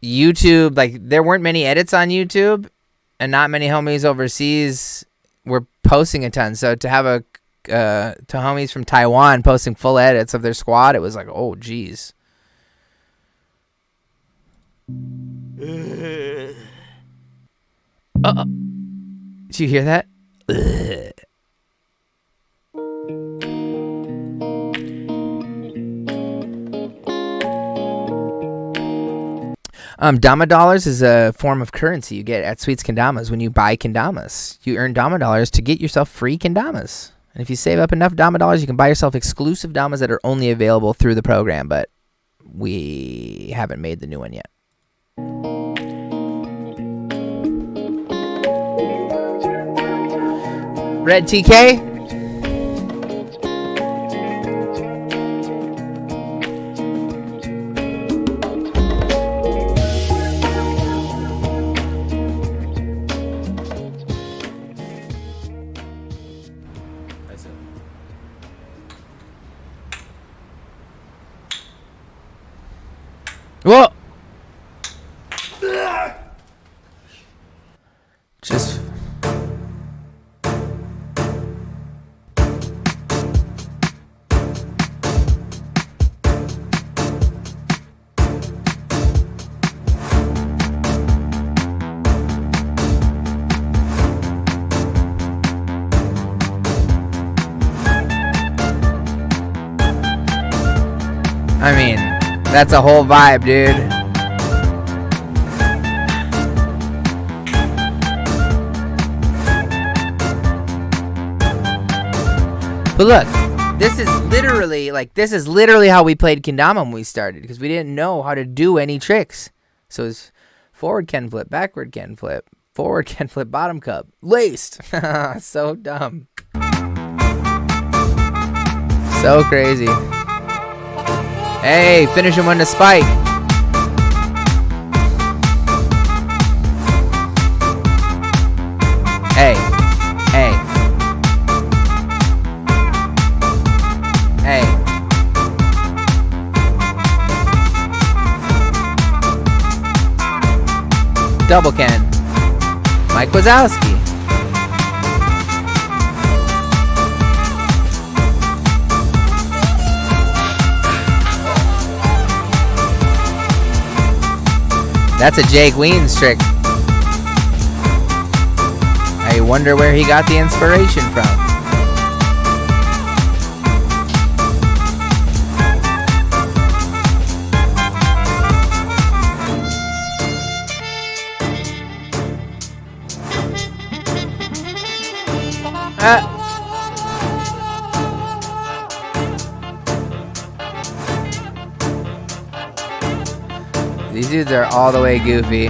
like there weren't many edits on YouTube. And not many homies overseas were posting a ton. So to have to homies from Taiwan posting full edits of their squad, it was like, oh, geez. Did you hear that? Dama dollars is a form of currency you get at Sweets Kendamas when you buy Kendamas. You earn Dama dollars to get yourself free Kendamas. And if you save up enough Dama dollars, you can buy yourself exclusive Damas that are only available through the program, but we haven't made the new one yet. Red TK? Whoa! Just. I mean, that's a whole vibe, dude. But look, this is literally how we played Kendama when we started, because we didn't know how to do any tricks. So it's forward Ken flip, backward Ken flip, forward Ken flip, bottom cup, laced. So dumb. So crazy. Hey, finish him on the spike. Hey, hey, hey. Double Ken. Mike Wazowski. That's a Jake Weens trick. I wonder where he got the inspiration from. These dudes are all the way goofy.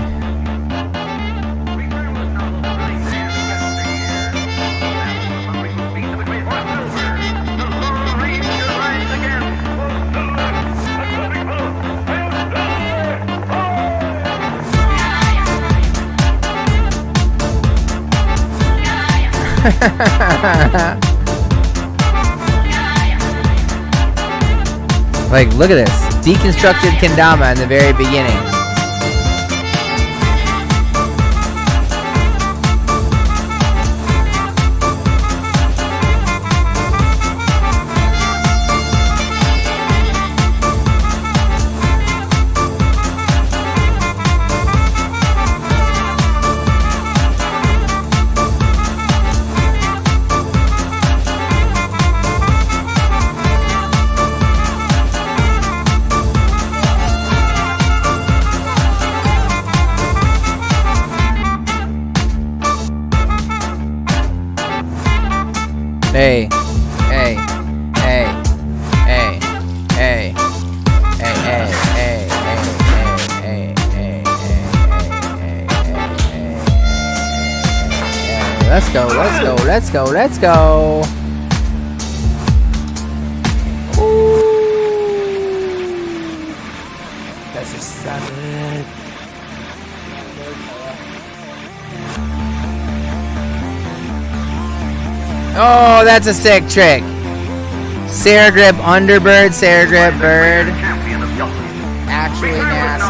Like, look at this. Deconstructed Kendama in the very beginning. Hey, hey, hey, hey, hey, hey, hey, hey, hey, hey, hey, let's go, let's go, let's go, let's go. Ooh. That's a 7. Oh, that's a sick trick. Sarah grip underbird, Sarah grip bird. Actually nasty.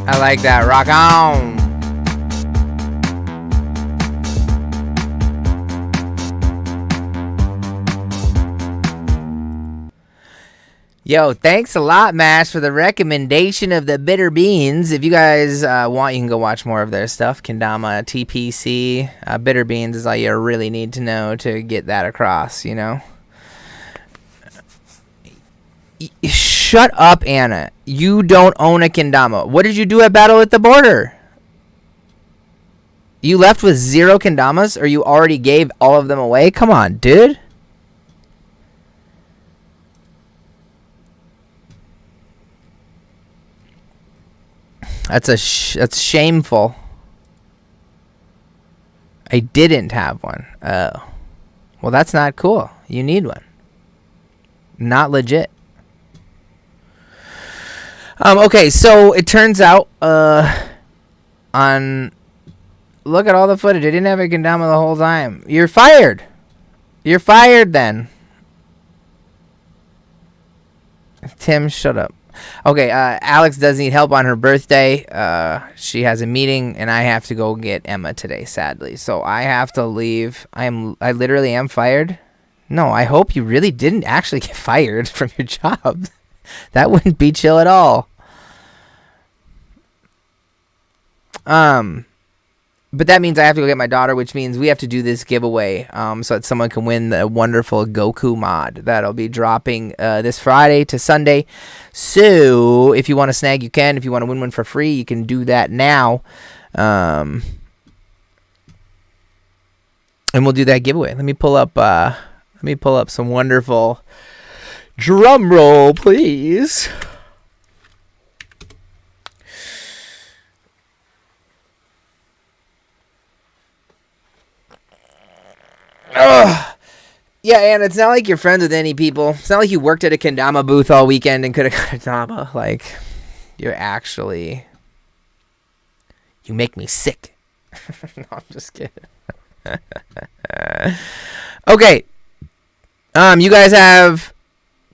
I like that. Rock on. Yo, thanks a lot, Mash, for the recommendation of the bitter beans. If you guys want, you can go watch more of their stuff. Kendama, TPC, bitter beans is all you really need to know to get that across, you know? Shut up, Anna. You don't own a Kendama. What did you do at Battle at the Border? You left with 0 Kendamas, or you already gave all of them away? Come on, dude. That's shameful. I didn't have one. Oh. Well, that's not cool. You need one. Not legit. Okay, so it turns out on look at all the footage. I didn't have a Kendama the whole time. You're fired. You're fired then. Tim, shut up. Okay, Alex does need help on her birthday. She has a meeting, and I have to go get Emma today, sadly. So I have to leave. I literally am fired. No, I hope you really didn't actually get fired from your job. That wouldn't be chill at all. But that means I have to go get my daughter, which means we have to do this giveaway so that someone can win the wonderful Goku mod. That'll be dropping this Friday to Sunday. So if you want to snag, you can. If you want to win one for free, you can do that now. And we'll do that giveaway. Let me pull up some wonderful drum roll, please. Ugh. Yeah, and it's not like you're friends with any people. It's not like you worked at a Kendama booth all weekend and could have got a Kendama. Like, you're actually... You make me sick. No, I'm just kidding. Okay. You guys have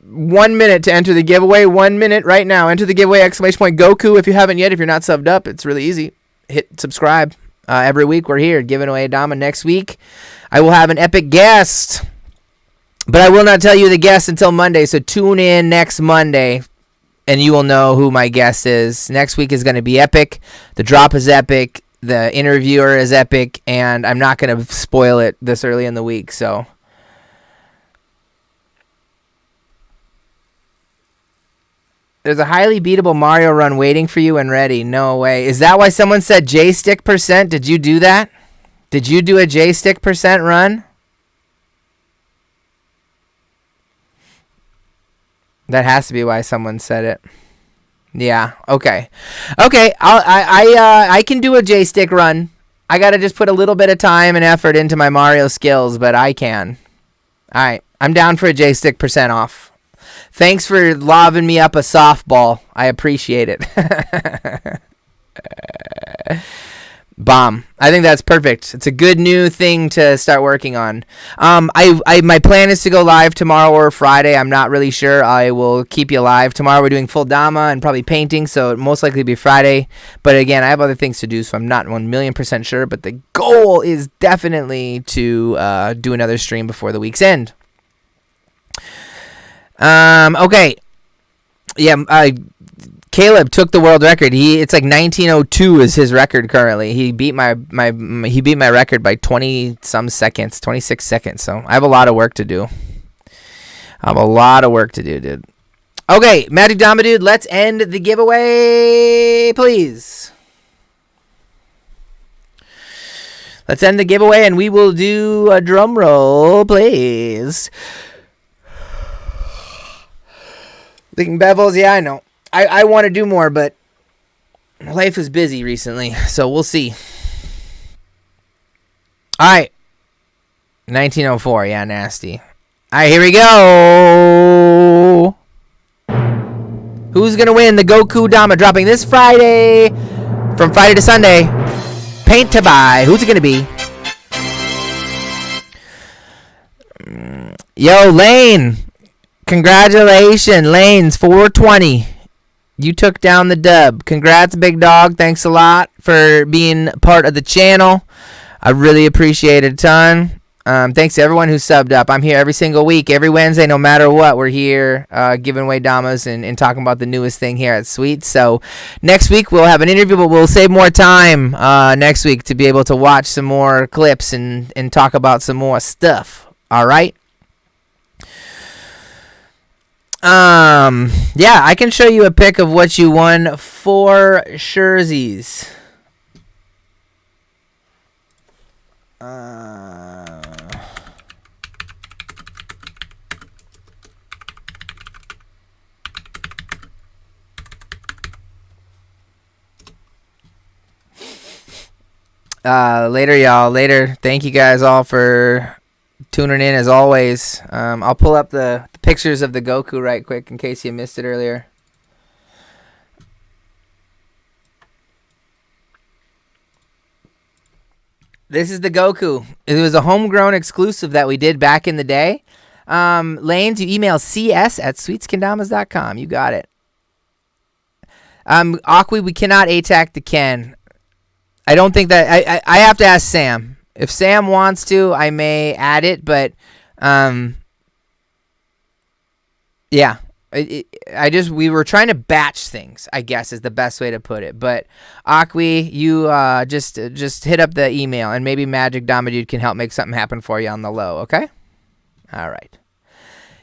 1 minute to enter the giveaway. 1 minute right now. Enter the giveaway, ! Goku. If you haven't yet, if you're not subbed up, it's really easy. Hit subscribe. Every week we're here giving away a Dama. Next week I will have an epic guest, but I will not tell you the guest until Monday, so tune in next Monday and you will know who my guest is. Next week is going to be epic. The drop is epic. The interviewer is epic, and I'm not going to spoil it this early in the week, so... There's a highly beatable Mario run waiting for you and ready. No way. Is that why someone said J-Stick %? Did you do that? Did you do a J-Stick % run? That has to be why someone said it. Yeah. Okay. Okay. I can do a J-Stick run. I gotta just put a little bit of time and effort into my Mario skills, but I can. All right. I'm down for a J-Stick % off. Thanks for lobbing me up a softball. I appreciate it. Bomb. I think that's perfect. It's a good new thing to start working on. My plan is to go live tomorrow or Friday. I'm not really sure. I will keep you live. Tomorrow we're doing full Dama and probably painting, so it most likely be Friday. But again, I have other things to do, so I'm not 1,000,000% sure. But the goal is definitely to do another stream before the week's end. Okay. Yeah, Caleb took the world record. It's like 1902 is his record currently. He beat my record by 20 some seconds, 26 seconds. So I have a lot of work to do. Dude. Okay, Magic Dama dude, let's end the giveaway, please. Let's end the giveaway and we will do a drum roll, please. Licking bevels, yeah, I know. I want to do more, but life is busy recently, so we'll see. All right. 1904, yeah, nasty. All right, here we go. Who's going to win the Goku Dama dropping this Friday from Friday to Sunday? Paint to buy. Who's it going to be? Yo, Lane. Congratulations, Lane's 420. You took down the dub. Congrats, big dog. Thanks a lot for being part of the channel. I really appreciate it a ton. Thanks to everyone who subbed up. I'm here every single week, every Wednesday, no matter what. We're here giving away Damas and talking about the newest thing here at Sweet. So next week we'll have an interview, but we'll save more time next week to be able to watch some more clips and talk about some more stuff. All right? Yeah, I can show you a pic of what you won for Scherzies. Later, y'all. Later. Thank you guys all for tuning in as always. I'll pull up the pictures of the Goku right quick in case you missed it earlier. This is the Goku. It was a homegrown exclusive that we did back in the day. Lanes, you email cs@sweetskendamas.com. You got it. Aqui, we cannot ATAC the Ken. I don't think that I have to ask Sam. If Sam wants to, I may add it, but yeah. We were trying to batch things, I guess is the best way to put it. But Aqui, you just hit up the email and maybe Magic Damadude can help make something happen for you on the low, okay? All right.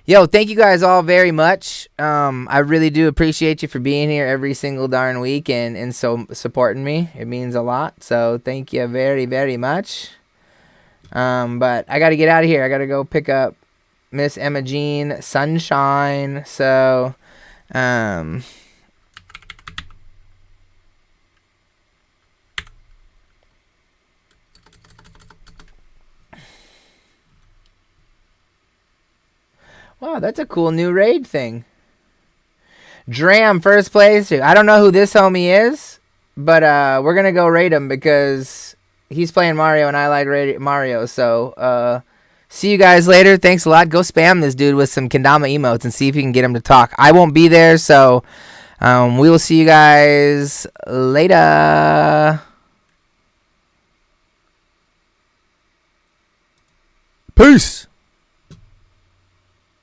Yo, thank you guys all very much. I really do appreciate you for being here every single darn week and so supporting me. It means a lot. So thank you very, very much. But I got to get out of here. I got to go pick up Miss Emma Jean Sunshine. So, wow, that's a cool new raid thing. Dram first place. I don't know who this homie is, but we're gonna go raid him because he's playing Mario and I like Mario. So see you guys later. Thanks a lot. Go spam this dude with some Kendama emotes and see if you can get him to talk. I won't be there, so we will see you guys later. Peace.